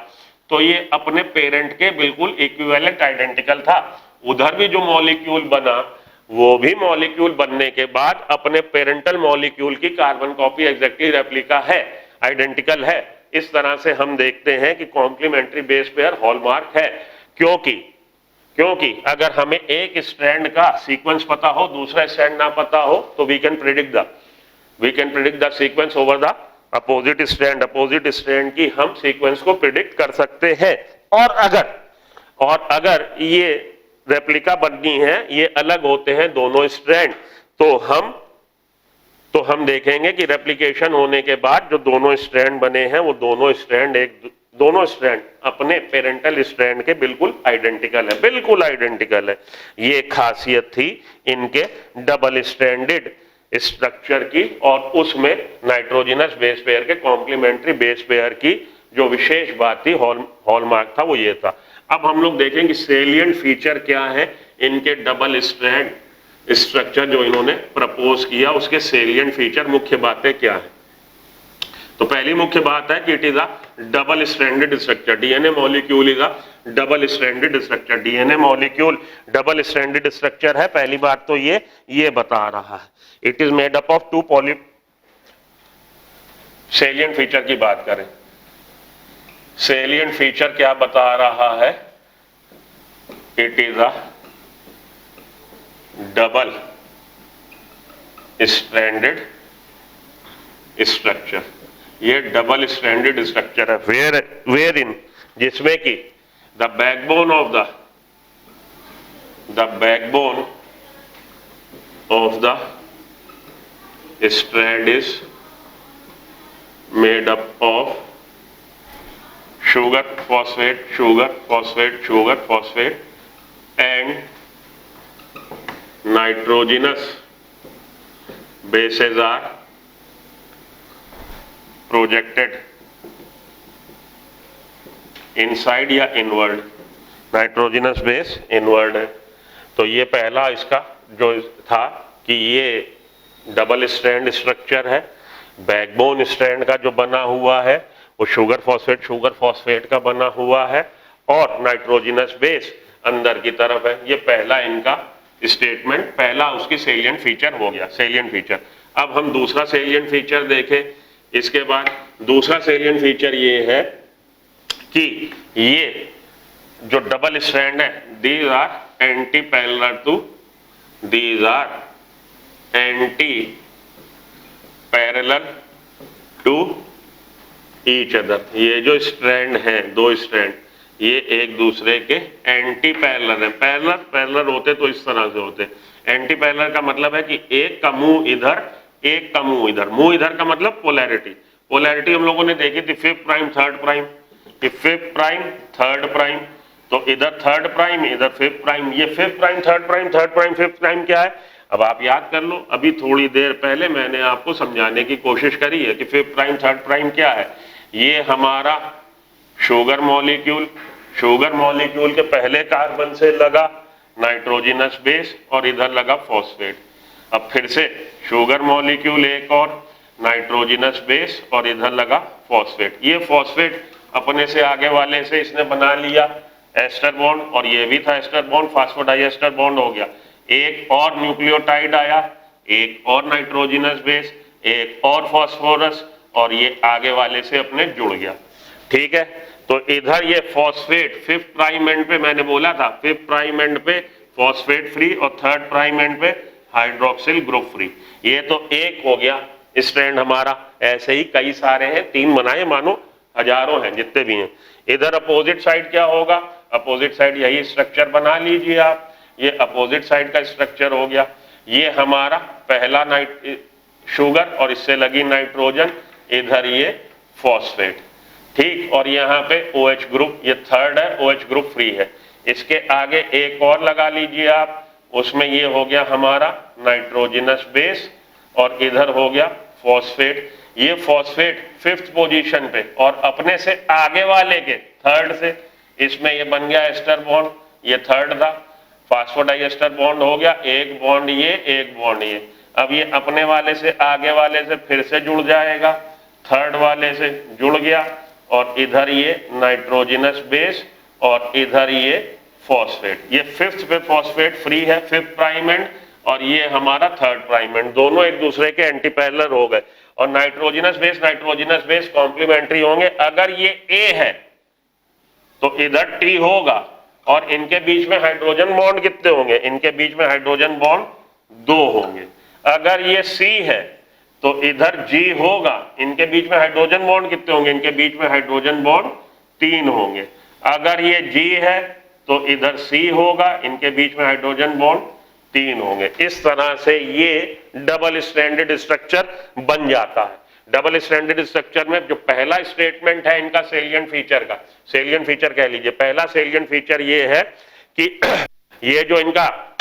तो ये अपने पेरेंट के बिल्कुल इक्विवेलेंट आइडेंटिकल था। उधर भी जो मॉलिक्यूल बना वो भी मॉलिक्यूल बनने के बाद अपने पेरेंटल मॉलिक्यूल की कार्बन कॉपी एग्जैक्टली रेप्लिका है, आइडेंटिकल है। इस तरह से हम देखते हैं कि कॉम्प्लीमेंट्री बेस पेयर हॉलमार्क है, क्योंकि अगर हमें एक स्ट्रैंड का सीक्वेंस पता हो, दूसरा स्ट्रैंड ना पता हो, तो we can predict the sequence over the opposite strand की हम सीक्वेंस को प्रिडिक्ट कर सकते हैं। और अगर ये रेप्लिका बननी है, ये अलग होते हैं दोनों स्ट्रैंड, तो हम देखेंगे कि रेप्लिकेशन होने के बाद जो दोनों स्ट्रैंड बने हैं वो दोनों स्ट्रैंड अपने पेरेंटल स्ट्रैंड के बिल्कुल आइडेंटिकल है, ये खासियत थी इनके डबल स्ट्रैंडेड स्ट्रक्चर की, और उसमें नाइट्रोजनस बेस पेयर के कॉम्प्लीमेंट्री बेस पेयर की जो विशेष बात थी, हॉलमार्क था, वो ये था। अब हम लोग देखें कि सेलिएंट फीचर क्या है इनके डबल स्ट्रैंड स्ट्रक्चर जो इन्होंने प्रपोज किया उसके सेलिएंट फीचर, मुख्य बातें क्या है। तो पहली मुख्य बात है कि it is a double stranded structure. DNA molecule is a double stranded structure. DNA molecule double stranded structure है। पहली बात तो ये बता रहा है। It is made up of two poly. Salient feature की बात करें, सेलिएंट फीचर क्या बता रहा है, it is a double stranded structure. ये डबल स्ट्रैंडेड स्ट्रक्चर है। वेयर इन, जिसमें कि the backbone of the strand is made up of sugar phosphate and nitrogenous bases are projected inside या इनवर्ड। नाइट्रोजनस बेस इनवर्ड है। तो ये पहला इसका जो था कि ये डबल स्ट्रैंड स्ट्रक्चर है। बैकबोन स्ट्रैंड का जो बना हुआ है वो शुगर फॉस्फेट का बना हुआ है और नाइट्रोजनस बेस अंदर की तरफ है। ये पहला इनका स्टेटमेंट, पहला उसकी सेलिएंट फीचर हो गया, सेलिएंट फीचर। अब हम दूसरा सेलिएंट फीचर देखें। इसके बाद दूसरा सेलिएंट फीचर ये है कि ये जो डबल स्ट्रैंड है, these are anti parallel to each other. ये जो स्ट्रैंड है, दो स्ट्रैंड, ये एक दूसरे के एंटी पैरेलल है। पैरेलल होते तो इस तरह से होते। एंटी पैरेलल का मतलब है कि एक का मुंह इधर, एक का मुंह इधर। मुंह इधर का मतलब पोलैरिटी हम लोगों ने देखी थी, 5 प्राइम 3 प्राइम। ये 5 प्राइम 3 प्राइम, तो इधर 3 प्राइम, इधर 5 प्राइम। ये 5 प्राइम 3 प्राइम 3 प्राइम 5 प्राइम क्या है, अब आप याद कर लो। अभी थोड़ी देर पहले मैंने आपको समझाने की कोशिश करी है कि 5 प्राइम 3 प्राइम क्या है। ये हमारा शुगर मॉलिक्यूल के पहले कार्बन से लगा नाइट्रोजनस बेस और इधर लगा फॉस्फेट। अब फिर से शुगर मॉलिक्यूल एक और नाइट्रोजनस बेस और इधर लगा फॉस्फेट। ये फॉस्फेट अपने से आगे वाले से इसने बना लिया एस्टर बॉन्ड, और ये भी था एस्टर बॉन्ड, फास्फोडाइएस्टर बॉन्ड हो गया। एक और न्यूक्लियोटाइड आया, एक और नाइट्रोजनस बेस, एक और फास्फोरस, और ये आगे वाले से अपने जुड़ गया। ठीक है, तो इधर ये फॉस्फेट 5th प्राइम एंड पे मैंने बोला था, 5th प्राइम एंड पे फॉस्फेट फ्री और 3rd प्राइम एंड पे हाइड्रोक्सिल ग्रुप फ्री। ये तो एक हो गया स्ट्रैंड हमारा। ऐसे ही कई सारे हैं, 3 बनाए, मानो हजारों हैं जितने भी हैं। इधर अपोजिट साइड क्या होगा, अपोजिट साइड यही स्ट्रक्चर बना लीजिए आप। ये अपोजिट साइड का स्ट्रक्चर हो गया। ये हमारा पहला शुगर और इससे लगी नाइट्रोजन, इधर ये फॉस्फेट। ठीक, और यहाँ पे OH ग्रुप, ये 3rd है, OH ग्रुप फ्री है। इसके आगे एक और लगा लीजिए आप, उसमें ये हो गया हमारा नाइट्रोजनस बेस और इधर हो गया फॉस्फेट। ये फॉस्फेट 5th पोजीशन पे और अपने से आगे वाले के 3rd से, इसमें ये बन गया एस्टर बॉन्ड, ये 3rd था। फास्फोडाइएस्टर बॉन्ड हो गया, एक बॉन्ड ये, एक बॉन्ड ये। अब ये अपने वाले से आगे वाले से फिर से जुड़ जाएगा, 3rd वाले से जुड़ गया, और इधर ये नाइट्रोजनस बेस और इधर ये फॉस्फेट। ये 5th पे फॉस्फेट फ्री है, 5th प्राइम एंड, और ये हमारा 3rd प्राइम एंड। दोनों एक दूसरे के एंटी पैरेलल हो गए। और नाइट्रोजनस बेस कॉम्प्लीमेंट्री होंगे। अगर ये A है तो इधर T होगा, और इनके बीच में हाइड्रोजन बॉन्ड कितने होंगे, इनके बीच में हाइड्रोजन बॉन्ड 2 होंगे। अगर ये C है तो इधर G होगा, इनके बीच में हाइड्रोजन बॉन्ड कितने होंगे, इनके बीच में हाइड्रोजन बॉन्ड 3 होंगे। अगर ये G है तो इधर C होगा, इनके बीच में हाइड्रोजन बॉन्ड 3 होंगे। इस तरह से ये डबल स्ट्रैंडेड स्ट्रक्चर बन जाता है। डबल स्ट्रैंडेड स्ट्रक्चर में जो पहला स्टेटमेंट है इनका सेलिएंट फीचर का, सेलिएंट फीचर कह लीजिए, पहला सेलिएंट फीचर ये है कि ये जो इनका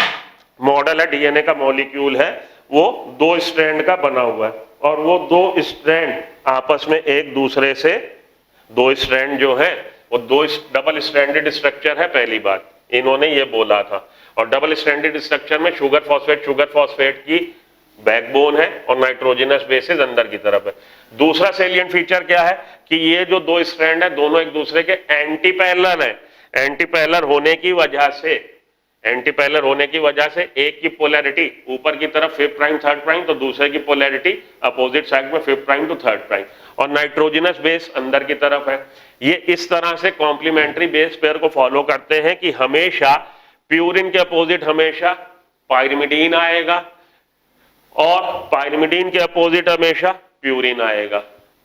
मॉडल है, डीएनए का मॉलिक्यूल है, वो 2 स्ट्रैंड का बना हुआ है, और वो 2 स्ट्रैंड आपस में एक दूसरे से, 2 स्ट्रैंड जो है वो 2 डबल स्ट्रैंडेड स्ट्रक्चर है। पहली बात इन्होंने ये बोला था। और डबल स्ट्रैंडेड स्ट्रक्चर में शुगर फॉस्फेट की बैकबोन है और नाइट्रोजनस बेसेस अंदर की तरफ है। दूसरा सेलिएंट फीचर क्या है कि ये जो दो स्ट्रैंड है दोनों एक दूसरे के एंटी पैरेलल है। एंटी पैरेलल होने की वजह से एक की पोलैरिटी ऊपर की तरफ 5 प्राइम 3 प्राइम, तो दूसरे की पोलैरिटी अपोजिट साइड में 5 प्राइम टू 3 प्राइम, और नाइट्रोजनस बेस अंदर की तरफ है। ये इस तरह से कॉम्प्लीमेंट्री बेस पेयर को फॉलो करते हैं कि हमेशा प्यूरिन के अपोजिट हमेशा पायरिमिडीन आएगा और पायरिमिडीन के अपोजिट हमेशा प्यूरिन आएगा।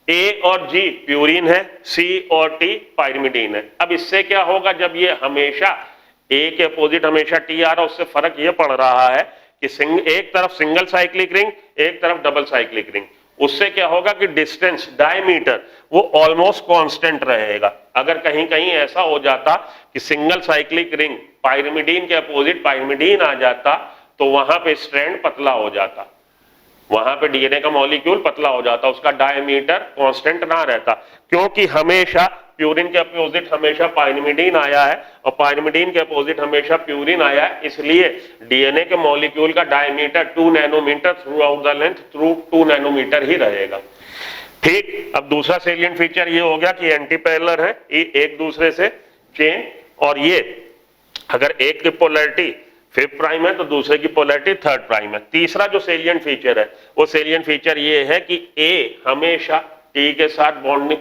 ए और जी प्यूरिन है, सी और टी पायरिमिडीन है। अब इससे क्या होगा, जब ये हमेशा ए के अपोजिट हमेशा टी आ रहा है, उससे फर्क ये पड़ रहा है कि एक तरफ सिंगल साइक्लिक रिंग, एक तरफ डबल साइक्लिक रिंग, उससे क्या होगा कि डिस्टेंस डायमीटर वो ऑलमोस्ट कांस्टेंट रहेगा। अगर कहीं कहीं ऐसा हो जाता कि सिंगल साइक्लिक रिंग पायरिमिडीन के अपोजिट पायरिमिडीन आ जाता तो वहां पे स्ट्रैंड पतला हो जाता, वहां पे डीएनए का मॉलिक्यूल पतला हो जाता, उसका डायमीटर कांस्टेंट ना रहता, क्योंकि हमेशा प्यूरिन के अपोजिट हमेशा पायरिमिडीन आया है और पायरिमिडीन के अपोजिट हमेशा प्यूरिन आया है, इसलिए डीएनए के मॉलिक्यूल का diameter 2 nanometer throughout the length through 2 nanometer ही रहेगा। ठीक, अब दूसरा सेलिएंट फीचर ये हो गया कि एंटी पैरेलल है, ये एक दूसरे से चेन, और ये अगर एक की पोलैरिटी 5 प्राइम है तो दूसरे की पोलैरिटी 3 प्राइम है। तीसरा जो सेलिएंट फीचर है वो सेलिएंट फीचर ये है कि ए हमेशा टी के साथ बॉन्ड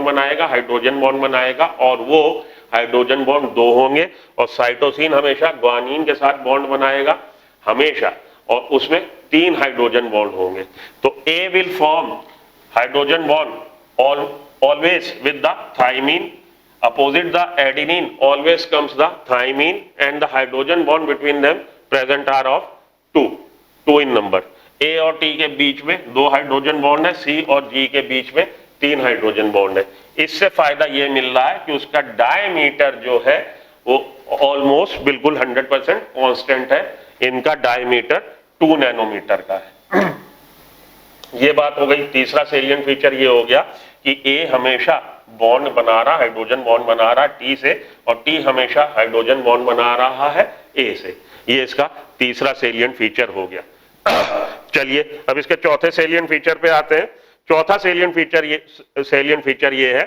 बनाएगा, हाइड्रोजन बॉन्ड बनाएगा, और वो हाइड्रोजन बॉन्ड 2 होंगे, और साइटोसिन हमेशा ग्वानिन के साथ बॉन्ड बनाएगा हमेशा, और उसमें 3 हाइड्रोजन बॉन्ड होंगे। तो A will form hydrogen bond always with the thymine, opposite the adenine always comes the thymine, and the hydrogen bond between them present are of 2 in number। A और T के बीच में 2 हाइड्रोजन बॉन्ड है, C और G के बीच में 3 हाइड्रोजन बॉन्ड है। इससे फायदा ये मिल रहा है कि उसका डायमीटर जो है वो ऑलमोस्ट बिल्कुल 100% कांस्टेंट है, इनका डायमीटर 2 नैनोमीटर का है। ये बात हो गई। तीसरा सेलिएंट फीचर ये हो गया कि A हमेशा बॉन्ड बना रहा, हाइड्रोजन बॉन्ड बना रहा टी से, और टी हमेशा हाइड्रोजन बॉन्ड बना रहा है ए से। ये इसका तीसरा सेलिएंट फीचर हो गया। चलिए अब इसके चौथे सेलिएंट फीचर पे आते हैं। चौथा सेलिएंट फीचर ये है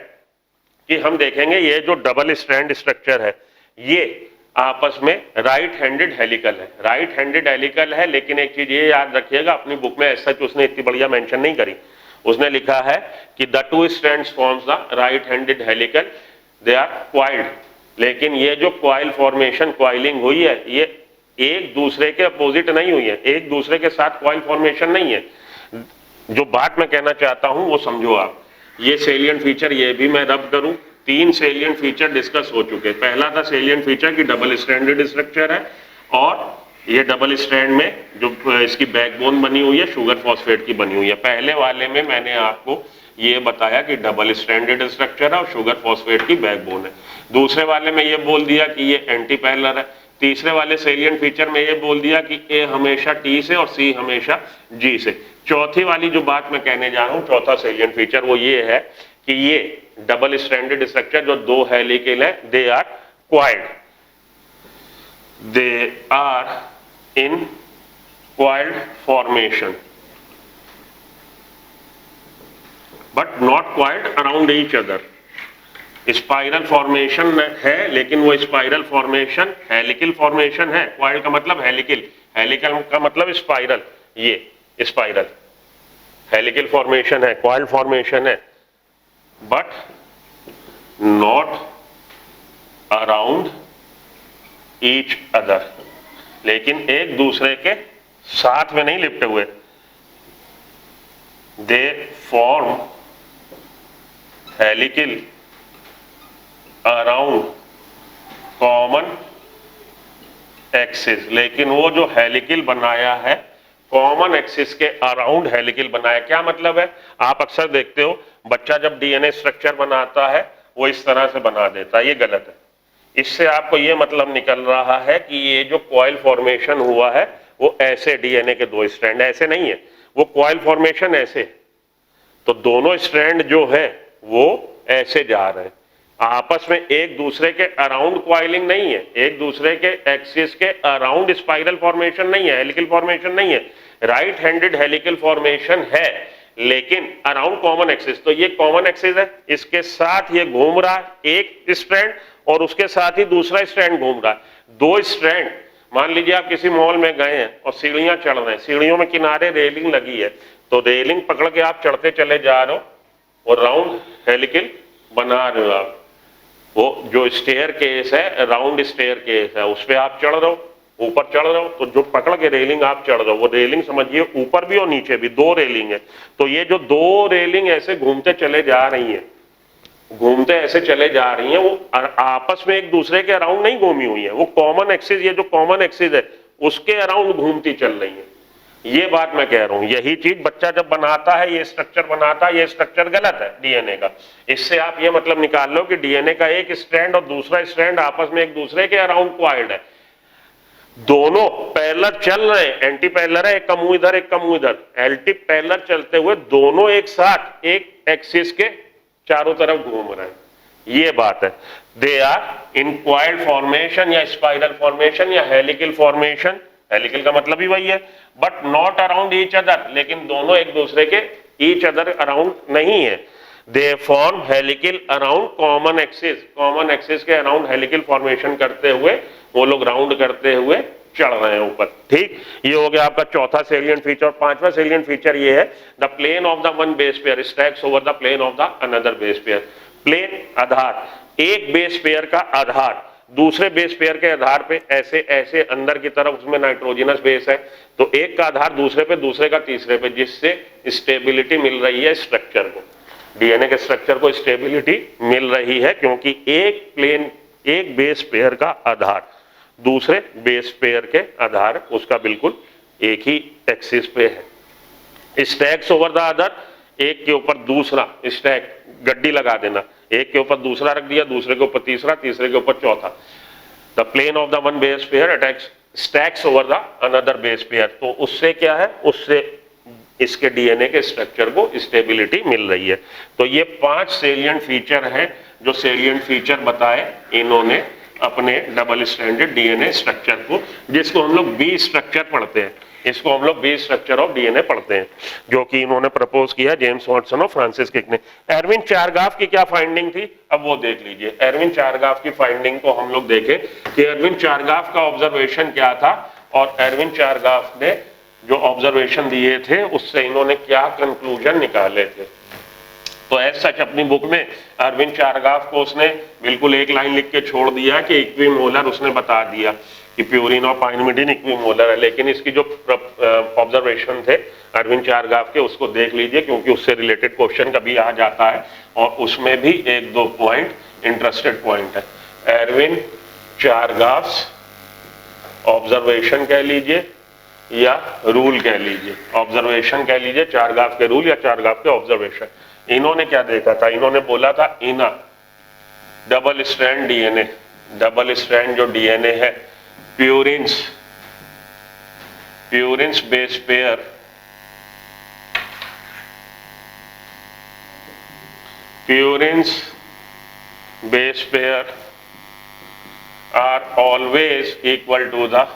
कि हम देखेंगे ये जो डबल स्ट्रैंड स्ट्रक्चर है ये आपस में राइट हैंडेड हेलिकल है। राइट हैंडेड हेलिकल है, लेकिन एक चीज ये याद रखिएगा, अपनी बुक में ऐसा उसने इतनी बढ़िया मेंशन नहीं करी। उसने लिखा है कि the 2 strands forms the right handed helical, they are coiled, लेकिन ये जो कॉइल फॉर्मेशन कॉइलिंग हुई है ये एक दूसरे के अपोजिट नहीं हुई है, एक दूसरे के साथ कॉइल फॉर्मेशन नहीं है। जो बात मैं कहना चाहता हूं वो समझो आप। ये सेलिएंट फीचर ये भी मैं रब करूं, 3 सेलिएंट फीचर डिस्कस हो चुके। पहला था सेलिएंट फीचर की डबल स्ट्रैंडेड स्ट्रक्चर है, और ये डबल स्ट्रैंड में जो इसकी बैकबोन बनी हुई है शुगर फॉस्फेट की बनी हुई है। पहले वाले में मैंने आपको ये बताया कि डबल स्ट्रैंडेड स्ट्रक्चर है और शुगर फॉस्फेट की बैकबोन है। दूसरे वाले में ये बोल दिया कि ये एंटी पैरेलल है। तीसरे वाले सेलिएंट फीचर में ये बोल दिया कि ए हमेशा टी से और सी हमेशा जी से। चौथी वाली जो बात मैं कहने जा रहा हूँ, चौथा सेलिएंट फीचर वो ये है कि ये डबल स्ट्रैंडेड स्ट्रक्चर जो 2 हेलिकल है, they are coiled, they are in coiled formation but not coiled around each other। Spiral formation है, लेकिन वो स्पाइरल फॉर्मेशन हेलिकल फॉर्मेशन है। क्वाइल्ड का मतलब हेलिकल, हेलिकल का मतलब स्पाइरल, ये स्पाइरल हेलिकल फॉर्मेशन है, क्वाइल्ड फॉर्मेशन है, but not around each other, लेकिन एक दूसरे के साथ में नहीं लिपटे हुए। They form helical around common axis, लेकिन वो जो हेलिकल बनाया है कॉमन एक्सिस के अराउंड हेलिकल बनाया। क्या मतलब है, आप अक्सर देखते हो बच्चा जब डीएनए स्ट्रक्चर बनाता है वो इस तरह से बना देता है, ये गलत है। इससे आपको ये मतलब निकल रहा है कि ये जो कॉइल फॉर्मेशन हुआ है वो ऐसे डीएनए के 2 स्ट्रैंड, ऐसे नहीं है, वो कॉइल फॉर्मेशन ऐसे, तो दोनों स्ट्रैंड जो है वो ऐसे जा रहे हैं। आपस में एक दूसरे के अराउंड क्वाइलिंग नहीं है, एक दूसरे के एक्सिस के अराउंड स्पाइरल फॉर्मेशन नहीं है, हेलिकल फॉर्मेशन नहीं है। राइट हैंडेड हेलिकल फॉर्मेशन है लेकिन अराउंड कॉमन एक्सिस। तो ये कॉमन एक्सिस है, इसके साथ ये घूम रहा है एक स्ट्रैंड और उसके साथ ही दूसरा स्ट्रैंड घूम रहा है, दो स्ट्रैंड। मान लीजिए आप किसी मॉल में गए हैं और सीढ़ियां चढ़ रहे हैं, सीढ़ियों में किनारे रेलिंग लगी है, तो रेलिंग पकड़ के आप चढ़ते चले जा रहे हो और राउंड हेलिकल बना रहे हो आप। वो जो स्टेयर केस है, राउंड स्टेयर केस है, उस पर आप चढ़ रहे हो, ऊपर चढ़ रहे हो, तो जो पकड़ के रेलिंग आप चढ़ रहे हो वो रेलिंग समझिए ऊपर भी और नीचे भी दो रेलिंग है। तो ये जो दो रेलिंग ऐसे घूमते चले जा रही हैं, घूमते ऐसे चले जा रही हैं, वो आपस में एक दूसरे के अराउंड नहीं घूमी हुई है, वो कॉमन एक्सिस, ये जो कॉमन एक्सिस है उसके अराउंड घूमती चल रही है। ये बात मैं कह रहा हूं, यही चीज बच्चा जब बनाता है, ये स्ट्रक्चर बनाता है, ये स्ट्रक्चर गलत है डीएनए का। इससे आप ये मतलब निकाल लो कि डीएनए का एक स्ट्रैंड और दूसरा स्ट्रैंड आपस में एक दूसरे के अराउंड क्वाइल्ड है, दोनों पैरेलल चल रहे हैं, एंटी पैरेलल है, एक का मुंह इधर एक का मुंह इधर, एंटी पैरेलल चलते हुए दोनों एक साथ एक एक्सिस के चारों तरफ घूम रहे हैं, ये बात है। They are in coiled formation या स्पाइरल फॉर्मेशन या हेलिकल फॉर्मेशन, हेलिकल का मतलब ही वही है, but not around each other, लेकिन दोनों एक दूसरे के ईच अदर अराउंड नहीं है। They form helical around common axis, common axis के अराउंड हेलिकल फॉर्मेशन करते हुए वो लोग राउंड करते हुए चढ़ रहे हैं ऊपर। ठीक, ये हो गया आपका चौथा सेलिएंट फीचर। पांचवा सेलिएंट फीचर ये है, the plane of the one base pair stacks over the plane of the another base pair. Plane आधार, एक बेस पेयर का आधार दूसरे बेस पेयर के आधार पे ऐसे ऐसे अंदर की तरफ, उसमें नाइट्रोजनस बेस है तो एक का आधार दूसरे पे, दूसरे का तीसरे पे, जिससे स्टेबिलिटी मिल रही है स्ट्रक्चर को, डीएनए के स्ट्रक्चर को स्टेबिलिटी मिल रही है, क्योंकि एक प्लेन, एक बेस पेयर का आधार दूसरे बेस पेयर के आधार उसका बिल्कुल एक ही एक्सिस पे है। स्टैक्स ओवर द अदर, एक के ऊपर दूसरा, स्टैक गड्डी लगा देना, एक के ऊपर दूसरा रख दिया, दूसरे के ऊपर तीसरा, तीसरे के ऊपर चौथा। The plane of the one base pair attacks stacks over the another base pair. तो उससे क्या है, उससे इसके डीएनए के स्ट्रक्चर को स्टेबिलिटी मिल रही है। तो ये 5 सेलिएंट फीचर हैं जो सेलिएंट फीचर बताए इन्होंने अपने डबल स्ट्रैंडेड डीएनए स्ट्रक्चर को, जिसको हम लोग बी स्ट्रक्चर पढ़ते हैं, इसको हम लोग बी स्ट्रक्चर ऑफ डीएनए पढ़ते हैं, जो कि इन्होंने प्रपोज किया जेम्स वाटसन और फ्रांसिस क्रिक ने। एरविन चारगाफ की क्या फाइंडिंग थी, अब वो देख लीजिए। एरविन चारगाफ की फाइंडिंग को हम लोग देखें कि एरविन चारगाफ का ऑब्जर्वेशन क्या था और एरविन चारगाफ ने जो ऑब्जर्वेशन दिए थे उससे इन्होंने क्या कंक्लूजन निकाले थे। तो एज सच अपनी बुक में अरविंद चारगाफ को उसने बिल्कुल एक लाइन लिख के छोड़ दिया कि इक्विमोलर, उसने बता दिया कि प्यूरिन और पाइरिमिडिन इक्विमोलर है, लेकिन इसकी जो ऑब्जर्वेशन थे अरविंद चारगाफ के उसको देख लीजिए, क्योंकि उससे रिलेटेड क्वेश्चन कभी आ जाता है और उसमें भी एक दो पॉइंट इंटरेस्टेड पॉइंट है। अरविंद चारगाफ ऑब्जर्वेशन कह लीजिए या रूल कह लीजिए, ऑब्जर्वेशन कह लीजिए, चारगाफ के रूल या चारगाफ के ऑब्जर्वेशन। इन्होंने क्या देखा था, इन्होंने बोला था in a double strand DNA, double strand जो डीएनए है purines, purines base pair, purines base pair are always equal to the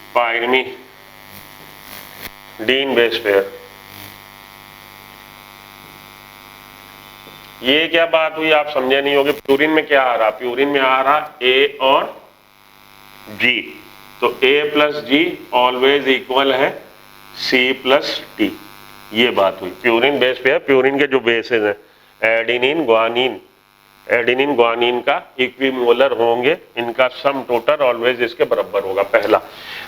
pyrimidine base pair. ये क्या बात हुई आप समझे नहीं होगे। प्यूरिन में क्या आ रहा, प्यूरिन में आ रहा ए और जी, तो ए प्लस जी ऑलवेज इक्वल है सी प्लस टी, ये बात हुई। प्यूरिन बेस पेयर, प्यूरिन के जो बेसेस हैं एडेनिन ग्वानिन, एडेनिन ग्वानिन का इक्विमोलर होंगे, इनका सम टोटल ऑलवेज इसके बराबर होगा, पहला।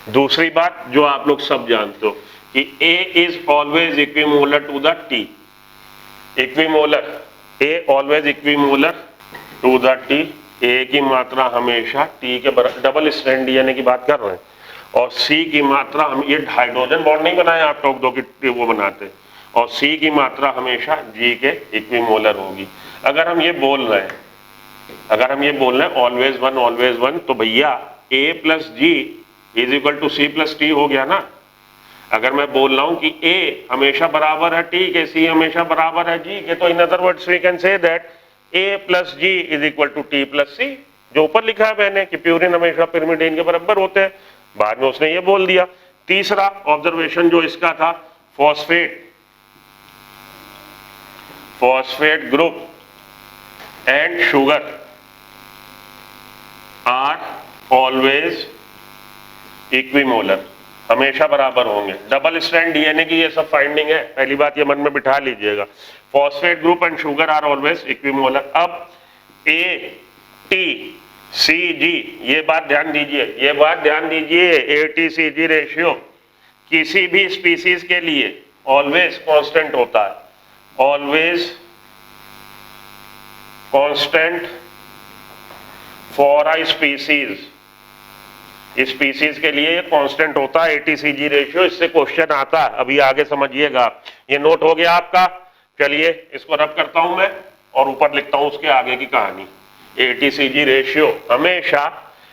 दूसरी बात जो आप लोग सब जानते हो कि A is always equimolar to the T, equimolar, A always equimolar to the T, A की मात्रा हमेशा टी के बराबर, डबल स्ट्रैंड डीएनए की बात कर रहे हैं, और सी की मात्रा, हम ये हाइड्रोजन बॉन्ड नहीं बनाए आप टॉक दो की वो बनाते, और सी की मात्रा हमेशा जी के इक्विमोलर होगी। अगर हम ये बोल रहे हैं, अगर हम ये बोल रहे हैं ऑलवेज वन, तो भैया A plus G is equal to C plus T हो गया ना। अगर मैं बोल रहा हूं कि ए हमेशा बराबर है टी के, सी हमेशा बराबर है जी के, तो in other words we can say that A plus G is equal to T plus C, जो ऊपर लिखा है मैंने कि प्यूरिन हमेशा पिरिमिडीन के बराबर होते हैं, बाद में उसने ये बोल दिया। तीसरा ऑब्जर्वेशन जो इसका था, phosphate group and sugar are always equimolar, हमेशा बराबर होंगे। डबल स्ट्रैंड डीएनए की ये सब फाइंडिंग है, पहली बात ये मन में बिठा लीजिएगा। Phosphate group and sugar are always equimolar. अब ए टी सी जी, ये बात ध्यान दीजिए, ये बात ध्यान दीजिए, A T C ji ratio किसी भी स्पीसीज के लिए ऑलवेज कांस्टेंट होता है, always constant for a species, species के लिए ये कांस्टेंट होता है एटीसीजी रेशियो। इससे क्वेश्चन आता है, अभी आगे समझिएगा। ये नोट हो गया आपका, चलिए इसको रब करता हूं मैं और ऊपर लिखता हूं उसके आगे की कहानी। एटीसीजी रेशियो हमेशा,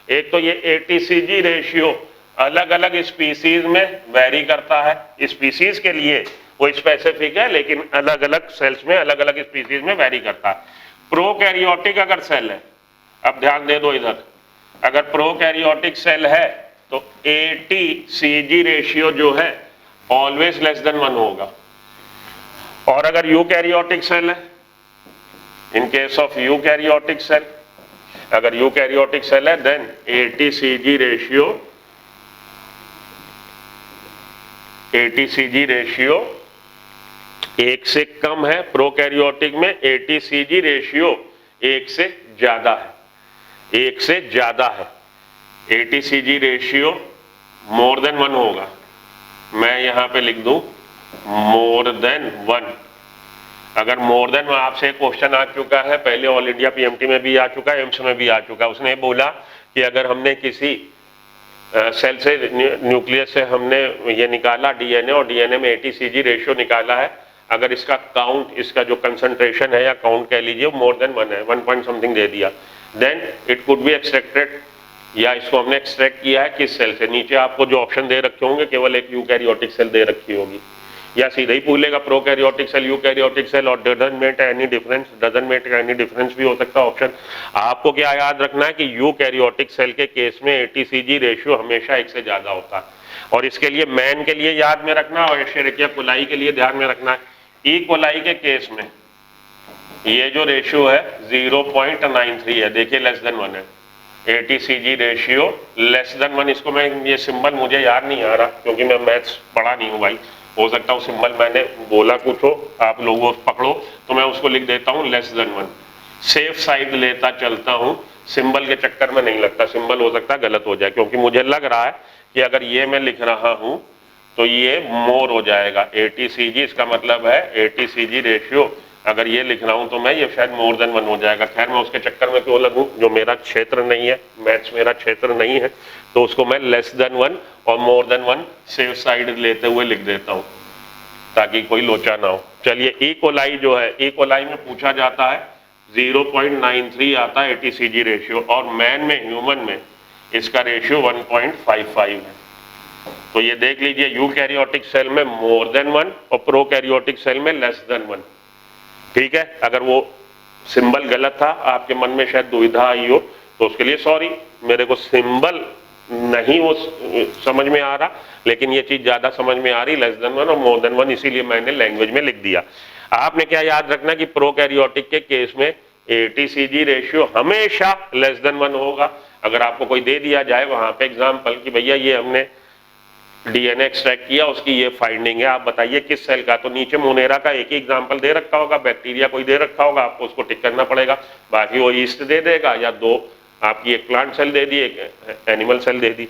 एक तो ये एटीसीजी रेशियो अलग अलग स्पीसीज में वेरी करता है, स्पीसीज के लिए वो स्पेसिफिक है लेकिन अलग अलग सेल्स में अलग अलग स्पीसीज में वेरी करता है। प्रोकैरियोटिक अगर सेल है, अब ध्यान दे दो इधर, अगर प्रोकैरियोटिक सेल है तो एटीसीजी रेशियो जो है ऑलवेज लेस देन 1 होगा। और अगर यूकैरियोटिक सेल है, in case of eukaryotic cell, अगर यूकैरियोटिक सेल है देन एटीसीजी रेशियो 1 से कम है। प्रोकैरियोटिक में एटीसीजी रेशियो 1 से ज्यादा है, 1 से ज्यादा है। एटीसीजी रेशियो मोर देन 1 होगा, मैं यहां पे लिख दूं मोर देन 1। अगर मोर देन, आपसे क्वेश्चन आ चुका है पहले, ऑल इंडिया पीएमटी में भी आ चुका है, एम्स में भी आ चुका है। उसने बोला कि अगर हमने किसी सेल से, न्यूक्लियस से हमने ये निकाला डीएनए और डीएनए में एटीसीजी रेशियो निकाला है, अगर इसका काउंट, इसका जो कंसंट्रेशन है या काउंट कह लीजिए मोर देन 1 है, 1 पॉइंट समथिंग दे दिया, then it could be extracted, या इसको हमने एक्सट्रैक्ट किया है किस सेल से। नीचे आपको जो ऑप्शन दे रखे होंगे केवल एक यूकैरियोटिक सेल दे रखी होगी, या सीधा ही पूछेगा प्रोकैरियोटिक सेल, यूकैरियोटिक सेल और doesn't make any difference, doesn't make any difference भी हो सकता है ऑप्शन। आपको क्या याद रखना है कि यूकैरियोटिक सेल के केस में एटीसीजी रेशियो हमेशा 1 से ज्यादा होता है। और इसके लिए मैन के लिए याद में रखना और एशेरिकिया कोलाई के लिए ध्यान में रखना है। ई कोलाई के केस में ये जो रेशियो है 0.93 है, देखिए लेस देन 1 है। एटीसीजी रेशियो लेस देन 1, इसको मैं, ये सिंबल मुझे याद नहीं आ रहा क्योंकि मैं मैथ्स पढ़ा नहीं हूँ भाई, हो सकता है सिंबल मैंने बोला कुछ हो, आप लोगों पकड़ो तो मैं उसको लिख देता हूँ लेस देन 1। सेफ साइड लेता चलता हूँ, सिंबल के चक्कर में नहीं लगता, सिंबल हो सकता है गलत हो जाए, क्योंकि मुझे लग रहा है कि अगर ये मैं लिख रहा हूँ तो ये मोर हो जाएगा। एटीसीजी, इसका मतलब है एटीसीजी रेशियो, अगर ये लिख रहा हूं तो मैं ये शायद मोर देन 1 हो जाएगा। खैर मैं उसके चक्कर में क्यों लगूं, जो मेरा क्षेत्र नहीं है, मैथ्स मेरा क्षेत्र नहीं है, तो उसको मैं लेस देन 1 और मोर देन 1 सेफ साइड लेते हुए लिख देता हूं ताकि कोई लोचा ना हो। चलिए ई कोलाई जो है, ई कोलाई में पूछा जाता है 0.93 आता है एटीसीजी रेशियो, और मैन में, ह्यूमन में इसका रेशियो 1.55 है। तो ये देख लीजिए, यूकैरियोटिक सेल में मोर देन 1 और प्रोकैरियोटिक सेल में लेस देन 1। ठीक है, अगर वो सिंबल गलत था, आपके मन में शायद दुविधा आई हो, तो उसके लिए सॉरी, मेरे को सिंबल नहीं वो समझ में आ रहा, लेकिन ये चीज ज्यादा समझ में आ रही, लेस देन 1 और मोर देन 1, इसीलिए मैंने लैंग्वेज में लिख दिया। आपने क्या याद रखना कि प्रोकैरियोटिक के केस में एटीसीजी रेशियो हमेशा लेस देन 1 होगा। अगर आपको कोई दे दिया जाए वहां पे एग्जाम्पल कि भैया ये हमने डीएनए एक्सट्रैक्ट किया, उसकी ये फाइंडिंग है, आप बताइए किस सेल का, तो नीचे मोनेरा का एक ही एग्जांपल दे रखा होगा, बैक्टीरिया कोई दे रखा होगा, आपको उसको टिक करना पड़ेगा, बाकी वो ईस्ट दे देगा, या 2 आपकी एक प्लांट सेल दे दी, एक एनिमल सेल दे दी।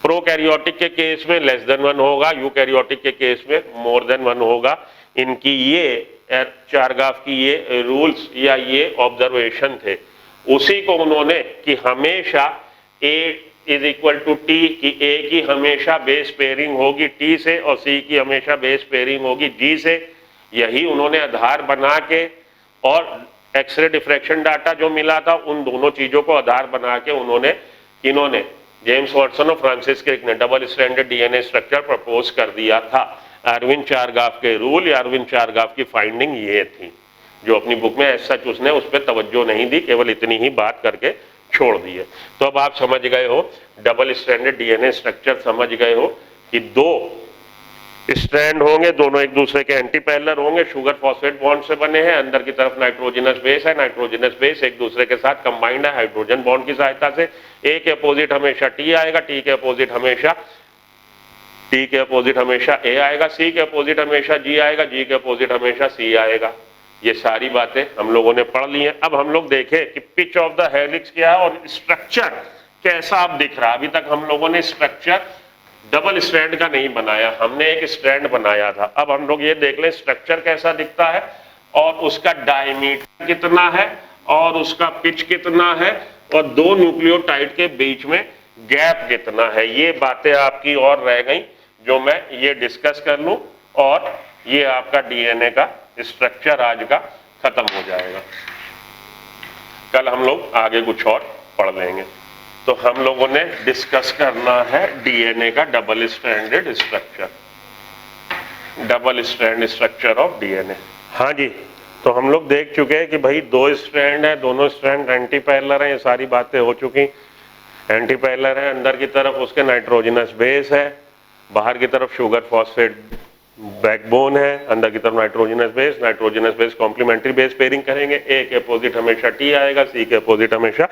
प्रोकैरियोटिक के केस में लेस देन 1 होगा, यूकैरियोटिक के केस में मोर देन 1 होगा। इनकी ये चारगाफ की ये रूल्स या ये ऑब्जर्वेशन थे, उसी को उन्होंने कि हमेशा ए इज इक्वल टू टी, की ए की हमेशा बेस पेयरिंग होगी टी से और सी की हमेशा बेस पेयरिंग होगी जी से, यही उन्होंने आधार बना के, और एक्सरे डिफ्रैक्शन डाटा जो मिला था उन दोनों चीजों को आधार बना के उन्होंने, इन्होंने जेम्स वाटसन और फ्रांसिस क्रिक ने double stranded DNA structure propose कर दिया था। अरविंद चारगाफ के रूल या अरविंद चारगाफ की फाइंडिंग ये थी। जो अपनी बुक में ऐसा उसने उस पर तवज्जो नहीं दी, केवल इतनी ही बात करके छोड़ दी है। तो अब आप समझ गए हो डबल स्ट्रैंडेड डीएनए स्ट्रक्चर, समझ गए हो कि दो स्ट्रैंड होंगे, दोनों एक दूसरे के एंटी पैरेलल होंगे, शुगर फॉस्फेट बॉन्ड से बने हैं, अंदर की तरफ नाइट्रोजनस बेस है, नाइट्रोजनस बेस एक दूसरे के साथ कंबाइंड है हाइड्रोजन बॉन्ड की सहायता से। ए के अपोजिट हमेशा टी आएगा, टी के अपोजिट हमेशा ए आएगा, सी के अपोजिट हमेशा जी आएगा, जी के अपोजिट हमेशा सी आएगा। ये सारी बातें हम लोगों ने पढ़ ली हैं। अब हम लोग देखें कि पिच ऑफ द हेलिक्स क्या है और स्ट्रक्चर कैसा अब दिख रहा है। अभी तक हम लोगों ने स्ट्रक्चर डबल स्ट्रैंड का नहीं बनाया, हमने एक स्ट्रैंड बनाया था। अब हम लोग ये देख लें स्ट्रक्चर कैसा दिखता है और उसका डायमीटर कितना है और उसका पिच कितना है और दो न्यूक्लियोटाइड के बीच में गैप कितना है। ये बातें आपकी और रह गई जो मैं ये डिस्कस कर लूं और ये आपका डीएनए का स्ट्रक्चर आज का खत्म हो जाएगा। कल हम लोग आगे कुछ और पढ़ लेंगे। तो हम लोगों ने डिस्कस करना है डीएनए का double stranded structure, double strand structure of DNA. हाँ जी, तो हम लोग देख चुके हैं कि भाई दो स्ट्रैंड है, दोनों स्ट्रैंड एंटी पैरेलल है, ये सारी बातें हो चुकी। एंटी पैरेलल है, अंदर की तरफ उसके नाइट्रोजनस बेस है, बाहर की तरफ शुगर फॉस्फेट बैकबोन है, अंदर की तरफ nitrogenous base complementary base pairing करेंगे। ए के अपोजिट हमेशा टी आएगा, सी के अपोजिट हमेशा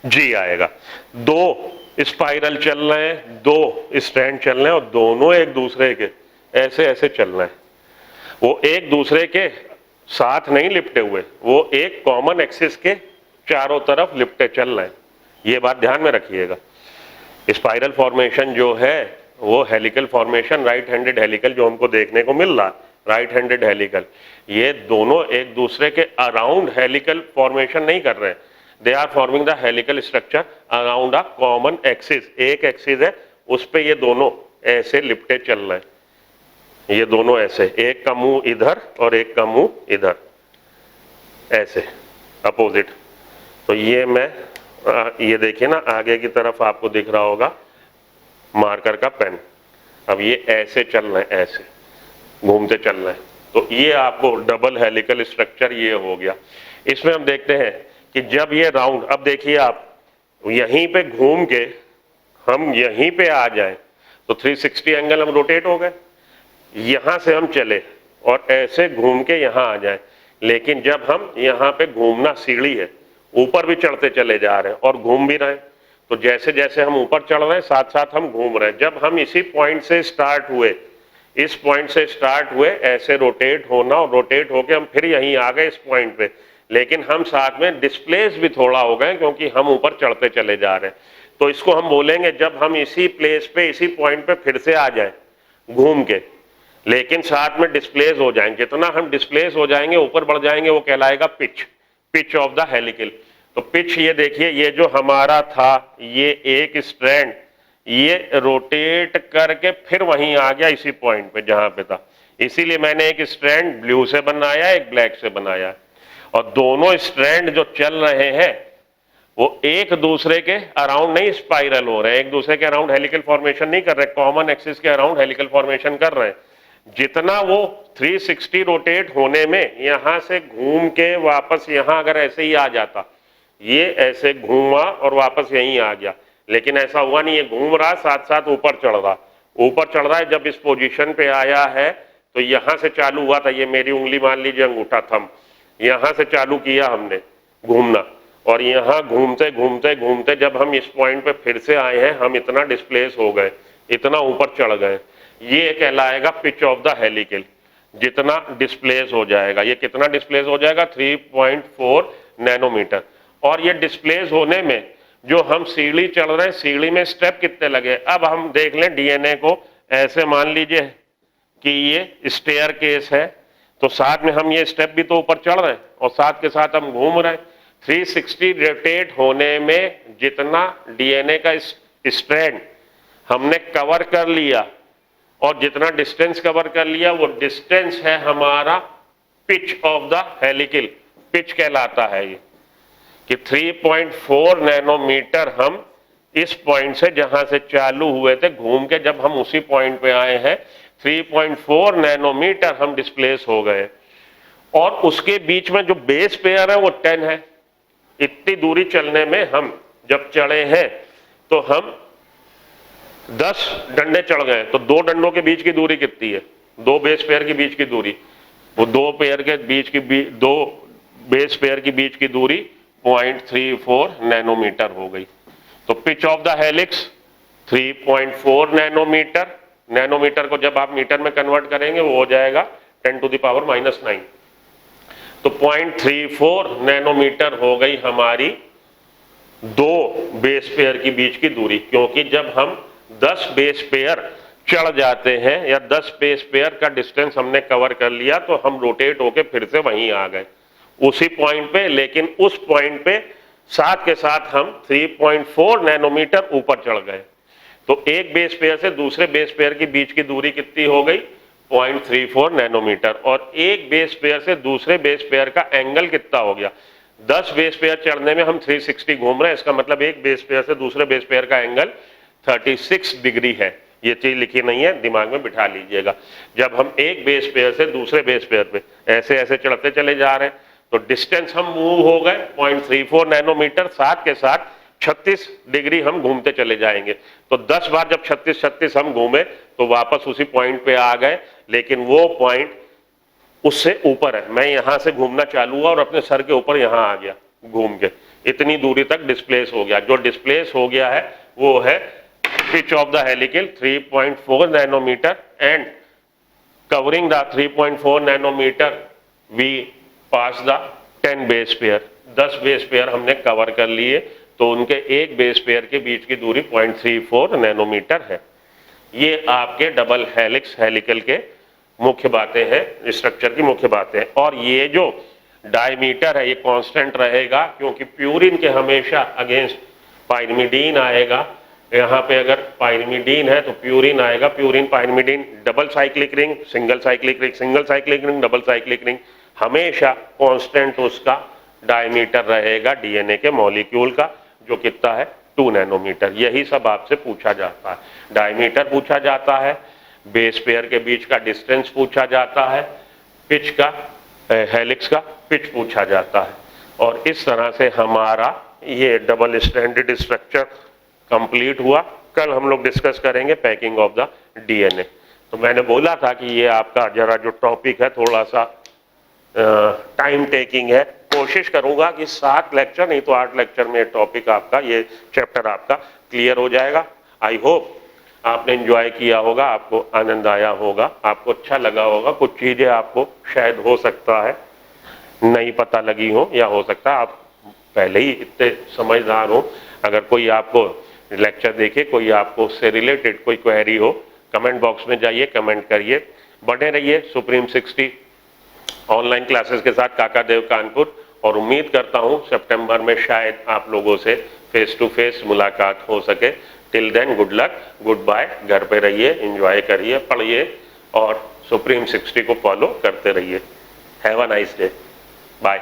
जी आएगा। दो स्पाइरल चल रहे हैं, दो स्ट्रैंड चल रहे हैं और दोनों एक दूसरे के ऐसे ऐसे चल रहे हैं। वो एक दूसरे के साथ नहीं लिपटे हुए, वो एक कॉमन एक्सिस के चारों तरफ लिपटे चल रहे हैं। ये बात ध्यान में रखिएगा। स्पाइरल फॉर्मेशन जो है वो helical formation, right handed helical जो हमको देखने को मिल रहा, राइट हैंडेड हेलिकल, ये दोनों एक दूसरे के अराउंड हेलिकल फॉर्मेशन नहीं कर रहे हैं। They are forming the helical structure around a common axis. एक एक्सिस है उस पे ये दोनों ऐसे लिपटे चल रहे हैं। ये दोनों ऐसे, एक का मुंह इधर और एक का मुंह इधर, ऐसे अपोजिट। तो ये मैं ये देखिए ना, आगे की तरफ आपको दिख रहा होगा मार्कर का पेन। अब ये ऐसे चल रहे हैं, ऐसे घूमते चल रहे हैं। तो ये आपको डबल हेलिकल स्ट्रक्चर ये हो गया। इसमें हम देखते हैं कि जब ये राउंड, अब देखिए आप यहीं पे घूम के हम यहीं पे आ जाएं तो 360 एंगल हम रोटेट हो गए। यहां से हम चले और ऐसे घूम के यहां आ जाएं, लेकिन जब हम यहाँ पे घूमना, सीढ़ी है, ऊपर भी चढ़ते चले जा रहे हैं और घूम भी रहे हैं, तो जैसे जैसे हम ऊपर चढ़ रहे हैं साथ साथ हम घूम रहे हैं। जब हम इसी पॉइंट से स्टार्ट हुए, इस पॉइंट से स्टार्ट हुए ऐसे रोटेट होना और रोटेट होके हम फिर यहीं आ गए इस पॉइंट पे, लेकिन हम साथ में डिस्प्लेस भी थोड़ा हो गए क्योंकि हम ऊपर चढ़ते चले जा रहे हैं। तो इसको हम बोलेंगे जब हम इसी प्लेस पे, इसी पॉइंट पे फिर से आ जाए घूम के, लेकिन साथ में डिस्प्लेस हो जाएंगे, जितना हम डिस्प्लेस हो जाएंगे ऊपर बढ़ जाएंगे, वो कहलाएगा pitch, pitch of the helical. तो पिच ये देखिए, ये जो हमारा था, ये एक स्ट्रैंड ये रोटेट करके फिर वहीं आ गया इसी पॉइंट पे जहां पे था। इसीलिए मैंने एक स्ट्रैंड ब्लू से बनाया, एक ब्लैक से बनाया, और दोनों स्ट्रैंड जो चल रहे हैं वो एक दूसरे के अराउंड नहीं स्पाइरल हो रहे हैं, एक दूसरे के अराउंड हेलिकल फॉर्मेशन नहीं कर रहे, कॉमन एक्सिस के अराउंड हेलिकल फॉर्मेशन कर रहे हैं। जितना वो 360 रोटेट होने में यहां से घूम के वापस यहां अगर ऐसे ही आ जाता, ये ऐसे घूमा और वापस यहीं आ गया, लेकिन ऐसा हुआ नहीं, ये घूम रहा साथ साथ ऊपर चढ़ रहा, ऊपर चढ़ रहा है। जब इस पोजीशन पे आया है तो यहां से चालू हुआ था, ये मेरी उंगली मान लीजिए अंगूठा थंब, यहां से चालू किया हमने घूमना, और यहां घूमते घूमते घूमते जब हम इस पॉइंट पे फिर से आए हैं, हम इतना डिस्प्लेस हो गए, इतना ऊपर चढ़ गए, ये कहलाएगा पिच ऑफ द हेलिकल। जितना डिस्प्लेस हो जाएगा, ये कितना डिस्प्लेस हो जाएगा, 3.4 नैनोमीटर। और ये डिस्प्लेस होने में जो हम सीढ़ी चढ़ रहे हैं, सीढ़ी में स्टेप कितने लगे। अब हम देख लें डीएनए को, ऐसे मान लीजिए कि ये स्टेयर केस है, तो साथ में हम ये स्टेप भी तो ऊपर चढ़ रहे हैं और साथ के साथ हम घूम रहे हैं। 360 रोटेट होने में जितना डीएनए का स्ट्रैंड हमने कवर कर लिया और जितना डिस्टेंस कवर कर लिया, वो डिस्टेंस है हमारा pitch of the helical, pitch कहलाता है ये, कि 3.4 नैनोमीटर हम इस पॉइंट से जहां से चालू हुए थे घूम के, जब हम उसी पॉइंट पे आए हैं 3.4 नैनोमीटर हम डिस्प्लेस हो गए। और उसके बीच में जो बेस पेयर है वो 10 है। इतनी दूरी चलने में हम जब चढ़े हैं तो हम 10 डंडे चढ़ गए, तो 2 डंडों के बीच की दूरी कितनी है? 2 बेस पेयर के बीच की दूरी, वो 2 पेयर के बीच की 2 बेस पेयर की बीच की दूरी 0.34 नैनोमीटर हो गई। तो pitch of the helix 3.4 nanometre. Nanometre को जब आप मीटर में कन्वर्ट करेंगे वो हो जाएगा 10⁻⁹। तो 0.34 नैनोमीटर हो गई हमारी 2 बेस पेयर के बीच की दूरी, क्योंकि जब हम 10 बेस पेयर चढ़ जाते हैं या 10 बेस पेयर का डिस्टेंस हमने कवर कर लिया तो हम रोटेट होके फिर से वहीं आ गए उसी पॉइंट पे, लेकिन उस पॉइंट पे साथ के साथ हम 3.4 नैनोमीटर ऊपर चढ़ गए। तो एक बेस पेयर से दूसरे बेस पेयर के बीच की दूरी कितनी हो गई? 0.34 नैनोमीटर। और एक बेस पेयर से दूसरे बेस पेयर का एंगल कितना हो गया? 10 बेस पेयर चढ़ने में हम 360 घूम रहे हैं, इसका मतलब एक बेस पेयर से दूसरे बेस पेयर का एंगल 36 डिग्री है। ये चीज लिखी नहीं है, दिमाग में बिठा लीजिएगा। जब हम एक बेस पेयर से दूसरे बेस पेयर पे ऐसे ऐसे चढ़ते चले जा रहे हैं तो डिस्टेंस हम मूव हो गए 0.34 नैनोमीटर, साथ के साथ 36 डिग्री हम घूमते चले जाएंगे। तो 10 बार जब 36 हम घूमे तो वापस उसी पॉइंट पे आ गए, लेकिन वो पॉइंट उससे ऊपर है। मैं यहां से घूमना चालू हुआ और अपने सर के ऊपर यहां आ गया घूम के, इतनी दूरी तक डिस्प्लेस हो गया। जो डिस्प्लेस हो गया है वो है pitch of the helical 3.4 nanometre and covering the 3.4 nanometre we pass the 10 base pair. 10 base pair हमने कवर कर लिए, तो उनके एक बेस पेयर के बीच की दूरी 0.34 नैनोमीटर है। ये आपके डबल हेलिक्स हेलिकल के मुख्य बातें हैं, स्ट्रक्चर की मुख्य बातें। और ये जो डायमीटर है ये कांस्टेंट रहेगा, क्योंकि प्यूरिन के हमेशा अगेंस्ट पाइरिमिडीन आएगा। यहाँ पे अगर पाइरिमिडीन है तो प्यूरिन आएगा, purine pyrimidine, double cyclic ring, single cyclic ring, single cyclic ring, double cyclic ring, हमेशा कांस्टेंट उसका डायमीटर रहेगा डीएनए के मॉलिक्यूल का, जो कितना है 2 नैनोमीटर। यही सब आपसे पूछा जाता है। डायमीटर पूछा जाता है, बेस पेयर के बीच का डिस्टेंस पूछा जाता है, पिच का हेलिक्स का पिच पूछा जाता है। और इस तरह से हमारा ये डबल स्ट्रैंडेड स्ट्रक्चर कंप्लीट हुआ। कल हम लोग डिस्कस करेंगे पैकिंग ऑफ द डीएनए। तो मैंने बोला था कि ये आपका जरा जो टॉपिक है थोड़ा सा टाइम टेकिंग है। कोशिश करूंगा कि 7 लेक्चर नहीं तो 8 लेक्चर में टॉपिक आपका, ये चैप्टर आपका क्लियर हो जाएगा। आई होप आपने एंजॉय किया होगा, आपको आनंद आया होगा, आपको अच्छा लगा होगा। कुछ चीजें आपको शायद हो सकता है नहीं पता लगी हो, या हो सकता है आप पहले ही इतने समझदार हो। अगर कोई आपको लेक्चर देखे, कोई आपको उससे रिलेटेड कोई क्वेरी हो, कमेंट बॉक्स में जाइए, कमेंट करिए। बने रहिए सुप्रीम 60 ऑनलाइन क्लासेस के साथ काका देव कानपुर। और उम्मीद करता हूं सितंबर में शायद आप लोगों से फेस टू फेस मुलाकात हो सके। Till then good luck, goodbye. घर पे रहिए, एंजॉय करिए, पढ़िए और सुप्रीम 60 को फॉलो करते रहिए। Have a nice day, bye.